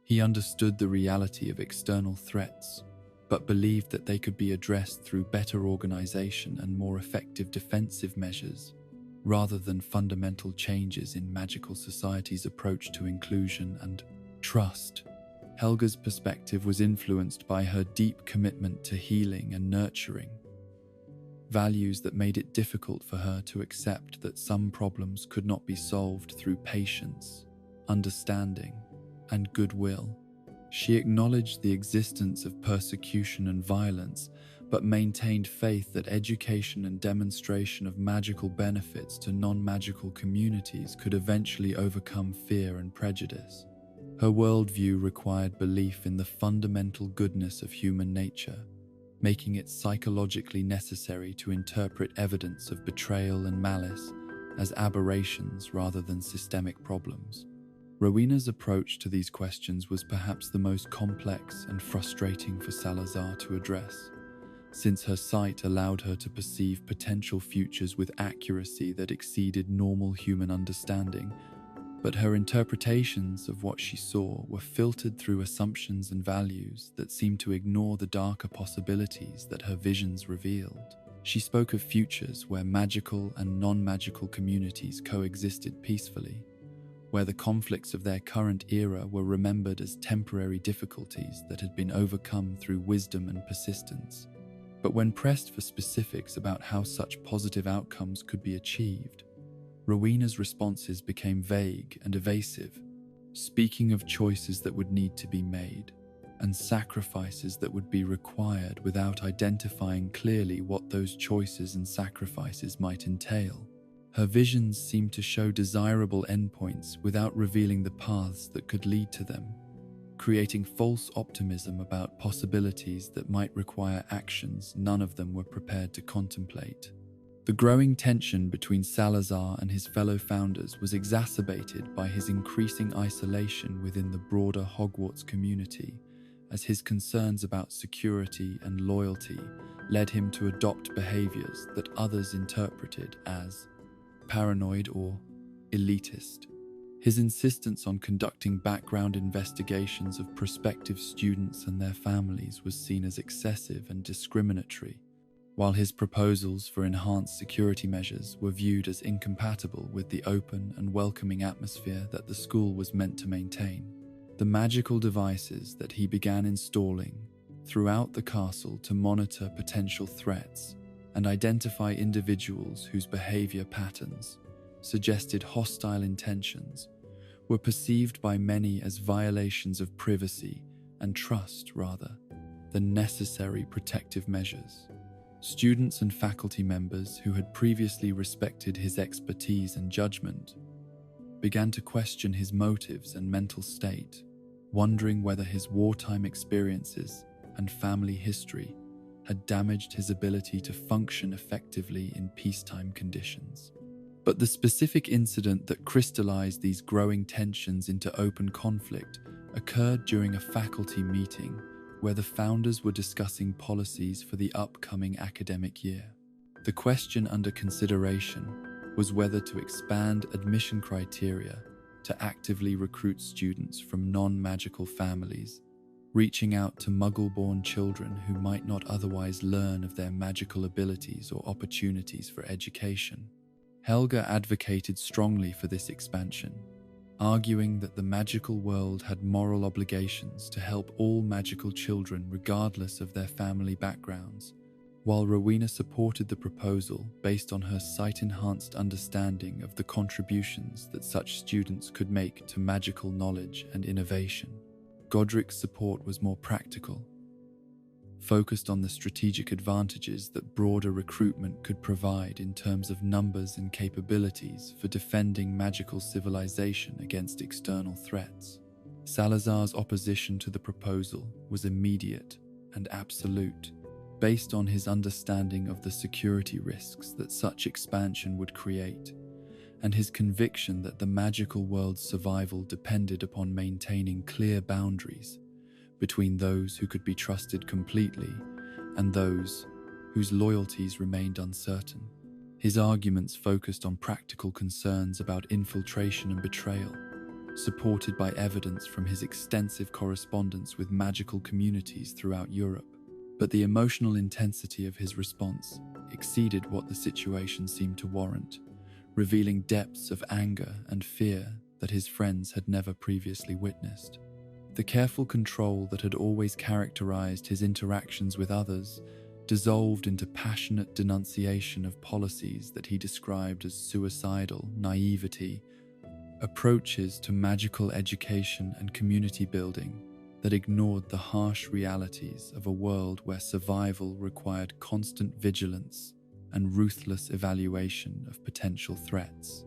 He understood the reality of external threats, but believed that they could be addressed through better organization and more effective defensive measures, rather than fundamental changes in magical society's approach to inclusion and trust. Helga's perspective was influenced by her deep commitment to healing and nurturing, values that made it difficult for her to accept that some problems could not be solved through patience, understanding, and goodwill. She acknowledged the existence of persecution and violence, but maintained faith that education and demonstration of magical benefits to non-magical communities could eventually overcome fear and prejudice. Her worldview required belief in the fundamental goodness of human nature, making it psychologically necessary to interpret evidence of betrayal and malice as aberrations rather than systemic problems. Rowena's approach to these questions was perhaps the most complex and frustrating for Salazar to address, since her sight allowed her to perceive potential futures with accuracy that exceeded normal human understanding, but her interpretations of what she saw were filtered through assumptions and values that seemed to ignore the darker possibilities that her visions revealed. She spoke of futures where magical and non-magical communities coexisted peacefully, where the conflicts of their current era were remembered as temporary difficulties that had been overcome through wisdom and persistence. But when pressed for specifics about how such positive outcomes could be achieved, Rowena's responses became vague and evasive, speaking of choices that would need to be made and sacrifices that would be required without identifying clearly what those choices and sacrifices might entail. Her visions seemed to show desirable endpoints without revealing the paths that could lead to them, creating false optimism about possibilities that might require actions none of them were prepared to contemplate. The growing tension between Salazar and his fellow founders was exacerbated by his increasing isolation within the broader Hogwarts community, as his concerns about security and loyalty led him to adopt behaviors that others interpreted as paranoid or elitist. His insistence on conducting background investigations of prospective students and their families was seen as excessive and discriminatory, while his proposals for enhanced security measures were viewed as incompatible with the open and welcoming atmosphere that the school was meant to maintain. The magical devices that he began installing throughout the castle to monitor potential threats and identify individuals whose behavior patterns suggested hostile intentions were perceived by many as violations of privacy and trust rather than necessary protective measures. Students and faculty members who had previously respected his expertise and judgment began to question his motives and mental state, wondering whether his wartime experiences and family history had damaged his ability to function effectively in peacetime conditions. But the specific incident that crystallized these growing tensions into open conflict occurred during a faculty meeting where the founders were discussing policies for the upcoming academic year. The question under consideration was whether to expand admission criteria to actively recruit students from non-magical families, reaching out to Muggle-born children who might not otherwise learn of their magical abilities or opportunities for education. Helga advocated strongly for this expansion, arguing that the magical world had moral obligations to help all magical children regardless of their family backgrounds, while Rowena supported the proposal based on her sight-enhanced understanding of the contributions that such students could make to magical knowledge and innovation. Godric's support was more practical, focused on the strategic advantages that broader recruitment could provide in terms of numbers and capabilities for defending magical civilization against external threats. Salazar's opposition to the proposal was immediate and absolute, based on his understanding of the security risks that such expansion would create, and his conviction that the magical world's survival depended upon maintaining clear boundaries between those who could be trusted completely and those whose loyalties remained uncertain. His arguments focused on practical concerns about infiltration and betrayal, supported by evidence from his extensive correspondence with magical communities throughout Europe. But the emotional intensity of his response exceeded what the situation seemed to warrant, revealing depths of anger and fear that his friends had never previously witnessed. The careful control that had always characterized his interactions with others dissolved into passionate denunciation of policies that he described as suicidal naivety, approaches to magical education and community building that ignored the harsh realities of a world where survival required constant vigilance and ruthless evaluation of potential threats.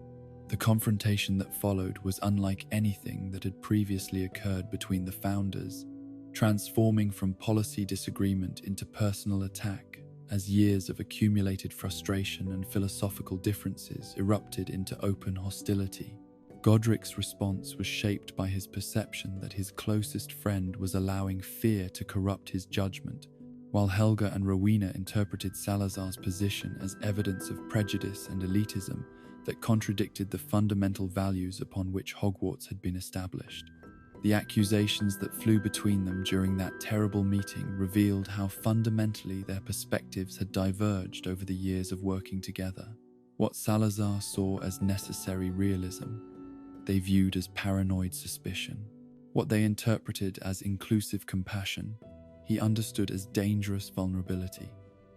The confrontation that followed was unlike anything that had previously occurred between the founders, transforming from policy disagreement into personal attack as years of accumulated frustration and philosophical differences erupted into open hostility. Godric's response was shaped by his perception that his closest friend was allowing fear to corrupt his judgment, while Helga and Rowena interpreted Salazar's position as evidence of prejudice and elitism that contradicted the fundamental values upon which Hogwarts had been established. The accusations that flew between them during that terrible meeting revealed how fundamentally their perspectives had diverged over the years of working together. What Salazar saw as necessary realism, they viewed as paranoid suspicion. What they interpreted as inclusive compassion, he understood as dangerous vulnerability.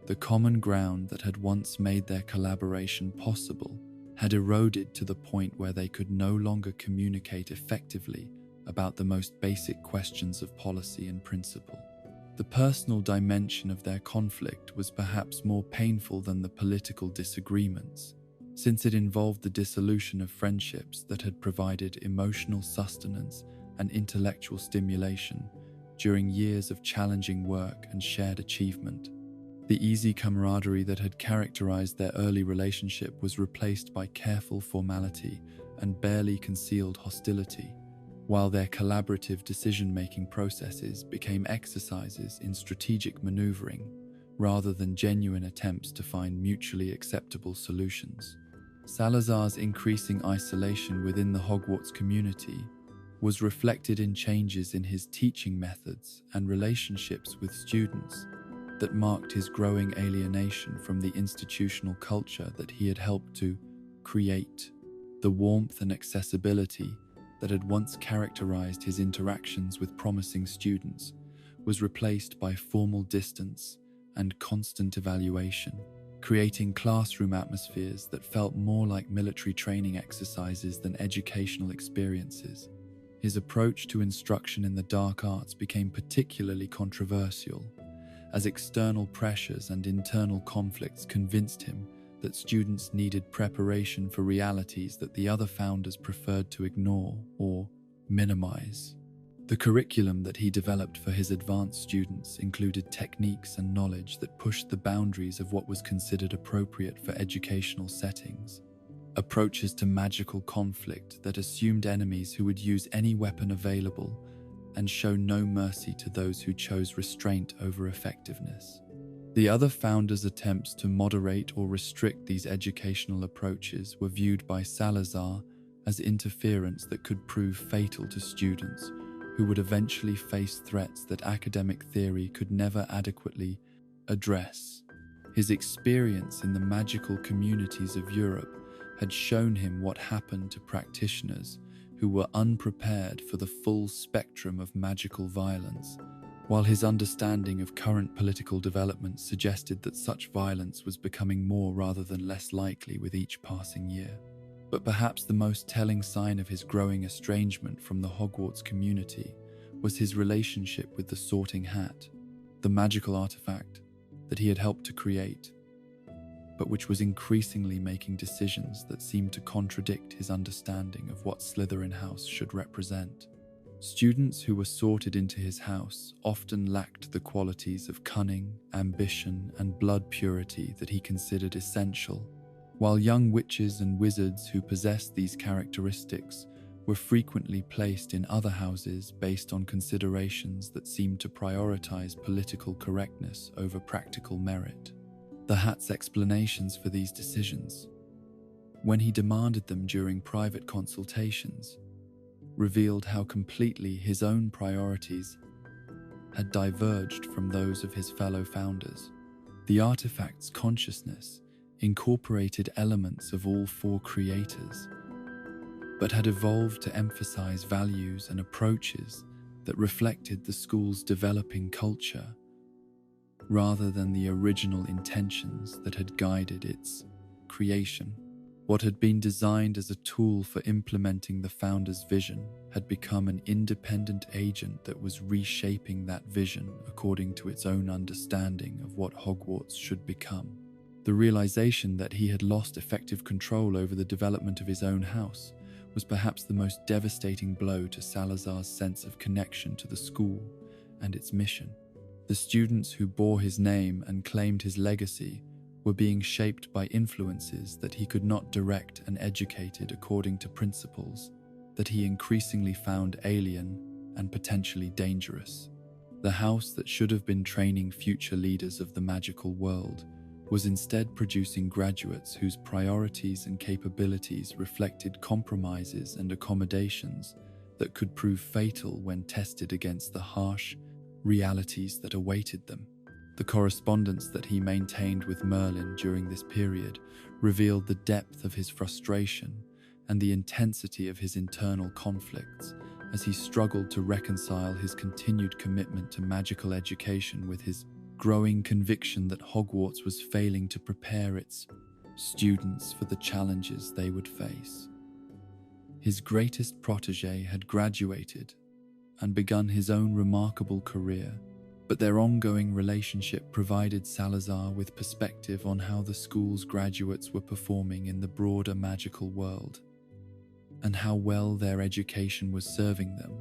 The common ground that had once made their collaboration possible had eroded to the point where they could no longer communicate effectively about the most basic questions of policy and principle. The personal dimension of their conflict was perhaps more painful than the political disagreements, since it involved the dissolution of friendships that had provided emotional sustenance and intellectual stimulation during years of challenging work and shared achievement. The easy camaraderie that had characterized their early relationship was replaced by careful formality and barely concealed hostility, while their collaborative decision-making processes became exercises in strategic maneuvering rather than genuine attempts to find mutually acceptable solutions. Salazar's increasing isolation within the Hogwarts community was reflected in changes in his teaching methods and relationships with students that marked his growing alienation from the institutional culture that he had helped to create. The warmth and accessibility that had once characterized his interactions with promising students was replaced by formal distance and constant evaluation, creating classroom atmospheres that felt more like military training exercises than educational experiences. His approach to instruction in the dark arts became particularly controversial, as external pressures and internal conflicts convinced him that students needed preparation for realities that the other founders preferred to ignore or minimize. The curriculum that he developed for his advanced students included techniques and knowledge that pushed the boundaries of what was considered appropriate for educational settings. Approaches to magical conflict that assumed enemies who would use any weapon available and show no mercy to those who chose restraint over effectiveness. The other founders' attempts to moderate or restrict these educational approaches were viewed by Salazar as interference that could prove fatal to students who would eventually face threats that academic theory could never adequately address. His experience in the magical communities of Europe had shown him what happened to practitioners who were unprepared for the full spectrum of magical violence, while his understanding of current political developments suggested that such violence was becoming more rather than less likely with each passing year. But perhaps the most telling sign of his growing estrangement from the Hogwarts community was his relationship with the Sorting Hat, the magical artifact that he had helped to create, but which was increasingly making decisions that seemed to contradict his understanding of what Slytherin House should represent. Students who were sorted into his house often lacked the qualities of cunning, ambition, and blood purity that he considered essential, while young witches and wizards who possessed these characteristics were frequently placed in other houses based on considerations that seemed to prioritize political correctness over practical merit. The Hat's explanations for these decisions, when he demanded them during private consultations, revealed how completely his own priorities had diverged from those of his fellow founders. The artifact's consciousness incorporated elements of all four creators, but had evolved to emphasize values and approaches that reflected the school's developing culture rather than the original intentions that had guided its creation. What had been designed as a tool for implementing the founder's vision had become an independent agent that was reshaping that vision according to its own understanding of what Hogwarts should become. The realization that he had lost effective control over the development of his own house was perhaps the most devastating blow to Salazar's sense of connection to the school and its mission. The students who bore his name and claimed his legacy were being shaped by influences that he could not direct and educated according to principles that he increasingly found alien and potentially dangerous. The house that should have been training future leaders of the magical world was instead producing graduates whose priorities and capabilities reflected compromises and accommodations that could prove fatal when tested against the harsh realities that awaited them. The correspondence that he maintained with Merlin during this period revealed the depth of his frustration and the intensity of his internal conflicts as he struggled to reconcile his continued commitment to magical education with his growing conviction that Hogwarts was failing to prepare its students for the challenges they would face. His greatest protégé had graduated and begun his own remarkable career, but their ongoing relationship provided Salazar with perspective on how the school's graduates were performing in the broader magical world, and how well their education was serving them.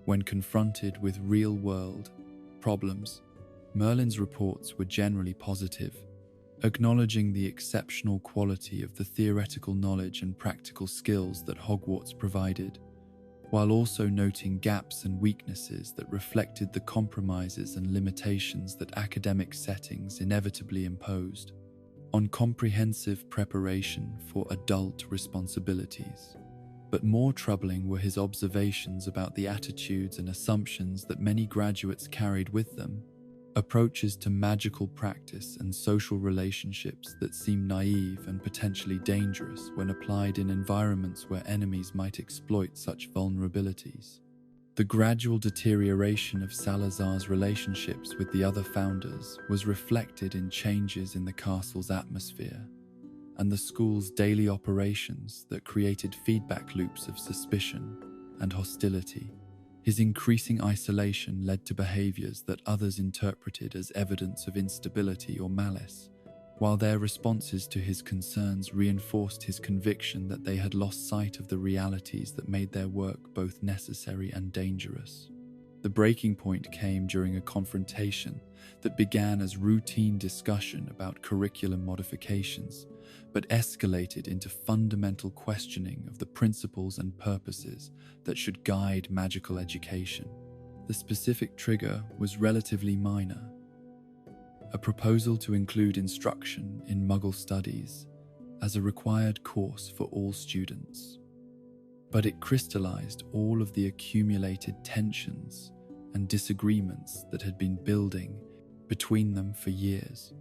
When confronted with real-world problems, Merlin's reports were generally positive, acknowledging the exceptional quality of the theoretical knowledge and practical skills that Hogwarts provided, while also noting gaps and weaknesses that reflected the compromises and limitations that academic settings inevitably imposed on comprehensive preparation for adult responsibilities. But more troubling were his observations about the attitudes and assumptions that many graduates carried with them, approaches to magical practice and social relationships that seem naive and potentially dangerous when applied in environments where enemies might exploit such vulnerabilities. The gradual deterioration of Salazar's relationships with the other founders was reflected in changes in the castle's atmosphere and the school's daily operations that created feedback loops of suspicion and hostility. His increasing isolation led to behaviors that others interpreted as evidence of instability or malice, while their responses to his concerns reinforced his conviction that they had lost sight of the realities that made their work both necessary and dangerous. The breaking point came during a confrontation that began as routine discussion about curriculum modifications, but escalated into fundamental questioning of the principles and purposes that should guide magical education. The specific trigger was relatively minor: a proposal to include instruction in Muggle studies as a required course for all students. But it crystallized all of the accumulated tensions and disagreements that had been building between them for years.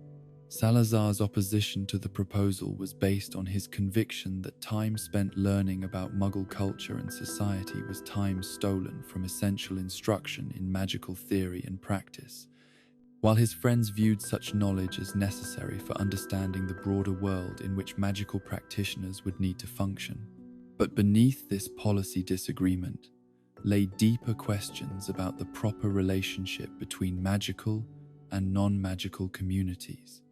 Salazar's opposition to the proposal was based on his conviction that time spent learning about Muggle culture and society was time stolen from essential instruction in magical theory and practice, while his friends viewed such knowledge as necessary for understanding the broader world in which magical practitioners would need to function. But beneath this policy disagreement lay deeper questions about the proper relationship between magical and non-magical communities,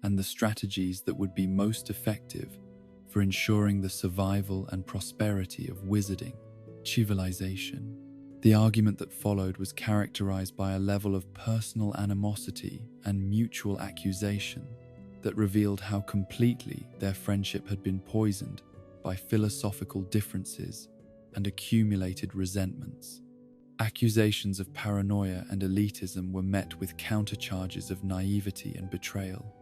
and the strategies that would be most effective for ensuring the survival and prosperity of wizarding civilization. The argument that followed was characterized by a level of personal animosity and mutual accusation that revealed how completely their friendship had been poisoned by philosophical differences and accumulated resentments. Accusations of paranoia and elitism were met with countercharges of naivety and betrayal,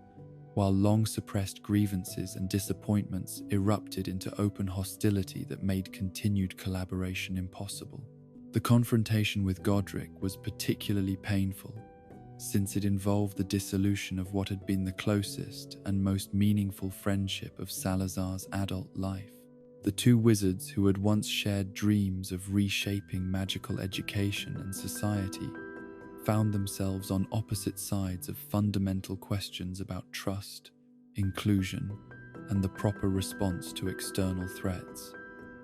while long-suppressed grievances and disappointments erupted into open hostility that made continued collaboration impossible. The confrontation with Godric was particularly painful, since it involved the dissolution of what had been the closest and most meaningful friendship of Salazar's adult life. The two wizards who had once shared dreams of reshaping magical education and society found themselves on opposite sides of fundamental questions about trust, inclusion, and the proper response to external threats.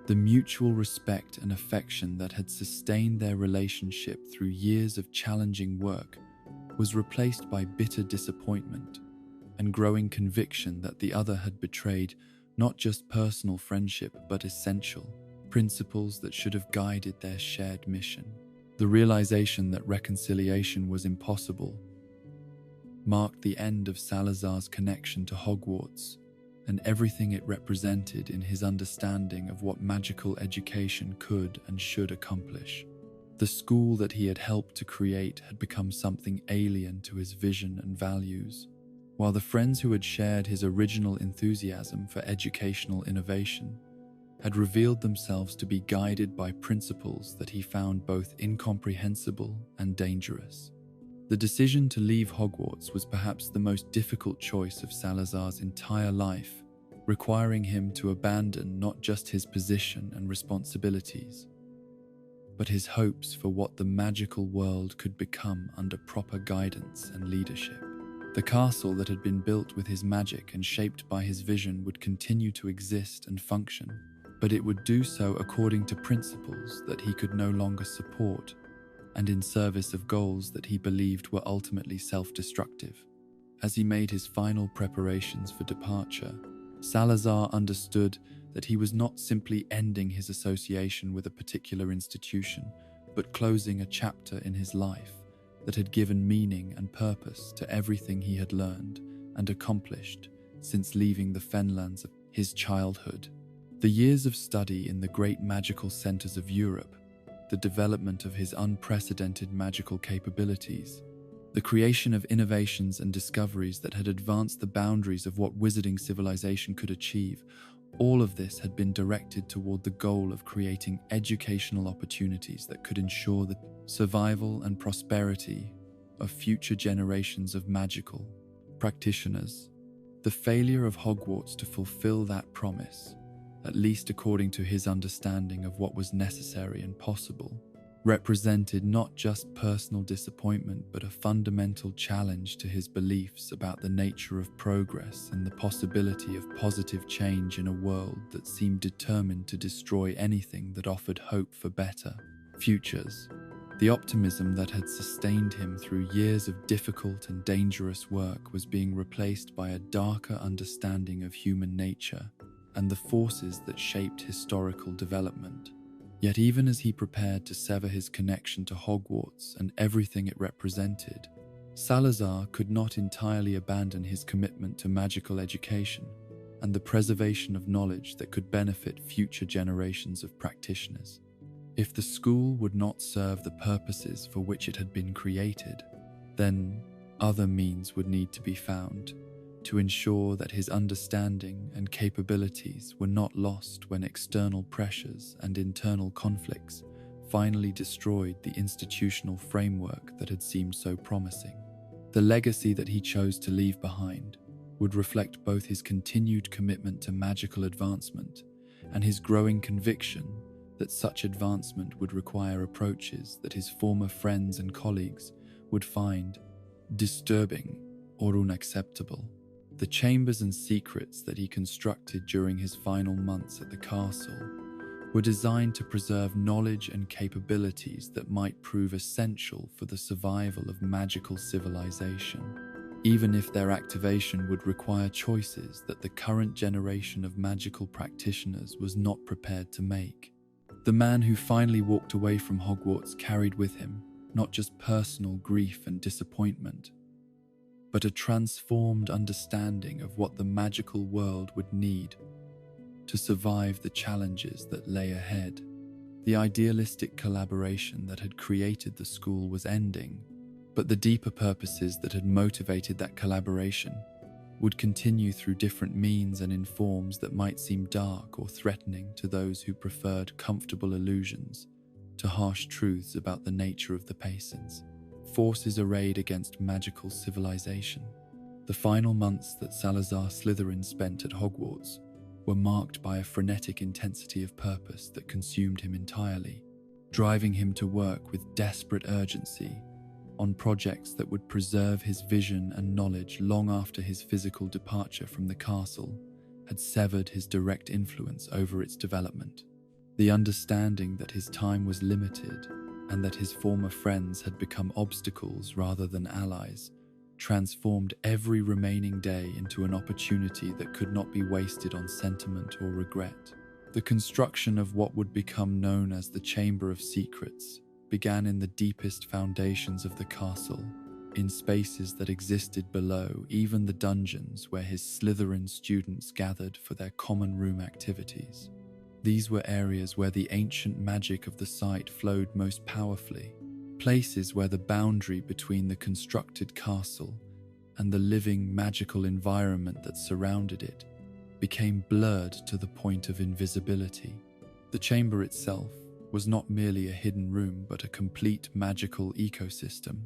The mutual respect and affection that had sustained their relationship through years of challenging work was replaced by bitter disappointment and growing conviction that the other had betrayed not just personal friendship but essential principles that should have guided their shared mission. The realization that reconciliation was impossible marked the end of Salazar's connection to Hogwarts and everything it represented in his understanding of what magical education could and should accomplish. The school that he had helped to create had become something alien to his vision and values, while the friends who had shared his original enthusiasm for educational innovation had revealed themselves to be guided by principles that he found both incomprehensible and dangerous. The decision to leave Hogwarts was perhaps the most difficult choice of Salazar's entire life, requiring him to abandon not just his position and responsibilities, but his hopes for what the magical world could become under proper guidance and leadership. The castle that had been built with his magic and shaped by his vision would continue to exist and function, but it would do so according to principles that he could no longer support and in service of goals that he believed were ultimately self-destructive. As he made his final preparations for departure, Salazar understood that he was not simply ending his association with a particular institution, but closing a chapter in his life that had given meaning and purpose to everything he had learned and accomplished since leaving the fenlands of his childhood. The years of study in the great magical centers of Europe, the development of his unprecedented magical capabilities, the creation of innovations and discoveries that had advanced the boundaries of what wizarding civilization could achieve, all of this had been directed toward the goal of creating educational opportunities that could ensure the survival and prosperity of future generations of magical practitioners. The failure of Hogwarts to fulfill that promise, at least according to his understanding of what was necessary and possible, represented not just personal disappointment but a fundamental challenge to his beliefs about the nature of progress and the possibility of positive change in a world that seemed determined to destroy anything that offered hope for better futures. The optimism that had sustained him through years of difficult and dangerous work was being replaced by a darker understanding of human nature and the forces that shaped historical development. Yet even as he prepared to sever his connection to Hogwarts and everything it represented, Salazar could not entirely abandon his commitment to magical education and the preservation of knowledge that could benefit future generations of practitioners. If the school would not serve the purposes for which it had been created, then other means would need to be found to ensure that his understanding and capabilities were not lost when external pressures and internal conflicts finally destroyed the institutional framework that had seemed so promising. The legacy that he chose to leave behind would reflect both his continued commitment to magical advancement and his growing conviction that such advancement would require approaches that his former friends and colleagues would find disturbing or unacceptable. The chambers and secrets that he constructed during his final months at the castle were designed to preserve knowledge and capabilities that might prove essential for the survival of magical civilization, even if their activation would require choices that the current generation of magical practitioners was not prepared to make. The man who finally walked away from Hogwarts carried with him not just personal grief and disappointment, but a transformed understanding of what the magical world would need to survive the challenges that lay ahead. The idealistic collaboration that had created the school was ending, but the deeper purposes that had motivated that collaboration would continue through different means and in forms that might seem dark or threatening to those who preferred comfortable illusions to harsh truths about the nature of the Pacens. Forces arrayed against magical civilization. The final months that Salazar Slytherin spent at Hogwarts were marked by a frenetic intensity of purpose that consumed him entirely, driving him to work with desperate urgency on projects that would preserve his vision and knowledge long after his physical departure from the castle had severed his direct influence over its development. The understanding that his time was limited and that his former friends had become obstacles rather than allies transformed every remaining day into an opportunity that could not be wasted on sentiment or regret. The construction of what would become known as the Chamber of Secrets began in the deepest foundations of the castle, in spaces that existed below even the dungeons where his Slytherin students gathered for their common room activities. These were areas where the ancient magic of the site flowed most powerfully, places where the boundary between the constructed castle and the living magical environment that surrounded it became blurred to the point of invisibility. The chamber itself was not merely a hidden room but a complete magical ecosystem,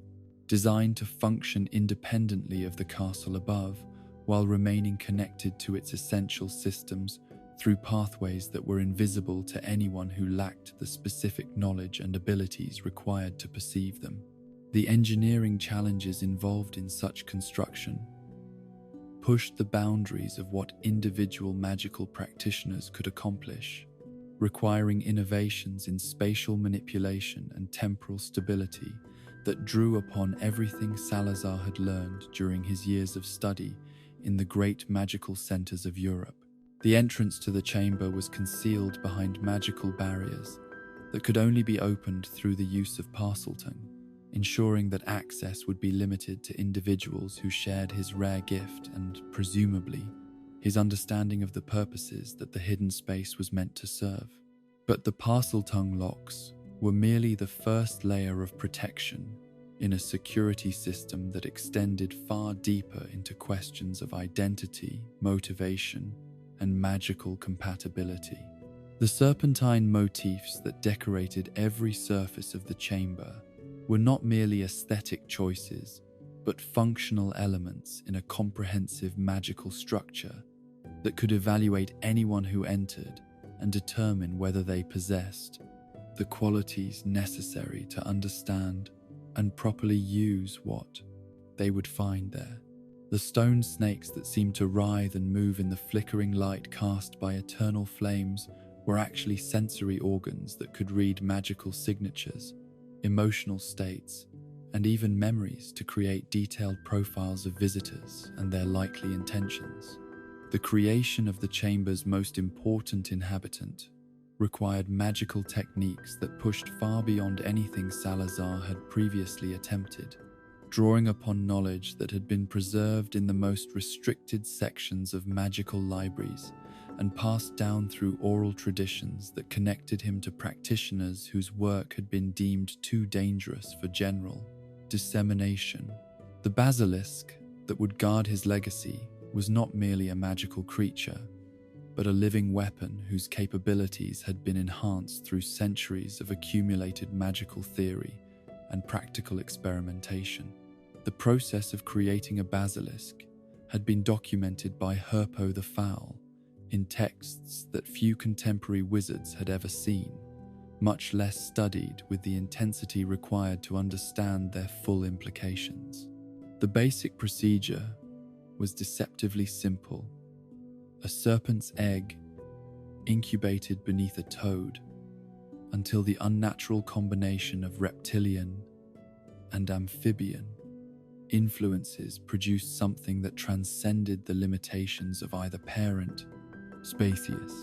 designed to function independently of the castle above while remaining connected to its essential systems through pathways that were invisible to anyone who lacked the specific knowledge and abilities required to perceive them. The engineering challenges involved in such construction pushed the boundaries of what individual magical practitioners could accomplish, requiring innovations in spatial manipulation and temporal stability that drew upon everything Salazar had learned during his years of study in the great magical centers of Europe. The entrance to the chamber was concealed behind magical barriers that could only be opened through the use of Parseltongue, ensuring that access would be limited to individuals who shared his rare gift and, presumably, his understanding of the purposes that the hidden space was meant to serve. But the Parseltongue locks were merely the first layer of protection in a security system that extended far deeper into questions of identity, motivation, and magical compatibility. The serpentine motifs that decorated every surface of the chamber were not merely aesthetic choices, but functional elements in a comprehensive magical structure that could evaluate anyone who entered and determine whether they possessed the qualities necessary to understand and properly use what they would find there. The stone snakes that seemed to writhe and move in the flickering light cast by eternal flames were actually sensory organs that could read magical signatures, emotional states, and even memories to create detailed profiles of visitors and their likely intentions. The creation of the chamber's most important inhabitant required magical techniques that pushed far beyond anything Salazar had previously attempted, drawing upon knowledge that had been preserved in the most restricted sections of magical libraries and passed down through oral traditions that connected him to practitioners whose work had been deemed too dangerous for general dissemination. The basilisk that would guard his legacy was not merely a magical creature, but a living weapon whose capabilities had been enhanced through centuries of accumulated magical theory and practical experimentation. The The process of creating a basilisk had been documented by Herpo the Fowl in texts that few contemporary wizards had ever seen, much less studied with the intensity required to understand their full implications. The basic procedure was deceptively simple. A serpent's egg incubated beneath a toad until the unnatural combination of reptilian and amphibian influences produced something that transcended the limitations of either parent, Spacius.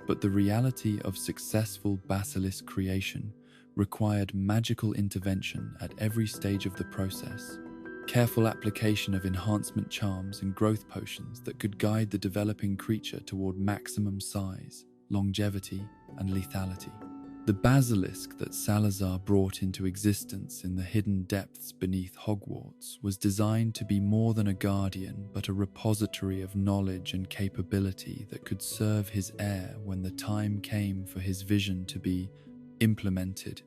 But the reality of successful basilisk creation required magical intervention at every stage of the process, careful application of enhancement charms and growth potions that could guide the developing creature toward maximum size, longevity, and lethality. The basilisk that Salazar brought into existence in the hidden depths beneath Hogwarts was designed to be more than a guardian, but a repository of knowledge and capability that could serve his heir when the time came for his vision to be implemented.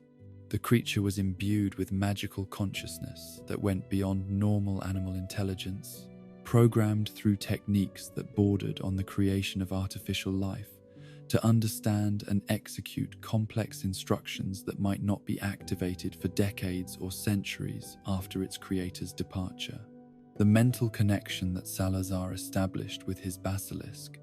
The creature was imbued with magical consciousness that went beyond normal animal intelligence, programmed through techniques that bordered on the creation of artificial life, to understand and execute complex instructions that might not be activated for decades or centuries after its creator's departure. The mental connection that Salazar established with his basilisk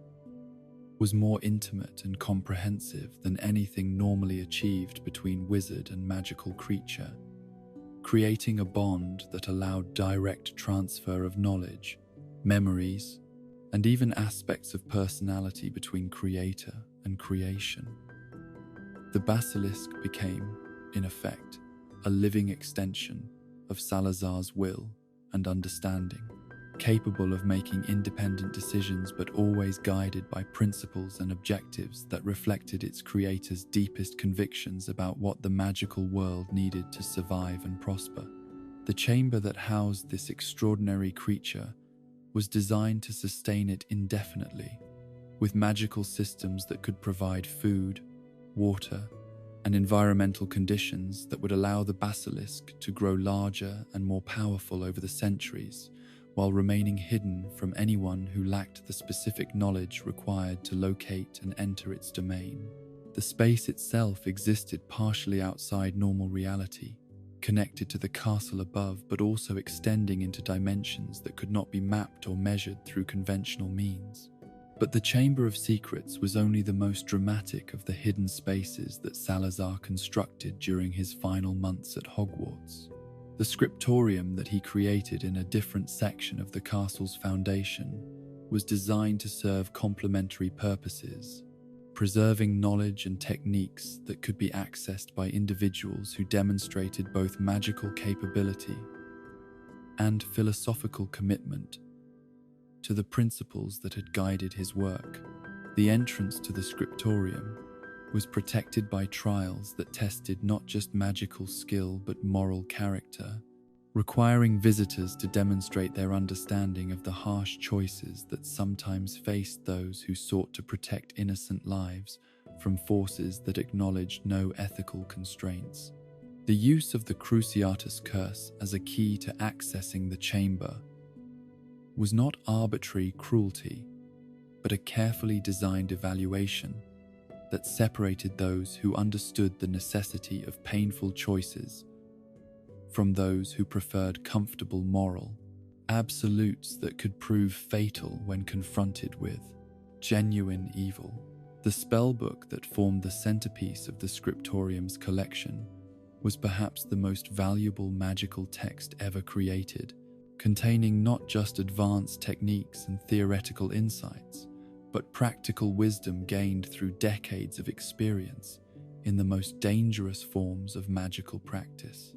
was more intimate and comprehensive than anything normally achieved between wizard and magical creature, creating a bond that allowed direct transfer of knowledge, memories, and even aspects of personality between creator and creation. The basilisk became, in effect, a living extension of Salazar's will and understanding, capable of making independent decisions but always guided by principles and objectives that reflected its creator's deepest convictions about what the magical world needed to survive and prosper. The chamber that housed this extraordinary creature was designed to sustain it indefinitely, with magical systems that could provide food, water, and environmental conditions that would allow the basilisk to grow larger and more powerful over the centuries, while remaining hidden from anyone who lacked the specific knowledge required to locate and enter its domain. The space itself existed partially outside normal reality, connected to the castle above, but also extending into dimensions that could not be mapped or measured through conventional means. But the Chamber of Secrets was only the most dramatic of the hidden spaces that Salazar constructed during his final months at Hogwarts. The scriptorium that he created in a different section of the castle's foundation was designed to serve complementary purposes, preserving knowledge and techniques that could be accessed by individuals who demonstrated both magical capability and philosophical commitment to the principles that had guided his work. The entrance to the scriptorium was protected by trials that tested not just magical skill but moral character, requiring visitors to demonstrate their understanding of the harsh choices that sometimes faced those who sought to protect innocent lives from forces that acknowledged no ethical constraints. The use of the Cruciatus Curse as a key to accessing the chamber was not arbitrary cruelty, but a carefully designed evaluation that separated those who understood the necessity of painful choices from those who preferred comfortable moral absolutes that could prove fatal when confronted with genuine evil. The spellbook that formed the centerpiece of the scriptorium's collection was perhaps the most valuable magical text ever created, containing not just advanced techniques and theoretical insights, but practical wisdom gained through decades of experience in the most dangerous forms of magical practice.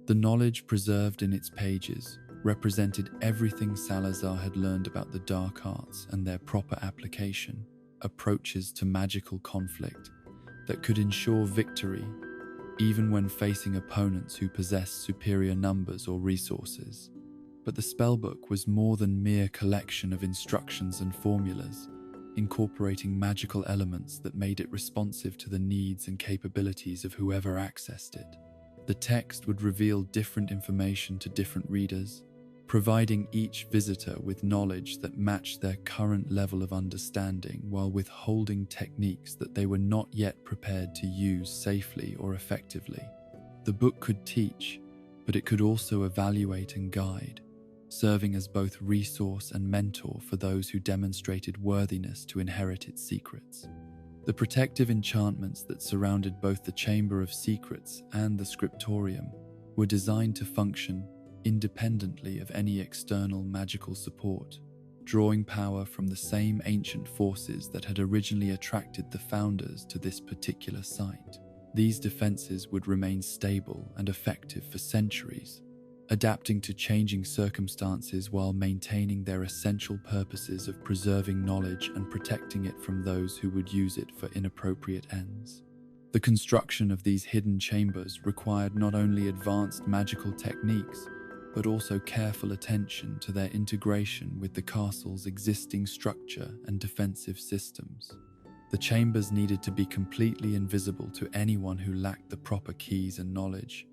The knowledge preserved in its pages represented everything Salazar had learned about the dark arts and their proper application, approaches to magical conflict that could ensure victory even when facing opponents who possessed superior numbers or resources. But the spellbook was more than mere collection of instructions and formulas, incorporating magical elements that made it responsive to the needs and capabilities of whoever accessed it. The text would reveal different information to different readers, providing each visitor with knowledge that matched their current level of understanding while withholding techniques that they were not yet prepared to use safely or effectively. The book could teach, but it could also evaluate and guide, serving as both resource and mentor for those who demonstrated worthiness to inherit its secrets. The protective enchantments that surrounded both the Chamber of Secrets and the Scriptorium were designed to function independently of any external magical support, drawing power from the same ancient forces that had originally attracted the founders to this particular site. These defenses would remain stable and effective for centuries, adapting to changing circumstances while maintaining their essential purposes of preserving knowledge and protecting it from those who would use it for inappropriate ends. The construction of these hidden chambers required not only advanced magical techniques, but also careful attention to their integration with the castle's existing structure and defensive systems. The chambers needed to be completely invisible to anyone who lacked the proper keys and knowledge,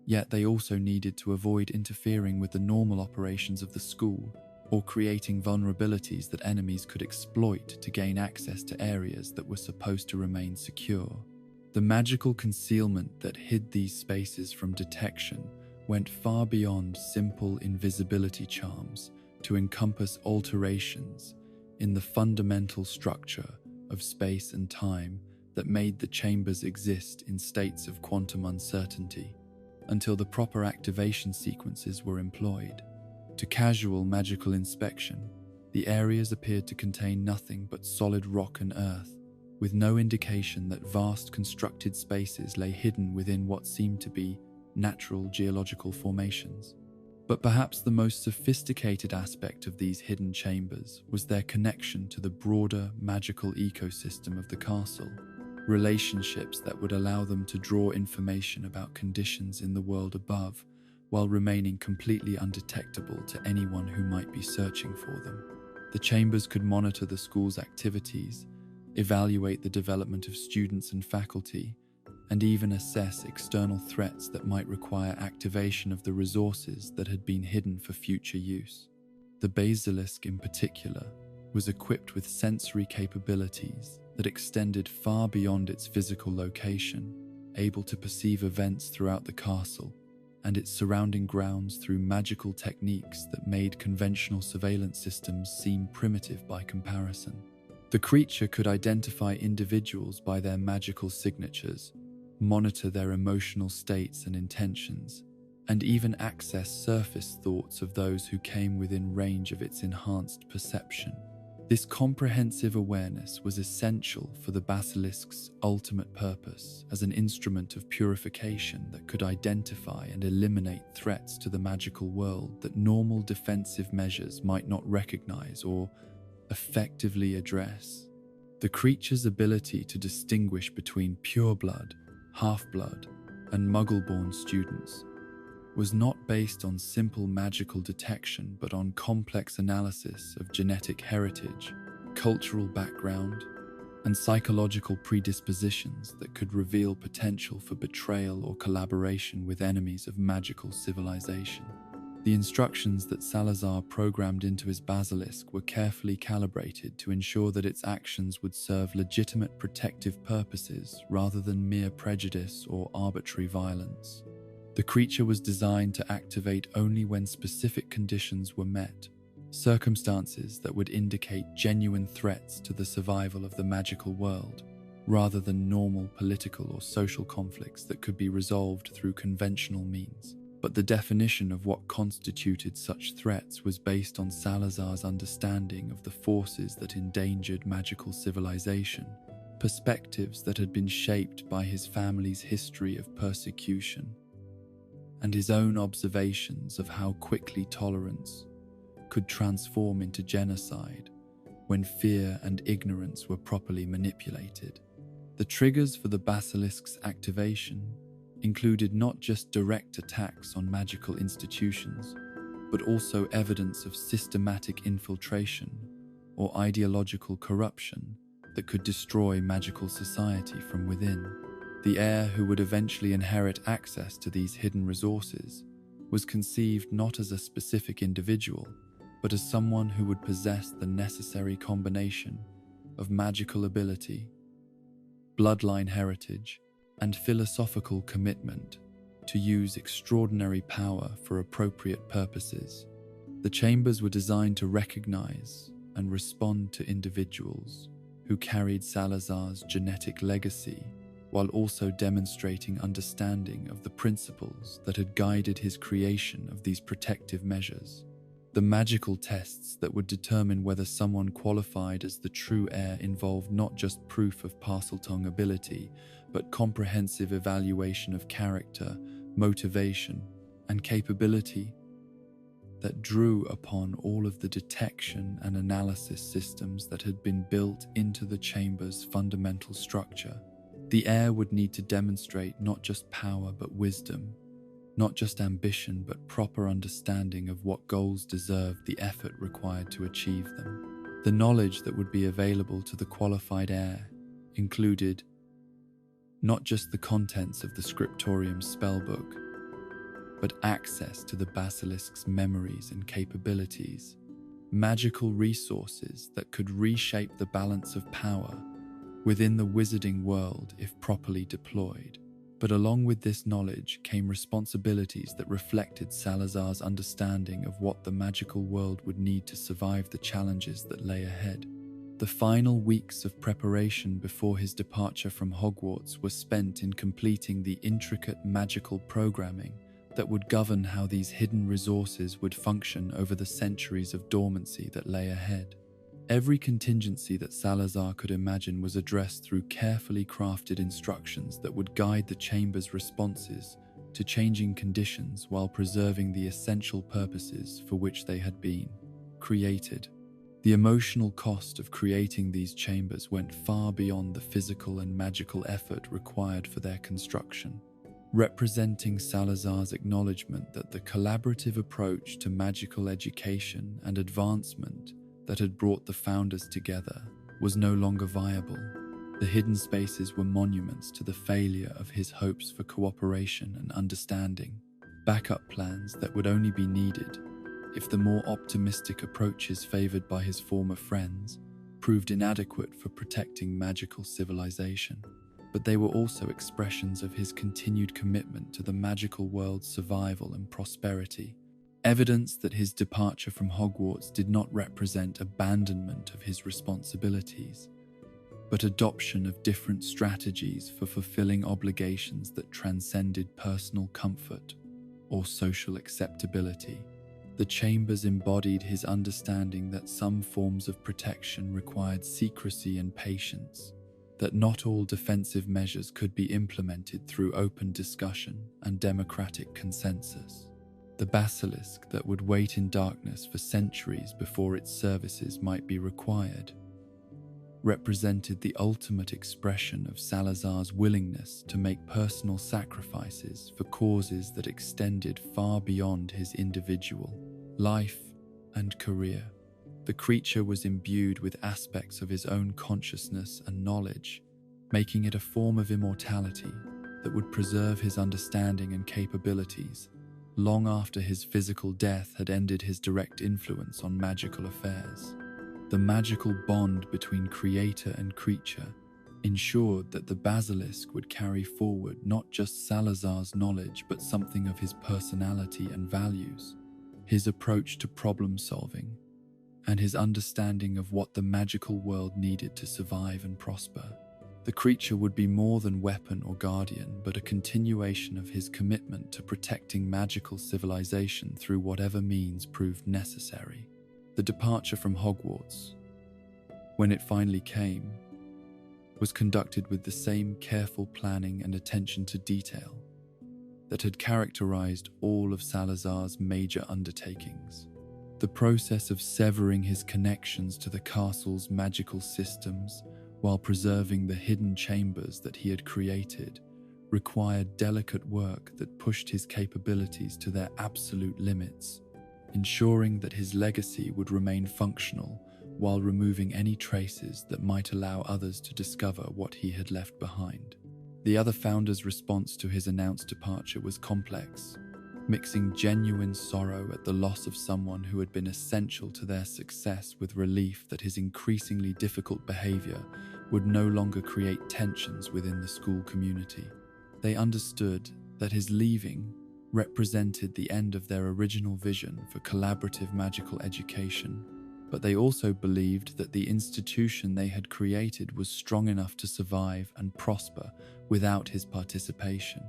yet they also needed to avoid interfering with the normal operations of the school or creating vulnerabilities that enemies could exploit to gain access to areas that were supposed to remain secure. The magical concealment that hid these spaces from detection went far beyond simple invisibility charms to encompass alterations in the fundamental structure of space and time that made the chambers exist in states of quantum uncertainty until the proper activation sequences were employed. To casual magical inspection, the areas appeared to contain nothing but solid rock and earth, with no indication that vast constructed spaces lay hidden within what seemed to be natural geological formations. But perhaps the most sophisticated aspect of these hidden chambers was their connection to the broader magical ecosystem of the castle, relationships that would allow them to draw information about conditions in the world above while remaining completely undetectable to anyone who might be searching for them. The chambers could monitor the school's activities, evaluate the development of students and faculty, and even assess external threats that might require activation of the resources that had been hidden for future use. The basilisk in particular was equipped with sensory capabilities that extended far beyond its physical location, able to perceive events throughout the castle and its surrounding grounds through magical techniques that made conventional surveillance systems seem primitive by comparison. The creature could identify individuals by their magical signatures, monitor their emotional states and intentions, and even access surface thoughts of those who came within range of its enhanced perception. This comprehensive awareness was essential for the basilisk's ultimate purpose as an instrument of purification that could identify and eliminate threats to the magical world that normal defensive measures might not recognize or effectively address. The creature's ability to distinguish between pureblood, half-blood, and muggle-born students was not based on simple magical detection but on complex analysis of genetic heritage, cultural background, and psychological predispositions that could reveal potential for betrayal or collaboration with enemies of magical civilization. The instructions that Salazar programmed into his basilisk were carefully calibrated to ensure that its actions would serve legitimate protective purposes rather than mere prejudice or arbitrary violence. The creature was designed to activate only when specific conditions were met, circumstances that would indicate genuine threats to the survival of the magical world, rather than normal political or social conflicts that could be resolved through conventional means. But the definition of what constituted such threats was based on Salazar's understanding of the forces that endangered magical civilization, perspectives that had been shaped by his family's history of persecution, and his own observations of how quickly tolerance could transform into genocide when fear and ignorance were properly manipulated. The triggers for the basilisk's activation included not just direct attacks on magical institutions, but also evidence of systematic infiltration or ideological corruption that could destroy magical society from within. The heir who would eventually inherit access to these hidden resources was conceived not as a specific individual, but as someone who would possess the necessary combination of magical ability, bloodline heritage, and philosophical commitment to use extraordinary power for appropriate purposes. The chambers were designed to recognize and respond to individuals who carried Salazar's genetic legacy, while also demonstrating understanding of the principles that had guided his creation of these protective measures. The magical tests that would determine whether someone qualified as the true heir involved not just proof of Parseltongue ability, but comprehensive evaluation of character, motivation, and capability that drew upon all of the detection and analysis systems that had been built into the chamber's fundamental structure. The heir would need to demonstrate not just power but wisdom, not just ambition but proper understanding of what goals deserved the effort required to achieve them. The knowledge that would be available to the qualified heir included not just the contents of the scriptorium spellbook, but access to the basilisk's memories and capabilities, magical resources that could reshape the balance of power within the wizarding world if properly deployed. But along with this knowledge came responsibilities that reflected Salazar's understanding of what the magical world would need to survive the challenges that lay ahead. The final weeks of preparation before his departure from Hogwarts were spent in completing the intricate magical programming that would govern how these hidden resources would function over the centuries of dormancy that lay ahead. Every contingency that Salazar could imagine was addressed through carefully crafted instructions that would guide the chamber's responses to changing conditions while preserving the essential purposes for which they had been created. The emotional cost of creating these chambers went far beyond the physical and magical effort required for their construction, representing Salazar's acknowledgement that the collaborative approach to magical education and advancement that had brought the founders together was no longer viable. The hidden spaces were monuments to the failure of his hopes for cooperation and understanding, backup plans that would only be needed if the more optimistic approaches favored by his former friends proved inadequate for protecting magical civilization. But they were also expressions of his continued commitment to the magical world's survival and prosperity, evidence that his departure from Hogwarts did not represent abandonment of his responsibilities, but adoption of different strategies for fulfilling obligations that transcended personal comfort or social acceptability. The chambers embodied his understanding that some forms of protection required secrecy and patience, that not all defensive measures could be implemented through open discussion and democratic consensus. The basilisk that would wait in darkness for centuries before its services might be required represented the ultimate expression of Salazar's willingness to make personal sacrifices for causes that extended far beyond his individual life and career. The creature was imbued with aspects of his own consciousness and knowledge, making it a form of immortality that would preserve his understanding and capabilities long after his physical death had ended his direct influence on magical affairs. The magical bond between creator and creature ensured that the basilisk would carry forward not just Salazar's knowledge but something of his personality and values, his approach to problem solving, and his understanding of what the magical world needed to survive and prosper. The creature would be more than weapon or guardian, but a continuation of his commitment to protecting magical civilization through whatever means proved necessary. The departure from Hogwarts, when it finally came, was conducted with the same careful planning and attention to detail that had characterized all of Salazar's major undertakings. The process of severing his connections to the castle's magical systems while preserving the hidden chambers that he had created required delicate work that pushed his capabilities to their absolute limits, ensuring that his legacy would remain functional while removing any traces that might allow others to discover what he had left behind. The other founders' response to his announced departure was complex, mixing genuine sorrow at the loss of someone who had been essential to their success with relief that his increasingly difficult behavior would no longer create tensions within the school community. They understood that his leaving represented the end of their original vision for collaborative magical education, but they also believed that the institution they had created was strong enough to survive and prosper without his participation.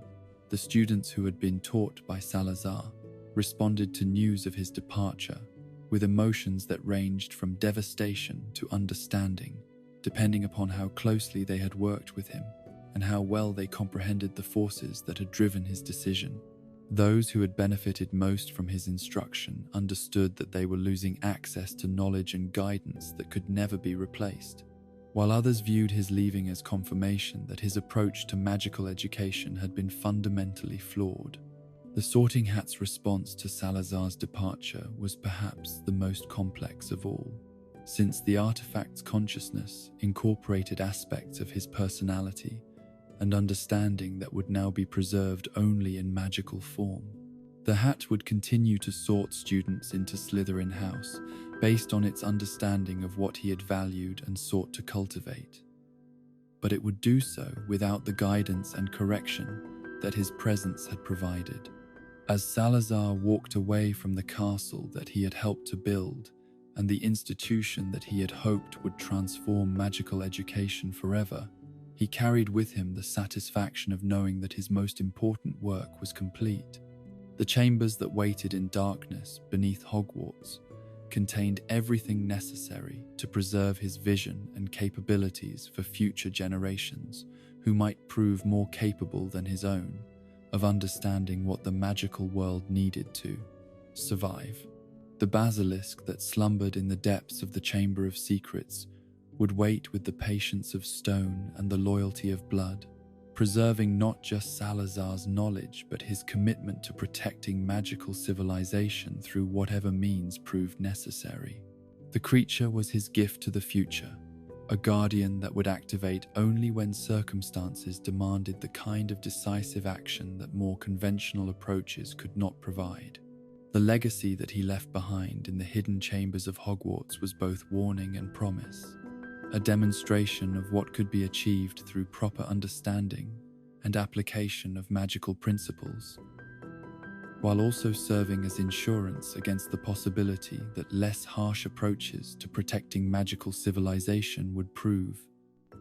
The students who had been taught by Salazar responded to news of his departure with emotions that ranged from devastation to understanding, depending upon how closely they had worked with him and how well they comprehended the forces that had driven his decision. Those who had benefited most from his instruction understood that they were losing access to knowledge and guidance that could never be replaced, while others viewed his leaving as confirmation that his approach to magical education had been fundamentally flawed. The Sorting Hat's response to Salazar's departure was perhaps the most complex of all, since the artifact's consciousness incorporated aspects of his personality and understanding that would now be preserved only in magical form. The hat would continue to sort students into Slytherin House based on its understanding of what he had valued and sought to cultivate. But it would do so without the guidance and correction that his presence had provided. As Salazar walked away from the castle that he had helped to build and the institution that he had hoped would transform magical education forever, he carried with him the satisfaction of knowing that his most important work was complete. The chambers that waited in darkness beneath Hogwarts contained everything necessary to preserve his vision and capabilities for future generations who might prove more capable than his own of understanding what the magical world needed to survive. The basilisk that slumbered in the depths of the Chamber of Secrets would wait with the patience of stone and the loyalty of blood, preserving not just Salazar's knowledge but his commitment to protecting magical civilization through whatever means proved necessary. The creature was his gift to the future, a guardian that would activate only when circumstances demanded the kind of decisive action that more conventional approaches could not provide. The legacy that he left behind in the hidden chambers of Hogwarts was both warning and promise, a demonstration of what could be achieved through proper understanding and application of magical principles, while also serving as insurance against the possibility that less harsh approaches to protecting magical civilization would prove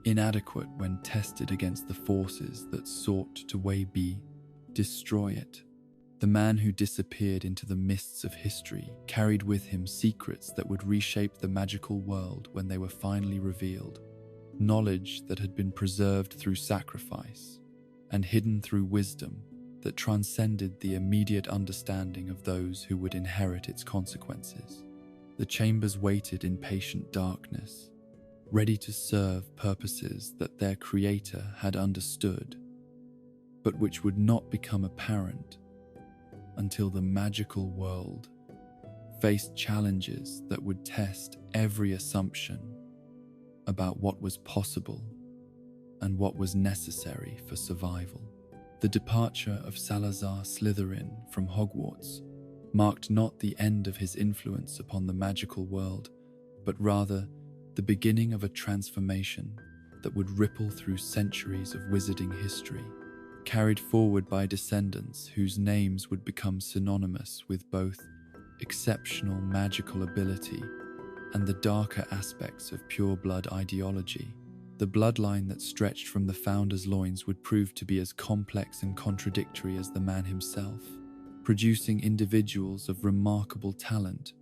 inadequate when tested against the forces that sought to destroy it. The man who disappeared into the mists of history carried with him secrets that would reshape the magical world when they were finally revealed, knowledge that had been preserved through sacrifice and hidden through wisdom that transcended the immediate understanding of those who would inherit its consequences. The chambers waited in patient darkness, ready to serve purposes that their creator had understood, but which would not become apparent until the magical world faced challenges that would test every assumption about what was possible and what was necessary for survival. The departure of Salazar Slytherin from Hogwarts marked not the end of his influence upon the magical world, but rather the beginning of a transformation that would ripple through centuries of wizarding history, carried forward by descendants whose names would become synonymous with both exceptional magical ability and the darker aspects of pure-blood ideology. The bloodline that stretched from the founder's loins would prove to be as complex and contradictory as the man himself, producing individuals of remarkable talent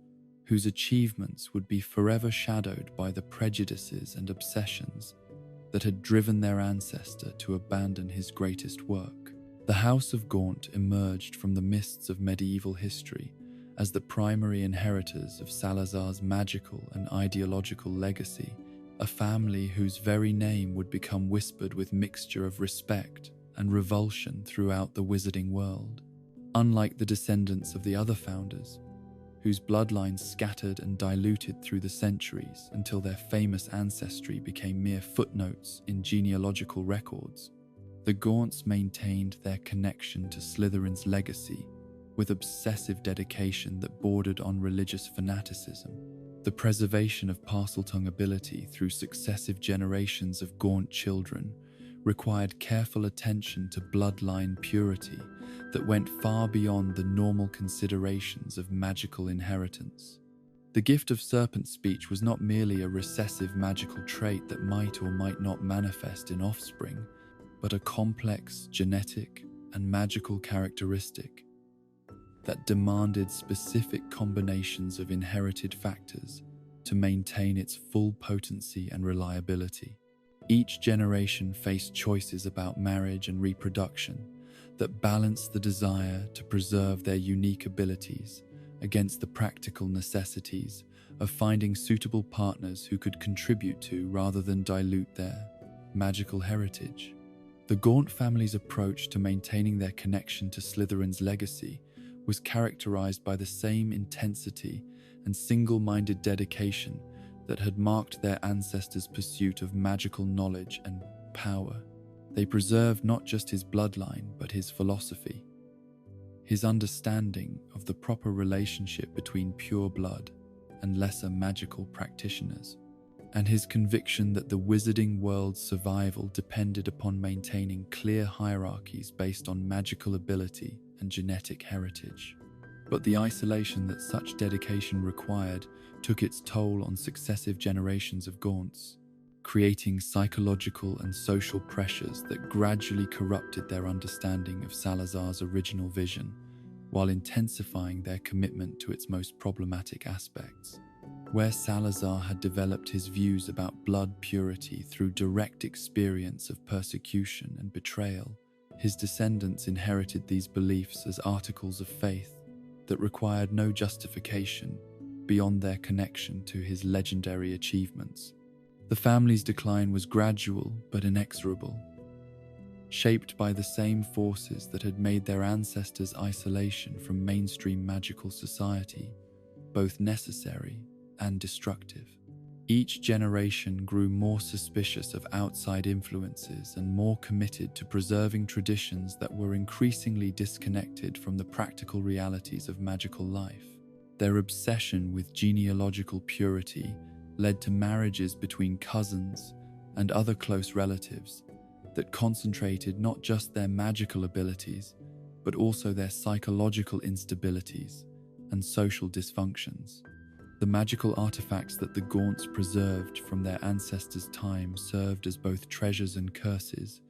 whose achievements would be forever shadowed by the prejudices and obsessions that had driven their ancestor to abandon his greatest work. The House of Gaunt emerged from the mists of medieval history as the primary inheritors of Salazar's magical and ideological legacy, a family whose very name would become whispered with mixture of respect and revulsion throughout the wizarding world. Unlike the descendants of the other founders, whose bloodlines scattered and diluted through the centuries until their famous ancestry became mere footnotes in genealogical records, the Gaunts maintained their connection to Slytherin's legacy with obsessive dedication that bordered on religious fanaticism. The preservation of Parseltongue ability through successive generations of Gaunt children required careful attention to bloodline purity that went far beyond the normal considerations of magical inheritance. The gift of serpent speech was not merely a recessive magical trait that might or might not manifest in offspring, but a complex genetic and magical characteristic that demanded specific combinations of inherited factors to maintain its full potency and reliability. Each generation faced choices about marriage and reproduction that balanced the desire to preserve their unique abilities against the practical necessities of finding suitable partners who could contribute to rather than dilute their magical heritage. The Gaunt family's approach to maintaining their connection to Slytherin's legacy was characterized by the same intensity and single-minded dedication that had marked their ancestors' pursuit of magical knowledge and power. They preserved not just his bloodline, but his philosophy, his understanding of the proper relationship between pure blood and lesser magical practitioners, and his conviction that the wizarding world's survival depended upon maintaining clear hierarchies based on magical ability and genetic heritage. But the isolation that such dedication required took its toll on successive generations of Gaunts, creating psychological and social pressures that gradually corrupted their understanding of Salazar's original vision, while intensifying their commitment to its most problematic aspects. Where Salazar had developed his views about blood purity through direct experience of persecution and betrayal, his descendants inherited these beliefs as articles of faith that required no justification beyond their connection to his legendary achievements. The family's decline was gradual but inexorable, shaped by the same forces that had made their ancestors' isolation from mainstream magical society both necessary and destructive. Each generation grew more suspicious of outside influences and more committed to preserving traditions that were increasingly disconnected from the practical realities of magical life. Their obsession with genealogical purity led to marriages between cousins and other close relatives that concentrated not just their magical abilities, but also their psychological instabilities and social dysfunctions. The magical artifacts that the Gaunts preserved from their ancestors' time served as both treasures and curses,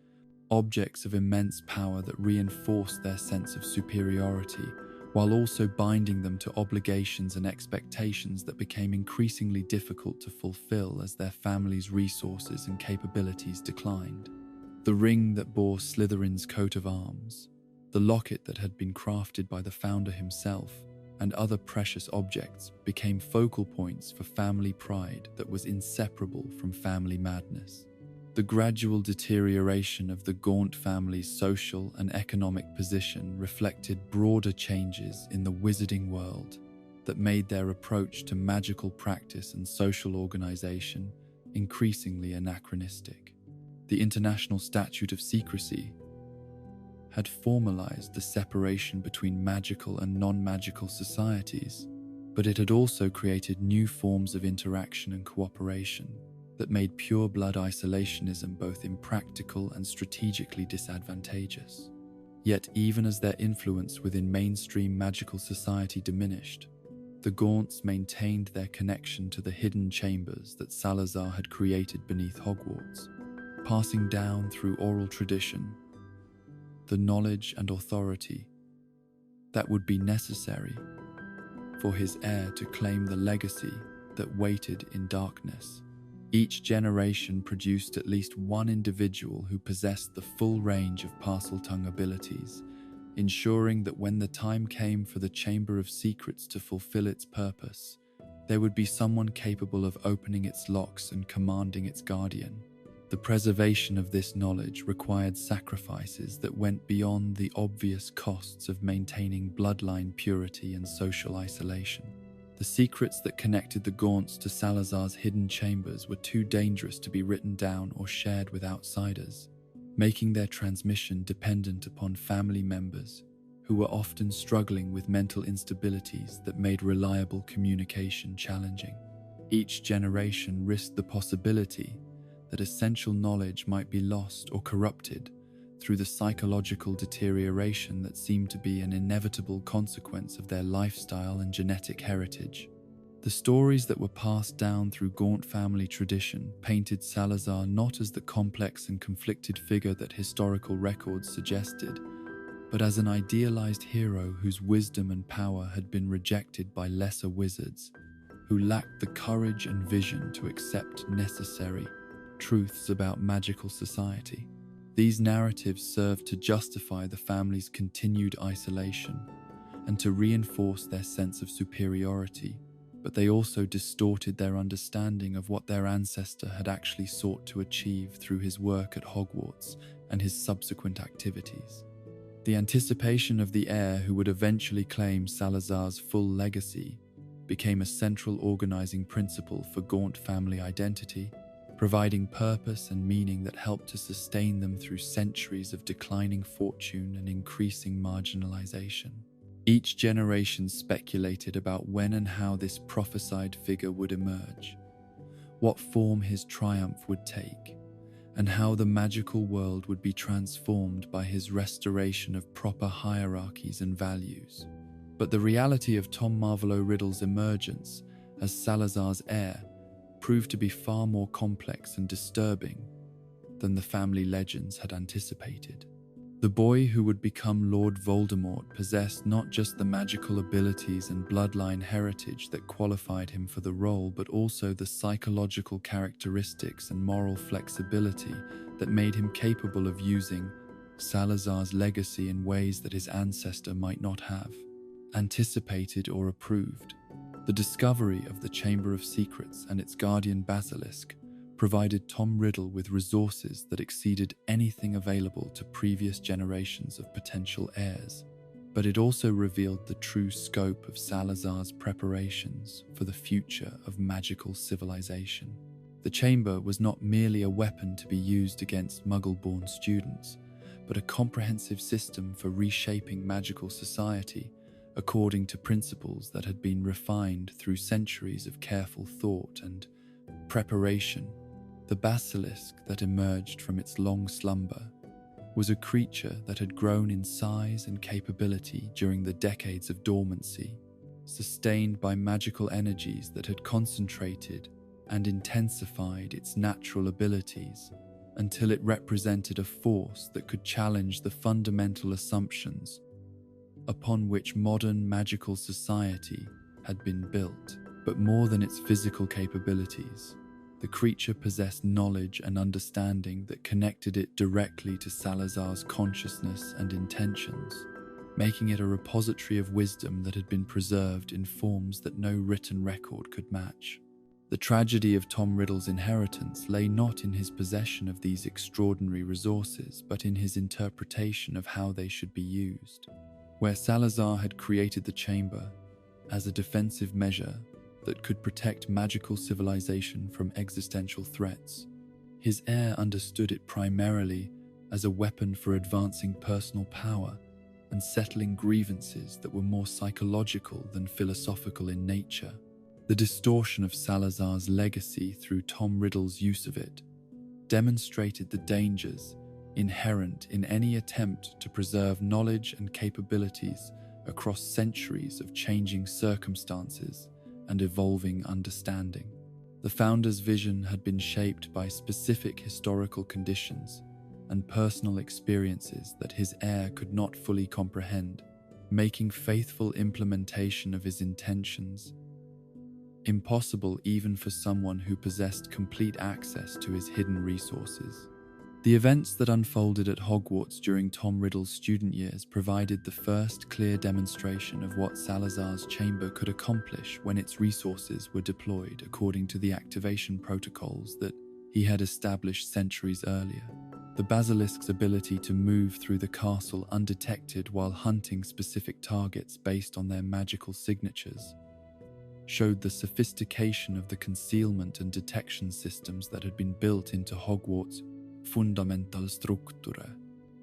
objects of immense power that reinforced their sense of superiority, while also binding them to obligations and expectations that became increasingly difficult to fulfill as their families' resources and capabilities declined. The ring that bore Slytherin's coat of arms, the locket that had been crafted by the founder himself, and other precious objects became focal points for family pride that was inseparable from family madness. The gradual deterioration of the Gaunt family's social and economic position reflected broader changes in the wizarding world that made their approach to magical practice and social organization increasingly anachronistic. The International Statute of Secrecy had formalized the separation between magical and non-magical societies, but it had also created new forms of interaction and cooperation that made pure blood isolationism both impractical and strategically disadvantageous. Yet even as their influence within mainstream magical society diminished, the Gaunts maintained their connection to the hidden chambers that Salazar had created beneath Hogwarts, passing down through oral tradition the knowledge and authority that would be necessary for his heir to claim the legacy that waited in darkness. Each generation produced at least one individual who possessed the full range of Parseltongue abilities, ensuring that when the time came for the Chamber of Secrets to fulfill its purpose, there would be someone capable of opening its locks and commanding its guardian. The preservation of this knowledge required sacrifices that went beyond the obvious costs of maintaining bloodline purity and social isolation. The secrets that connected the Gaunts to Salazar's hidden chambers were too dangerous to be written down or shared with outsiders, making their transmission dependent upon family members who were often struggling with mental instabilities that made reliable communication challenging. Each generation risked the possibility that essential knowledge might be lost or corrupted through the psychological deterioration that seemed to be an inevitable consequence of their lifestyle and genetic heritage. The stories that were passed down through Gaunt family tradition painted Salazar not as the complex and conflicted figure that historical records suggested, but as an idealized hero whose wisdom and power had been rejected by lesser wizards, who lacked the courage and vision to accept necessary truths about magical society. These narratives served to justify the family's continued isolation and to reinforce their sense of superiority, but they also distorted their understanding of what their ancestor had actually sought to achieve through his work at Hogwarts and his subsequent activities. The anticipation of the heir who would eventually claim Salazar's full legacy became a central organizing principle for Gaunt family identity, providing purpose and meaning that helped to sustain them through centuries of declining fortune and increasing marginalization. Each generation speculated about when and how this prophesied figure would emerge, what form his triumph would take, and how the magical world would be transformed by his restoration of proper hierarchies and values. But the reality of Tom Marvolo Riddle's emergence as Salazar's heir proved to be far more complex and disturbing than the family legends had anticipated. The boy who would become Lord Voldemort possessed not just the magical abilities and bloodline heritage that qualified him for the role, but also the psychological characteristics and moral flexibility that made him capable of using Salazar's legacy in ways that his ancestor might not have anticipated or approved. The discovery of the Chamber of Secrets and its guardian basilisk provided Tom Riddle with resources that exceeded anything available to previous generations of potential heirs, but it also revealed the true scope of Salazar's preparations for the future of magical civilization. The chamber was not merely a weapon to be used against Muggle-born students, but a comprehensive system for reshaping magical society according to principles that had been refined through centuries of careful thought and preparation. The basilisk that emerged from its long slumber was a creature that had grown in size and capability during the decades of dormancy, sustained by magical energies that had concentrated and intensified its natural abilities until it represented a force that could challenge the fundamental assumptions upon which modern magical society had been built. But more than its physical capabilities, the creature possessed knowledge and understanding that connected it directly to Salazar's consciousness and intentions, making it a repository of wisdom that had been preserved in forms that no written record could match. The tragedy of Tom Riddle's inheritance lay not in his possession of these extraordinary resources, but in his interpretation of how they should be used. Where Salazar had created the chamber as a defensive measure that could protect magical civilization from existential threats, his heir understood it primarily as a weapon for advancing personal power and settling grievances that were more psychological than philosophical in nature. The distortion of Salazar's legacy through Tom Riddle's use of it demonstrated the dangers inherent in any attempt to preserve knowledge and capabilities across centuries of changing circumstances and evolving understanding. The founder's vision had been shaped by specific historical conditions and personal experiences that his heir could not fully comprehend, making faithful implementation of his intentions impossible even for someone who possessed complete access to his hidden resources. The events that unfolded at Hogwarts during Tom Riddle's student years provided the first clear demonstration of what Salazar's chamber could accomplish when its resources were deployed according to the activation protocols that he had established centuries earlier. The basilisk's ability to move through the castle undetected while hunting specific targets based on their magical signatures showed the sophistication of the concealment and detection systems that had been built into Hogwarts' fundamental structure.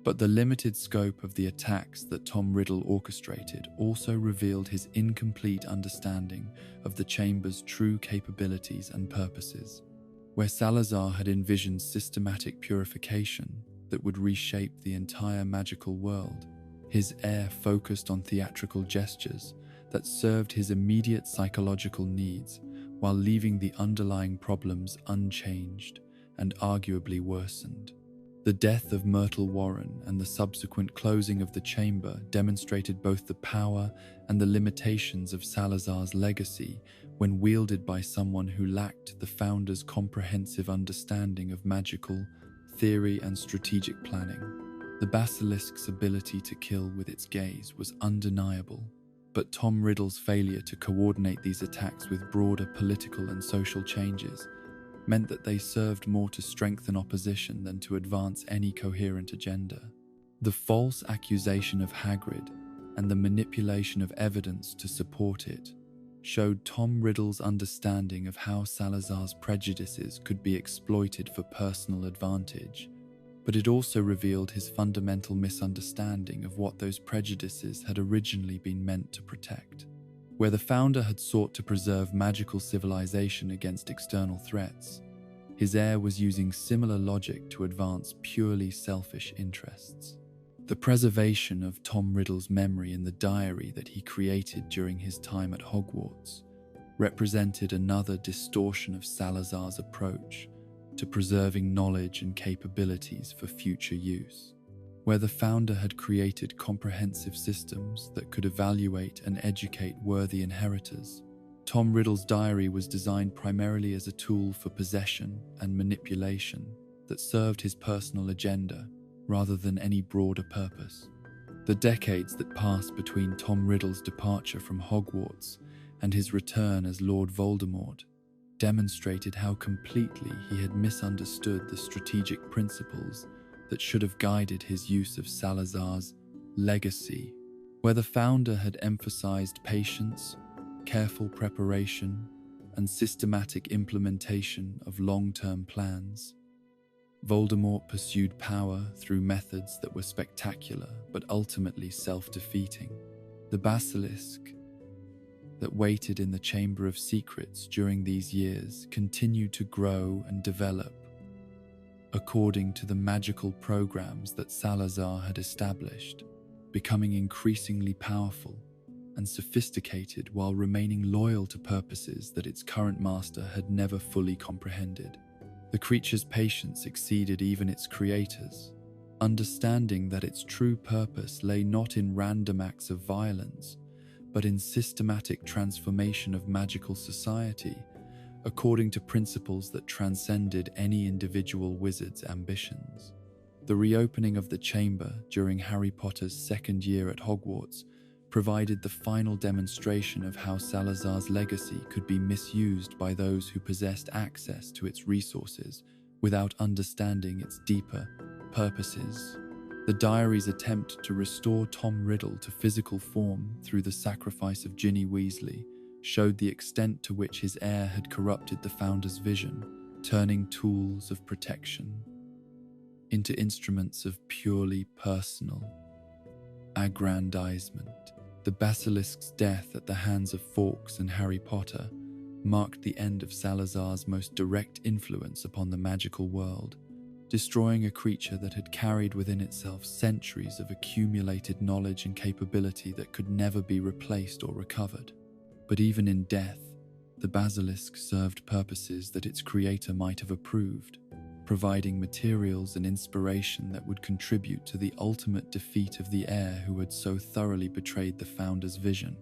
But the limited scope of the attacks that Tom Riddle orchestrated also revealed his incomplete understanding of the chamber's true capabilities and purposes. Where Salazar had envisioned systematic purification that would reshape the entire magical world, his heir focused on theatrical gestures that served his immediate psychological needs while leaving the underlying problems unchanged and arguably worsened. The death of Myrtle Warren and the subsequent closing of the chamber demonstrated both the power and the limitations of Salazar's legacy when wielded by someone who lacked the founder's comprehensive understanding of magical theory and strategic planning. The basilisk's ability to kill with its gaze was undeniable, but Tom Riddle's failure to coordinate these attacks with broader political and social changes meant that they served more to strengthen opposition than to advance any coherent agenda. The false accusation of Hagrid and the manipulation of evidence to support it showed Tom Riddle's understanding of how Salazar's prejudices could be exploited for personal advantage, but it also revealed his fundamental misunderstanding of what those prejudices had originally been meant to protect. Where the founder had sought to preserve magical civilization against external threats, his heir was using similar logic to advance purely selfish interests. The preservation of Tom Riddle's memory in the diary that he created during his time at Hogwarts represented another distortion of Salazar's approach to preserving knowledge and capabilities for future use. Where the founder had created comprehensive systems that could evaluate and educate worthy inheritors, Tom Riddle's diary was designed primarily as a tool for possession and manipulation that served his personal agenda rather than any broader purpose. The decades that passed between Tom Riddle's departure from Hogwarts and his return as Lord Voldemort demonstrated how completely he had misunderstood the strategic principles that should have guided his use of Salazar's legacy. Where the founder had emphasized patience, careful preparation, and systematic implementation of long-term plans, Voldemort pursued power through methods that were spectacular but ultimately self-defeating. The basilisk that waited in the Chamber of Secrets during these years continued to grow and develop according to the magical programs that Salazar had established, becoming increasingly powerful and sophisticated while remaining loyal to purposes that its current master had never fully comprehended. The creature's patience exceeded even its creators, understanding that its true purpose lay not in random acts of violence, but in systematic transformation of magical society according to principles that transcended any individual wizard's ambitions. The reopening of the chamber during Harry Potter's second year at Hogwarts provided the final demonstration of how Salazar's legacy could be misused by those who possessed access to its resources without understanding its deeper purposes. The diary's attempt to restore Tom Riddle to physical form through the sacrifice of Ginny Weasley showed the extent to which his heir had corrupted the founder's vision, turning tools of protection into instruments of purely personal aggrandizement. The basilisk's death at the hands of Fawkes and Harry Potter marked the end of Salazar's most direct influence upon the magical world, destroying a creature that had carried within itself centuries of accumulated knowledge and capability that could never be replaced or recovered. But even in death, the basilisk served purposes that its creator might have approved, providing materials and inspiration that would contribute to the ultimate defeat of the heir who had so thoroughly betrayed the founder's vision.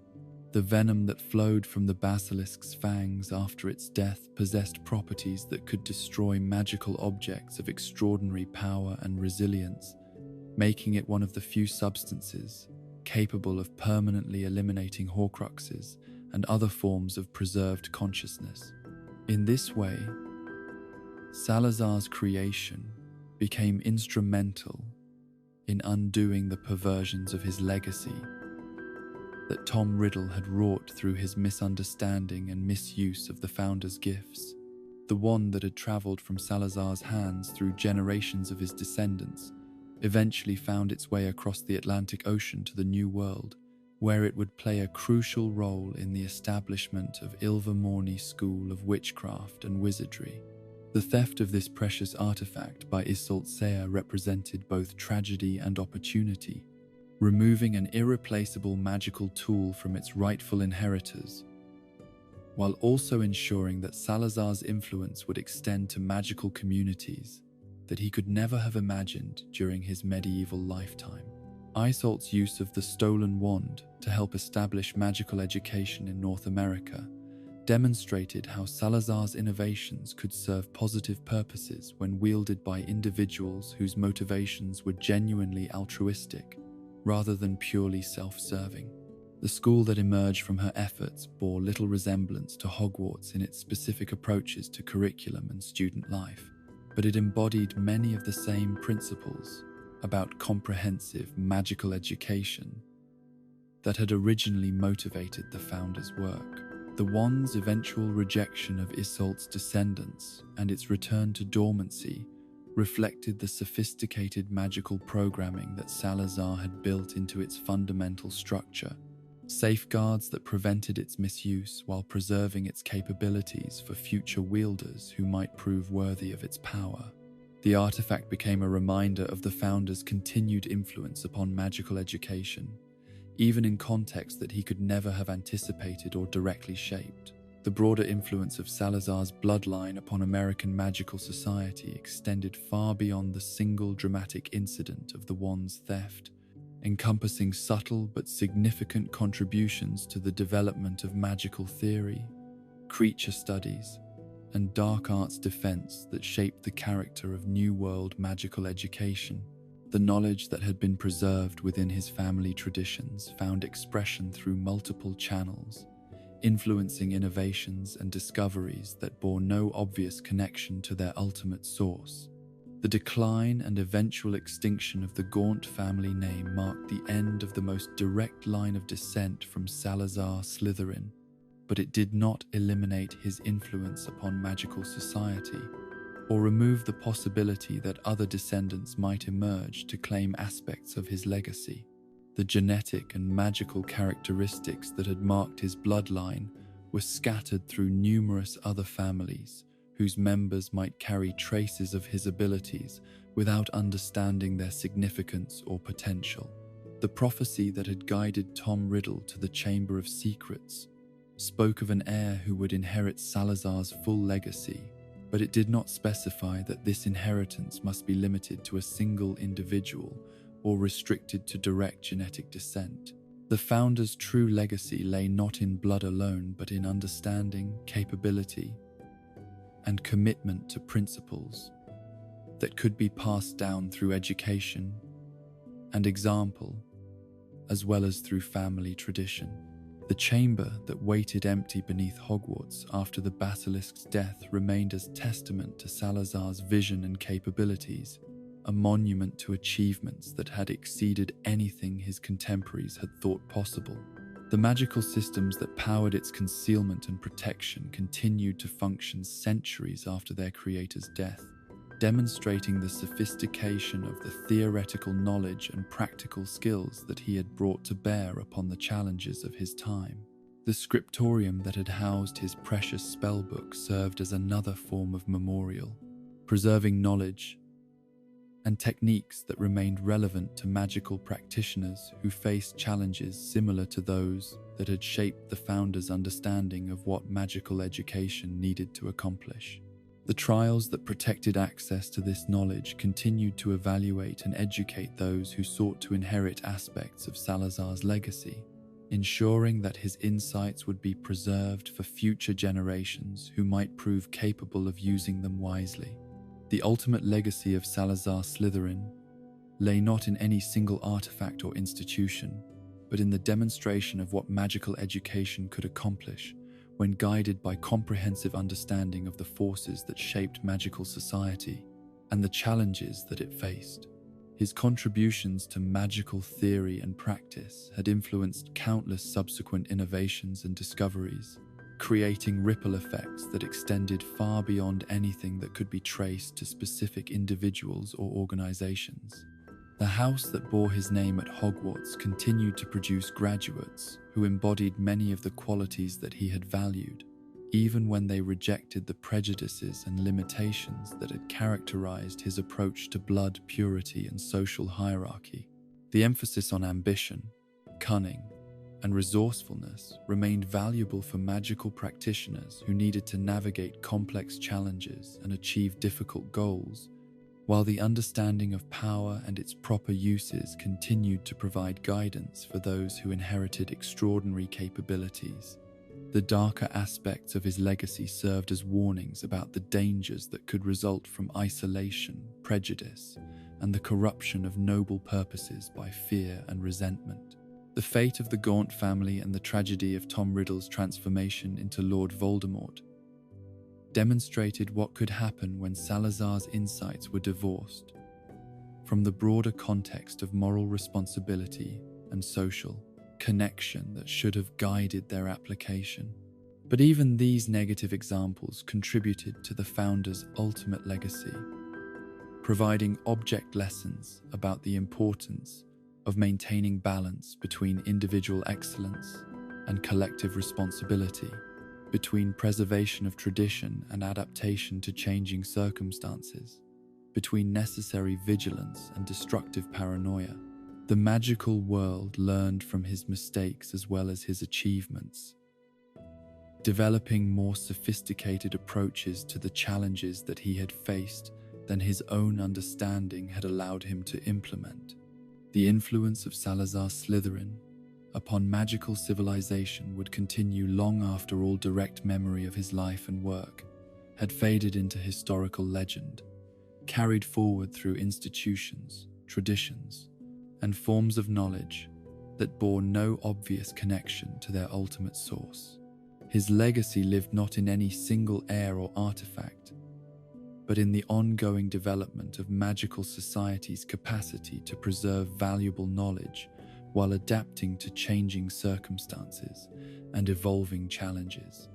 The venom that flowed from the basilisk's fangs after its death possessed properties that could destroy magical objects of extraordinary power and resilience, making it one of the few substances capable of permanently eliminating Horcruxes and other forms of preserved consciousness. In this way, Salazar's creation became instrumental in undoing the perversions of his legacy that Tom Riddle had wrought through his misunderstanding and misuse of the founder's gifts. The wand that had traveled from Salazar's hands through generations of his descendants eventually found its way across the Atlantic Ocean to the New World, where it would play a crucial role in the establishment of Ilvermorny School of Witchcraft and Wizardry. The theft of this precious artifact by Isolde Saya represented both tragedy and opportunity, removing an irreplaceable magical tool from its rightful inheritors, while also ensuring that Salazar's influence would extend to magical communities that he could never have imagined during his medieval lifetime. Isolde's use of the stolen wand to help establish magical education in North America demonstrated how Salazar's innovations could serve positive purposes when wielded by individuals whose motivations were genuinely altruistic rather than purely self-serving. The school that emerged from her efforts bore little resemblance to Hogwarts in its specific approaches to curriculum and student life, but it embodied many of the same principles about comprehensive magical education that had originally motivated the founders' work. The wand's eventual rejection of Isolde's descendants and its return to dormancy reflected the sophisticated magical programming that Salazar had built into its fundamental structure, safeguards that prevented its misuse while preserving its capabilities for future wielders who might prove worthy of its power. The artifact became a reminder of the founder's continued influence upon magical education, even in contexts that he could never have anticipated or directly shaped. The broader influence of Salazar's bloodline upon American magical society extended far beyond the single dramatic incident of the wand's theft, encompassing subtle but significant contributions to the development of magical theory, creature studies, and dark arts defense that shaped the character of New World magical education. The knowledge that had been preserved within his family traditions found expression through multiple channels, influencing innovations and discoveries that bore no obvious connection to their ultimate source. The decline and eventual extinction of the Gaunt family name marked the end of the most direct line of descent from Salazar Slytherin, but it did not eliminate his influence upon magical society, or remove the possibility that other descendants might emerge to claim aspects of his legacy. The genetic and magical characteristics that had marked his bloodline were scattered through numerous other families, whose members might carry traces of his abilities without understanding their significance or potential. The prophecy that had guided Tom Riddle to the Chamber of Secrets spoke of an heir who would inherit Salazar's full legacy, but it did not specify that this inheritance must be limited to a single individual or restricted to direct genetic descent. The founder's true legacy lay not in blood alone, but in understanding, capability, and commitment to principles that could be passed down through education and example, as well as through family tradition. The chamber that waited empty beneath Hogwarts after the basilisk's death remained as testament to Salazar's vision and capabilities, a monument to achievements that had exceeded anything his contemporaries had thought possible. The magical systems that powered its concealment and protection continued to function centuries after their creator's death, demonstrating the sophistication of the theoretical knowledge and practical skills that he had brought to bear upon the challenges of his time. The scriptorium that had housed his precious spellbook served as another form of memorial, preserving knowledge and techniques that remained relevant to magical practitioners who faced challenges similar to those that had shaped the founder's understanding of what magical education needed to accomplish. The trials that protected access to this knowledge continued to evaluate and educate those who sought to inherit aspects of Salazar's legacy, ensuring that his insights would be preserved for future generations who might prove capable of using them wisely. The ultimate legacy of Salazar Slytherin lay not in any single artifact or institution, but in the demonstration of what magical education could accomplish when guided by comprehensive understanding of the forces that shaped magical society and the challenges that it faced. His contributions to magical theory and practice had influenced countless subsequent innovations and discoveries, creating ripple effects that extended far beyond anything that could be traced to specific individuals or organizations. The house that bore his name at Hogwarts continued to produce graduates who embodied many of the qualities that he had valued, even when they rejected the prejudices and limitations that had characterized his approach to blood purity and social hierarchy. The emphasis on ambition, cunning, and resourcefulness remained valuable for magical practitioners who needed to navigate complex challenges and achieve difficult goals, while the understanding of power and its proper uses continued to provide guidance for those who inherited extraordinary capabilities. The darker aspects of his legacy served as warnings about the dangers that could result from isolation, prejudice, and the corruption of noble purposes by fear and resentment. The fate of the Gaunt family and the tragedy of Tom Riddle's transformation into Lord Voldemort demonstrated what could happen when Salazar's insights were divorced from the broader context of moral responsibility and social connection that should have guided their application. But even these negative examples contributed to the founder's ultimate legacy, providing object lessons about the importance of maintaining balance between individual excellence and collective responsibility, between preservation of tradition and adaptation to changing circumstances, between necessary vigilance and destructive paranoia. The magical world learned from his mistakes as well as his achievements, developing more sophisticated approaches to the challenges that he had faced than his own understanding had allowed him to implement. The influence of Salazar Slytherin upon magical civilization would continue long after all direct memory of his life and work had faded into historical legend, carried forward through institutions, traditions, and forms of knowledge that bore no obvious connection to their ultimate source. His legacy lived not in any single heir or artifact, but in the ongoing development of magical society's capacity to preserve valuable knowledge while adapting to changing circumstances and evolving challenges.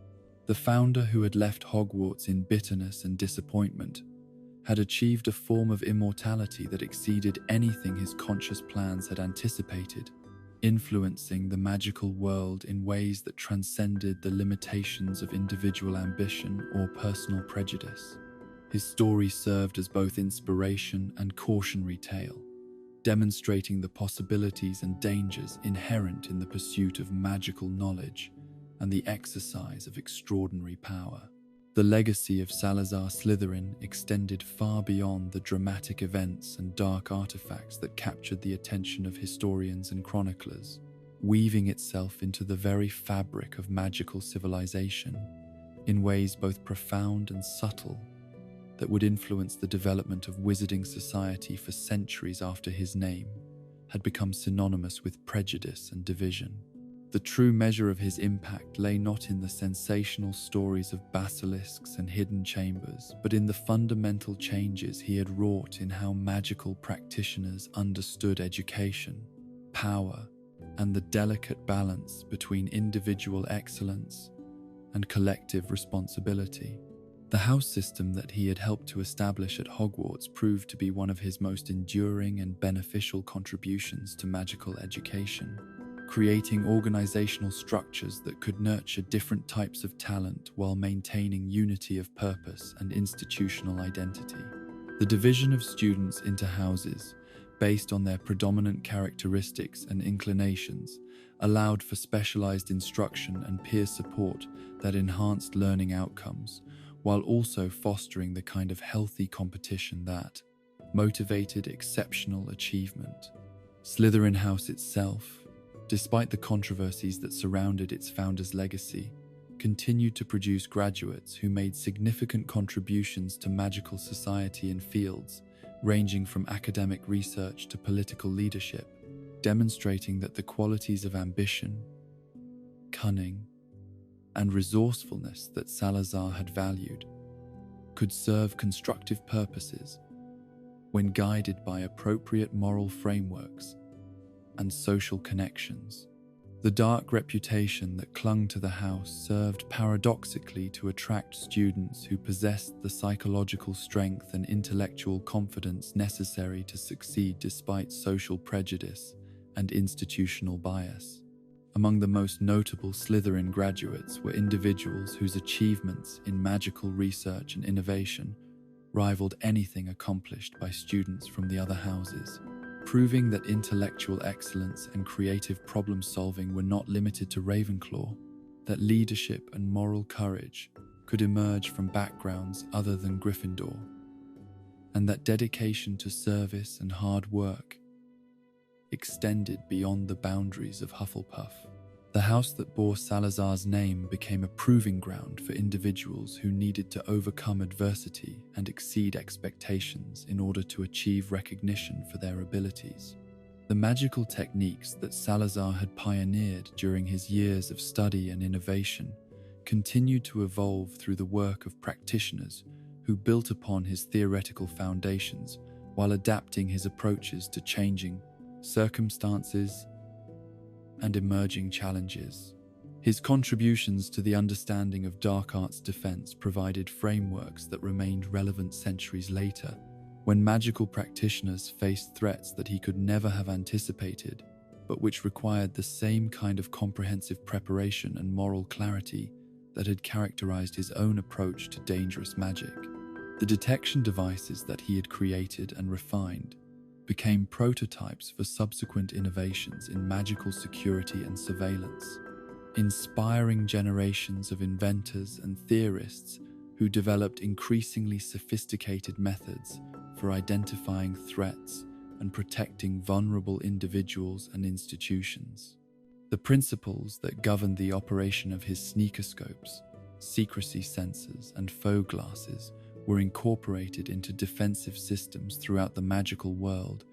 The founder, who had left Hogwarts in bitterness and disappointment, had achieved a form of immortality that exceeded anything his conscious plans had anticipated, influencing the magical world in ways that transcended the limitations of individual ambition or personal prejudice. His story served as both inspiration and cautionary tale, demonstrating the possibilities and dangers inherent in the pursuit of magical knowledge and the exercise of extraordinary power. The legacy of Salazar Slytherin extended far beyond the dramatic events and dark artifacts that captured the attention of historians and chroniclers, weaving itself into the very fabric of magical civilization in ways both profound and subtle that would influence the development of wizarding society for centuries after his name had become synonymous with prejudice and division. The true measure of his impact lay not in the sensational stories of basilisks and hidden chambers, but in the fundamental changes he had wrought in how magical practitioners understood education, power, and the delicate balance between individual excellence and collective responsibility. The house system that he had helped to establish at Hogwarts proved to be one of his most enduring and beneficial contributions to magical education, creating organizational structures that could nurture different types of talent while maintaining unity of purpose and institutional identity. The division of students into houses, based on their predominant characteristics and inclinations, allowed for specialized instruction and peer support that enhanced learning outcomes, while also fostering the kind of healthy competition that motivated exceptional achievement. Slytherin House itself, despite the controversies that surrounded its founder's legacy, continued to produce graduates who made significant contributions to magical society in fields ranging from academic research to political leadership, demonstrating that the qualities of ambition, cunning, and resourcefulness that Salazar had valued could serve constructive purposes when guided by appropriate moral frameworks and social connections. The dark reputation that clung to the house served paradoxically to attract students who possessed the psychological strength and intellectual confidence necessary to succeed despite social prejudice and institutional bias. Among the most notable Slytherin graduates were individuals whose achievements in magical research and innovation rivaled anything accomplished by students from the other houses, proving that intellectual excellence and creative problem-solving were not limited to Ravenclaw, that leadership and moral courage could emerge from backgrounds other than Gryffindor, and that dedication to service and hard work extended beyond the boundaries of Hufflepuff. The house that bore Salazar's name became a proving ground for individuals who needed to overcome adversity and exceed expectations in order to achieve recognition for their abilities. The magical techniques that Salazar had pioneered during his years of study and innovation continued to evolve through the work of practitioners who built upon his theoretical foundations while adapting his approaches to changing circumstances and emerging challenges. His contributions to the understanding of dark arts defense provided frameworks that remained relevant centuries later, when magical practitioners faced threats that he could never have anticipated, but which required the same kind of comprehensive preparation and moral clarity that had characterized his own approach to dangerous magic. The detection devices that he had created and refined became prototypes for subsequent innovations in magical security and surveillance, inspiring generations of inventors and theorists who developed increasingly sophisticated methods for identifying threats and protecting vulnerable individuals and institutions. The principles that governed the operation of his sneakoscopes, secrecy sensors, and faux glasses were incorporated into defensive systems throughout the magical world,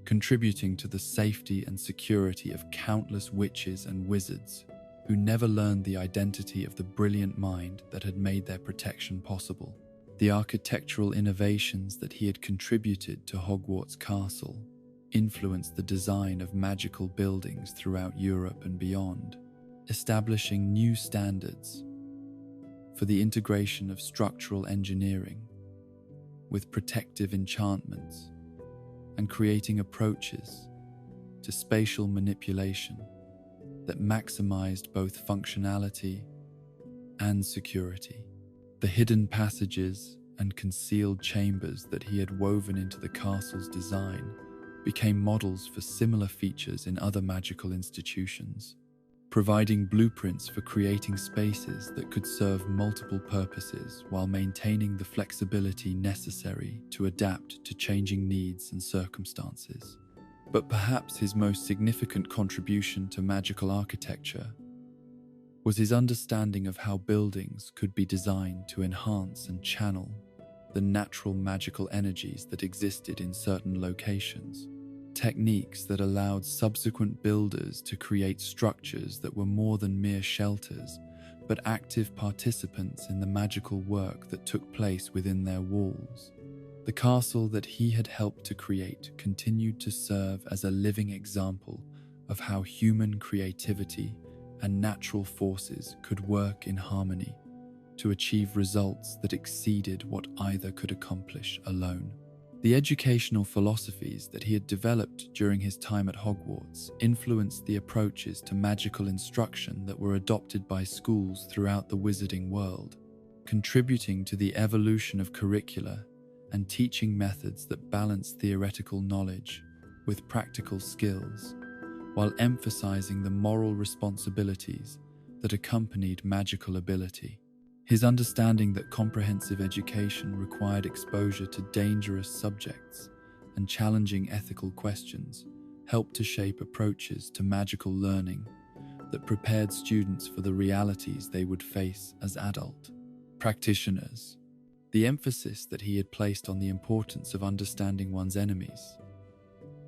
contributing to the safety and security of countless witches and wizards who never learned the identity of the brilliant mind that had made their protection possible. The architectural innovations that he had contributed to Hogwarts Castle influenced the design of magical buildings throughout Europe and beyond, establishing new standards for the integration of structural engineering with protective enchantments and creating approaches to spatial manipulation that maximized both functionality and security. The hidden passages and concealed chambers that he had woven into the castle's design became models for similar features in other magical institutions, providing blueprints for creating spaces that could serve multiple purposes while maintaining the flexibility necessary to adapt to changing needs and circumstances. But perhaps his most significant contribution to magical architecture was his understanding of how buildings could be designed to enhance and channel the natural magical energies that existed in certain locations. Techniques that allowed subsequent builders to create structures that were more than mere shelters, but active participants in the magical work that took place within their walls. The castle that he had helped to create continued to serve as a living example of how human creativity and natural forces could work in harmony to achieve results that exceeded what either could accomplish alone. The educational philosophies that he had developed during his time at Hogwarts influenced the approaches to magical instruction that were adopted by schools throughout the wizarding world, contributing to the evolution of curricula and teaching methods that balance theoretical knowledge with practical skills, while emphasizing the moral responsibilities that accompanied magical ability. His understanding that comprehensive education required exposure to dangerous subjects and challenging ethical questions helped to shape approaches to magical learning that prepared students for the realities they would face as adult practitioners. The emphasis that he had placed on the importance of understanding one's enemies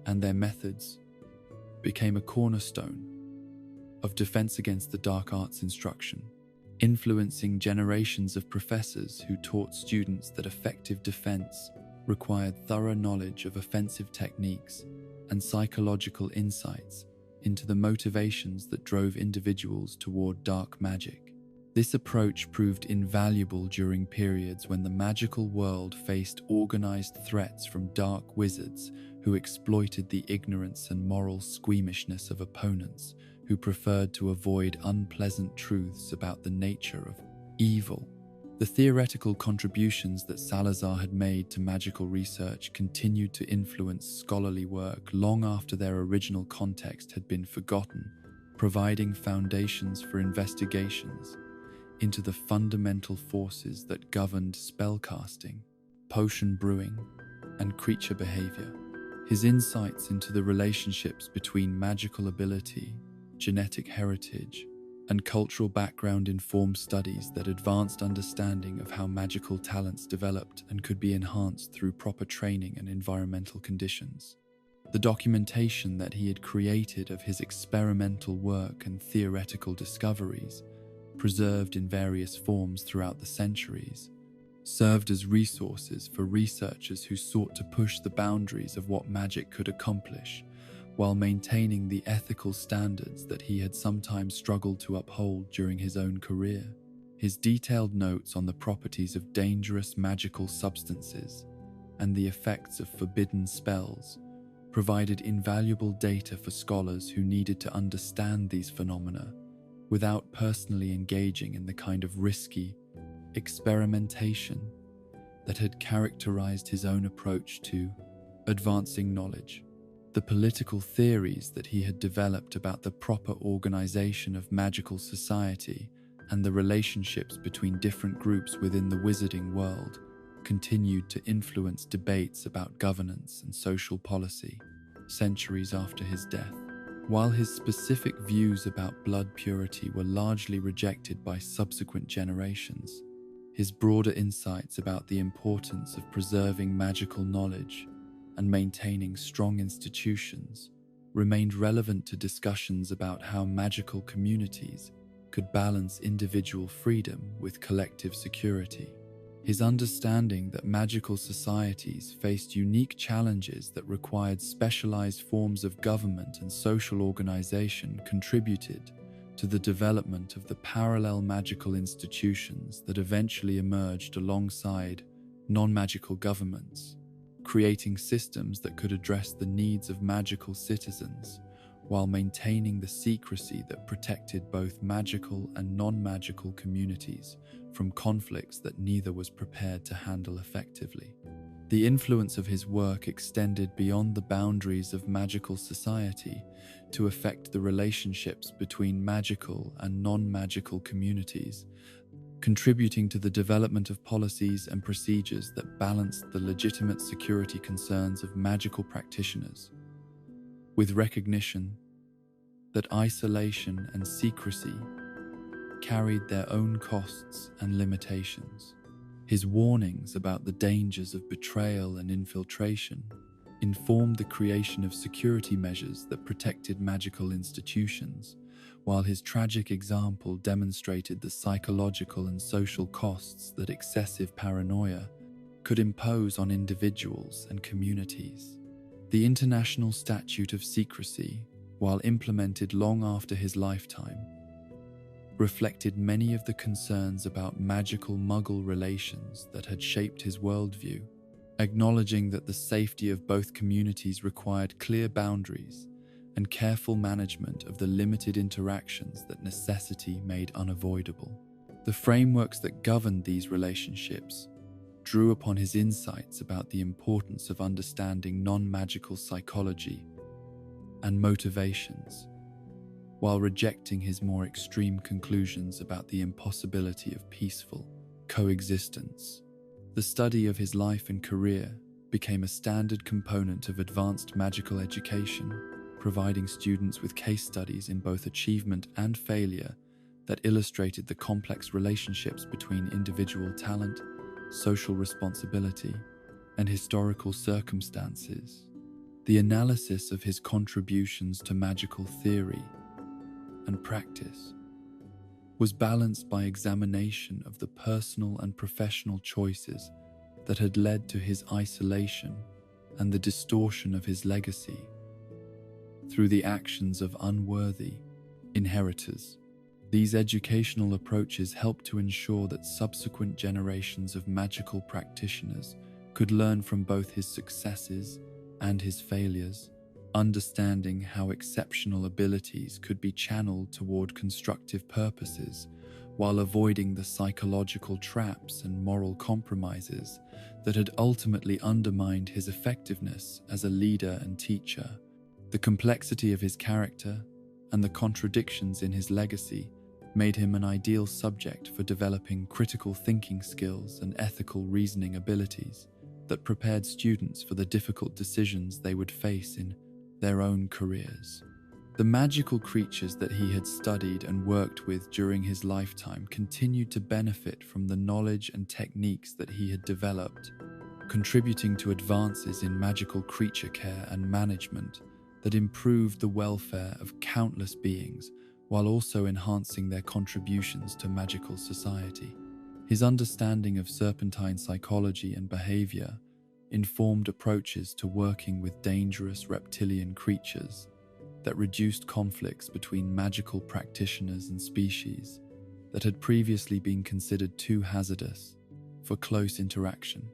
and their methods became a cornerstone of defense against the dark arts instruction, influencing generations of professors who taught students that effective defense required thorough knowledge of offensive techniques and psychological insights into the motivations that drove individuals toward dark magic. This approach proved invaluable during periods when the magical world faced organized threats from dark wizards who exploited the ignorance and moral squeamishness of opponents who preferred to avoid unpleasant truths about the nature of evil. The theoretical contributions that Salazar had made to magical research continued to influence scholarly work long after their original context had been forgotten, providing foundations for investigations into the fundamental forces that governed spellcasting, potion brewing, and creature behavior. His insights into the relationships between magical ability, genetic heritage, and cultural background informed studies that advanced understanding of how magical talents developed and could be enhanced through proper training and environmental conditions. The documentation that he had created of his experimental work and theoretical discoveries, preserved in various forms throughout the centuries, served as resources for researchers who sought to push the boundaries of what magic could accomplish, while maintaining the ethical standards that he had sometimes struggled to uphold during his own career. His detailed notes on the properties of dangerous magical substances and the effects of forbidden spells provided invaluable data for scholars who needed to understand these phenomena without personally engaging in the kind of risky experimentation that had characterized his own approach to advancing knowledge. The political theories that he had developed about the proper organization of magical society and the relationships between different groups within the wizarding world continued to influence debates about governance and social policy centuries after his death. While his specific views about blood purity were largely rejected by subsequent generations, his broader insights about the importance of preserving magical knowledge and maintaining strong institutions remained relevant to discussions about how magical communities could balance individual freedom with collective security. His understanding that magical societies faced unique challenges that required specialized forms of government and social organization contributed to the development of the parallel magical institutions that eventually emerged alongside non-magical governments, creating systems that could address the needs of magical citizens while maintaining the secrecy that protected both magical and non-magical communities from conflicts that neither was prepared to handle effectively. The influence of his work extended beyond the boundaries of magical society to affect the relationships between magical and non-magical communities, contributing to the development of policies and procedures that balanced the legitimate security concerns of magical practitioners, with recognition that isolation and secrecy carried their own costs and limitations. His warnings about the dangers of betrayal and infiltration informed the creation of security measures that protected magical institutions, while his tragic example demonstrated the psychological and social costs that excessive paranoia could impose on individuals and communities. The International Statute of Secrecy, while implemented long after his lifetime, reflected many of the concerns about magical Muggle relations that had shaped his worldview, acknowledging that the safety of both communities required clear boundaries and careful management of the limited interactions that necessity made unavoidable. The frameworks that governed these relationships drew upon his insights about the importance of understanding non-magical psychology and motivations, while rejecting his more extreme conclusions about the impossibility of peaceful coexistence. The study of his life and career became a standard component of advanced magical education, providing students with case studies in both achievement and failure that illustrated the complex relationships between individual talent, social responsibility, and historical circumstances. The analysis of his contributions to magical theory and practice was balanced by examination of the personal and professional choices that had led to his isolation and the distortion of his legacy. through the actions of unworthy inheritors. These educational approaches help to ensure that subsequent generations of magical practitioners could learn from both his successes and his failures, understanding how exceptional abilities could be channeled toward constructive purposes while avoiding the psychological traps and moral compromises that had ultimately undermined his effectiveness as a leader and teacher. The complexity of his character and the contradictions in his legacy made him an ideal subject for developing critical thinking skills and ethical reasoning abilities that prepared students for the difficult decisions they would face in their own careers. The magical creatures that he had studied and worked with during his lifetime continued to benefit from the knowledge and techniques that he had developed, contributing to advances in magical creature care and management that improved the welfare of countless beings while also enhancing their contributions to magical society. His understanding of serpentine psychology and behavior informed approaches to working with dangerous reptilian creatures that reduced conflicts between magical practitioners and species that had previously been considered too hazardous for close interaction.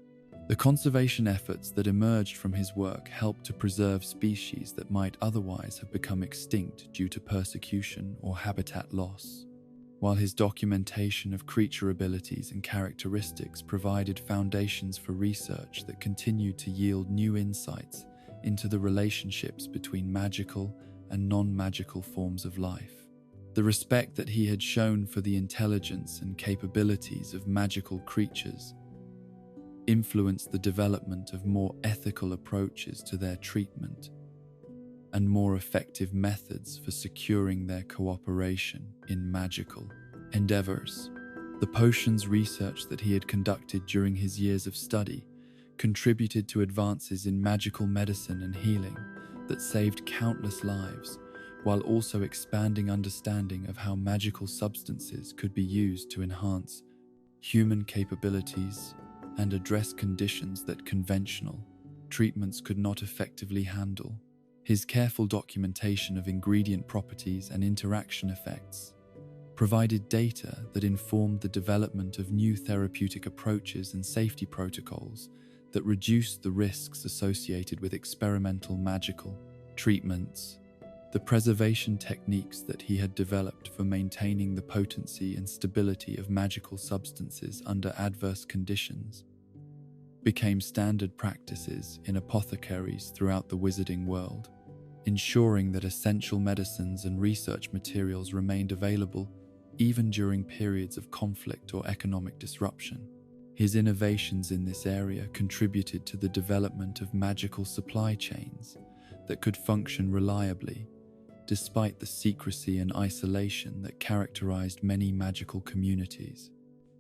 The conservation efforts that emerged from his work helped to preserve species that might otherwise have become extinct due to persecution or habitat loss, while his documentation of creature abilities and characteristics provided foundations for research that continued to yield new insights into the relationships between magical and non-magical forms of life. The respect that he had shown for the intelligence and capabilities of magical creatures influenced the development of more ethical approaches to their treatment and more effective methods for securing their cooperation in magical endeavors. The potions research that he had conducted during his years of study contributed to advances in magical medicine and healing that saved countless lives, while also expanding understanding of how magical substances could be used to enhance human capabilities and address conditions that conventional treatments could not effectively handle. His careful documentation of ingredient properties and interaction effects provided data that informed the development of new therapeutic approaches and safety protocols that reduced the risks associated with experimental magical treatments. The preservation techniques that he had developed for maintaining the potency and stability of magical substances under adverse conditions became standard practices in apothecaries throughout the wizarding world, ensuring that essential medicines and research materials remained available even during periods of conflict or economic disruption. His innovations in this area contributed to the development of magical supply chains that could function reliably, despite the secrecy and isolation that characterized many magical communities.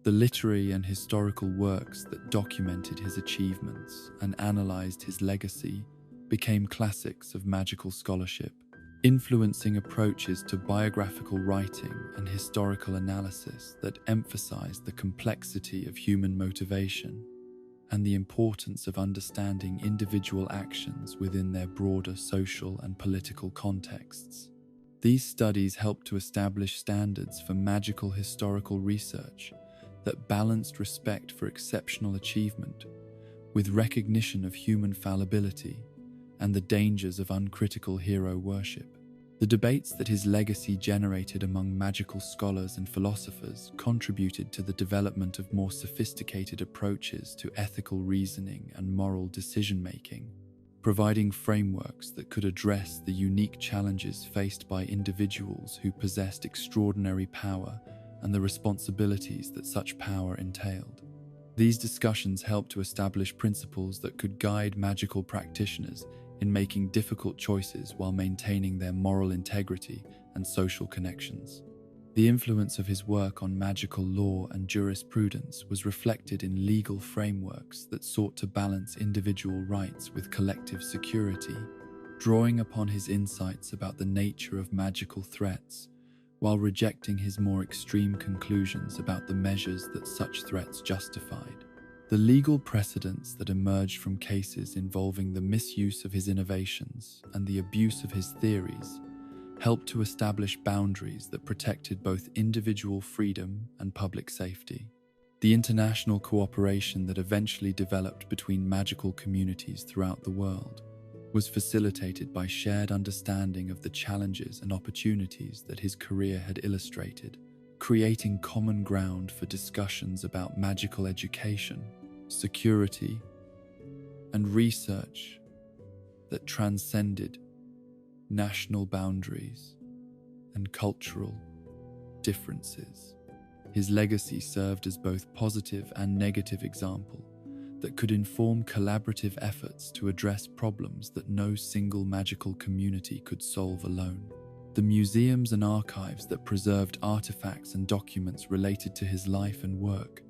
The literary and historical works that documented his achievements and analyzed his legacy became classics of magical scholarship, influencing approaches to biographical writing and historical analysis that emphasized the complexity of human motivation and the importance of understanding individual actions within their broader social and political contexts. These studies helped to establish standards for magical historical research that balanced respect for exceptional achievement with recognition of human fallibility and the dangers of uncritical hero worship. The debates that his legacy generated among magical scholars and philosophers contributed to the development of more sophisticated approaches to ethical reasoning and moral decision-making, providing frameworks that could address the unique challenges faced by individuals who possessed extraordinary power and the responsibilities that such power entailed. These discussions helped to establish principles that could guide magical practitioners in making difficult choices while maintaining their moral integrity and social connections. The influence of his work on magical law and jurisprudence was reflected in legal frameworks that sought to balance individual rights with collective security, drawing upon his insights about the nature of magical threats, while rejecting his more extreme conclusions about the measures that such threats justified. The legal precedents that emerged from cases involving the misuse of his innovations and the abuse of his theories helped to establish boundaries that protected both individual freedom and public safety. The international cooperation that eventually developed between magical communities throughout the world was facilitated by shared understanding of the challenges and opportunities that his career had illustrated, creating common ground for discussions about magical education, security, and research that transcended national boundaries and cultural differences. His legacy served as both positive and negative example that could inform collaborative efforts to address problems that no single magical community could solve alone. The museums and archives that preserved artifacts and documents related to his life and work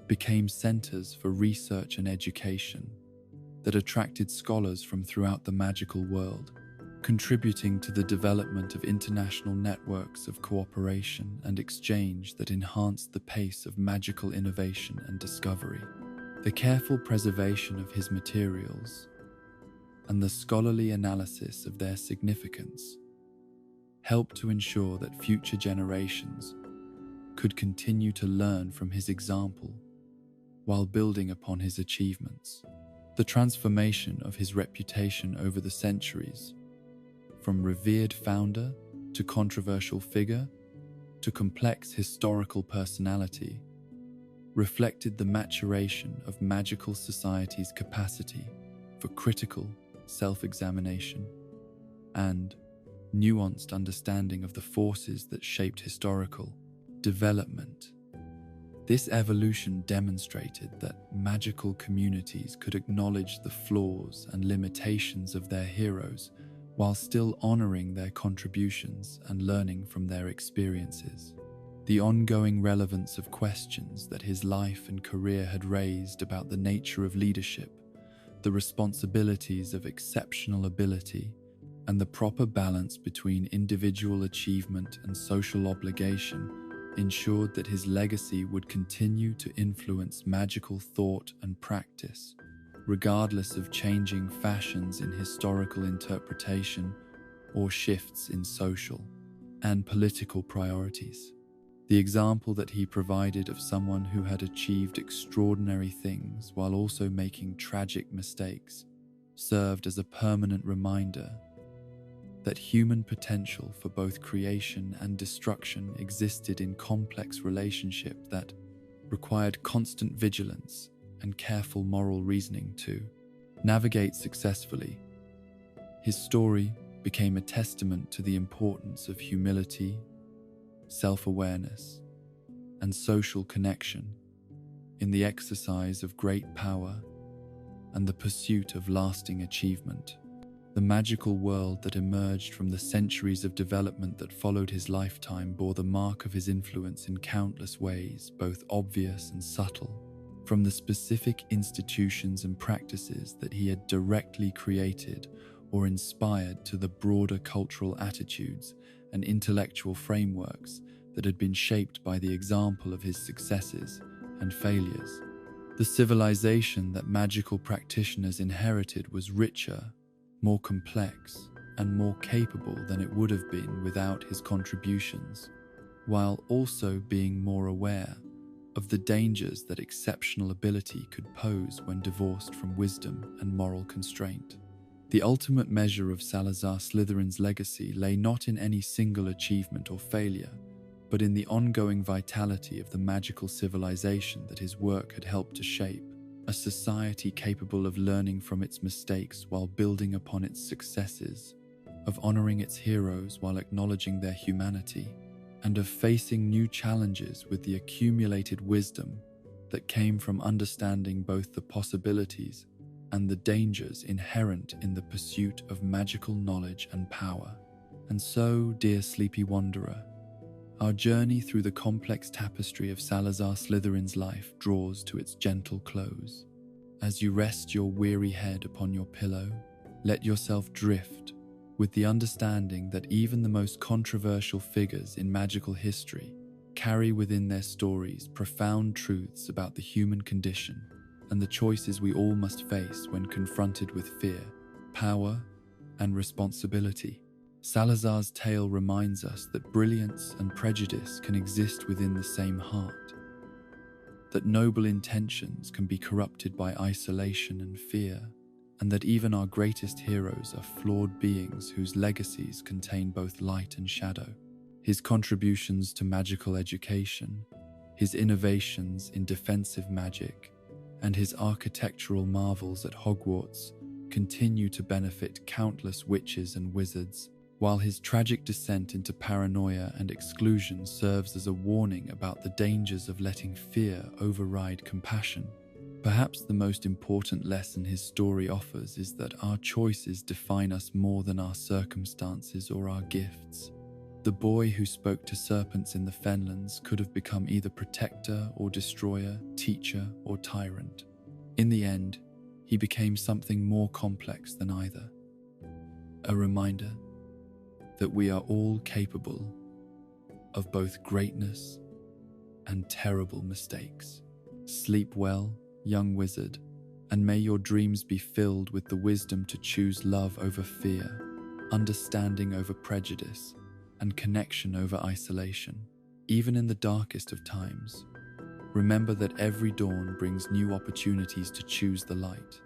became centers for research and education that attracted scholars from throughout the magical world, contributing to the development of international networks of cooperation and exchange that enhanced the pace of magical innovation and discovery. The careful preservation of his materials and the scholarly analysis of their significance helped to ensure that future generations could continue to learn from his example while building upon his achievements. The transformation of his reputation over the centuries, from revered founder to controversial figure to complex historical personality, reflected the maturation of magical society's capacity for critical self-examination and nuanced understanding of the forces that shaped historical development. This evolution demonstrated that magical communities could acknowledge the flaws and limitations of their heroes while still honoring their contributions and learning from their experiences. The ongoing relevance of questions that his life and career had raised about the nature of leadership, the responsibilities of exceptional ability, and the proper balance between individual achievement and social obligation ensured that his legacy would continue to influence magical thought and practice, regardless of changing fashions in historical interpretation or shifts in social and political priorities. The example that he provided of someone who had achieved extraordinary things while also making tragic mistakes served as a permanent reminder that human potential for both creation and destruction existed in complex relationship that required constant vigilance and careful moral reasoning to navigate successfully. His story became a testament to the importance of humility, self-awareness, and social connection in the exercise of great power and the pursuit of lasting achievement. The magical world that emerged from the centuries of development that followed his lifetime bore the mark of his influence in countless ways, both obvious and subtle, from the specific institutions and practices that he had directly created or inspired to the broader cultural attitudes and intellectual frameworks that had been shaped by the example of his successes and failures. The civilization that magical practitioners inherited was richer, more complex, and more capable than it would have been without his contributions, while also being more aware of the dangers that exceptional ability could pose when divorced from wisdom and moral constraint. The ultimate measure of Salazar Slytherin's legacy lay not in any single achievement or failure, but in the ongoing vitality of the magical civilization that his work had helped to shape, a society capable of learning from its mistakes while building upon its successes, of honoring its heroes while acknowledging their humanity, and of facing new challenges with the accumulated wisdom that came from understanding both the possibilities and the dangers inherent in the pursuit of magical knowledge and power. And so, dear sleepy wanderer, our journey through the complex tapestry of Salazar Slytherin's life draws to its gentle close. As you rest your weary head upon your pillow, let yourself drift with the understanding that even the most controversial figures in magical history carry within their stories profound truths about the human condition and the choices we all must face when confronted with fear, power, and responsibility. Salazar's tale reminds us that brilliance and prejudice can exist within the same heart, that noble intentions can be corrupted by isolation and fear, and that even our greatest heroes are flawed beings whose legacies contain both light and shadow. His contributions to magical education, his innovations in defensive magic, and his architectural marvels at Hogwarts continue to benefit countless witches and wizards, while his tragic descent into paranoia and exclusion serves as a warning about the dangers of letting fear override compassion. Perhaps the most important lesson his story offers is that our choices define us more than our circumstances or our gifts. The boy who spoke to serpents in the Fenlands could have become either protector or destroyer, teacher or tyrant. In the end, he became something more complex than either. A reminder that we are all capable of both greatness and terrible mistakes. Sleep well, young wizard, and may your dreams be filled with the wisdom to choose love over fear, understanding over prejudice, and connection over isolation. Even in the darkest of times, remember that every dawn brings new opportunities to choose the light.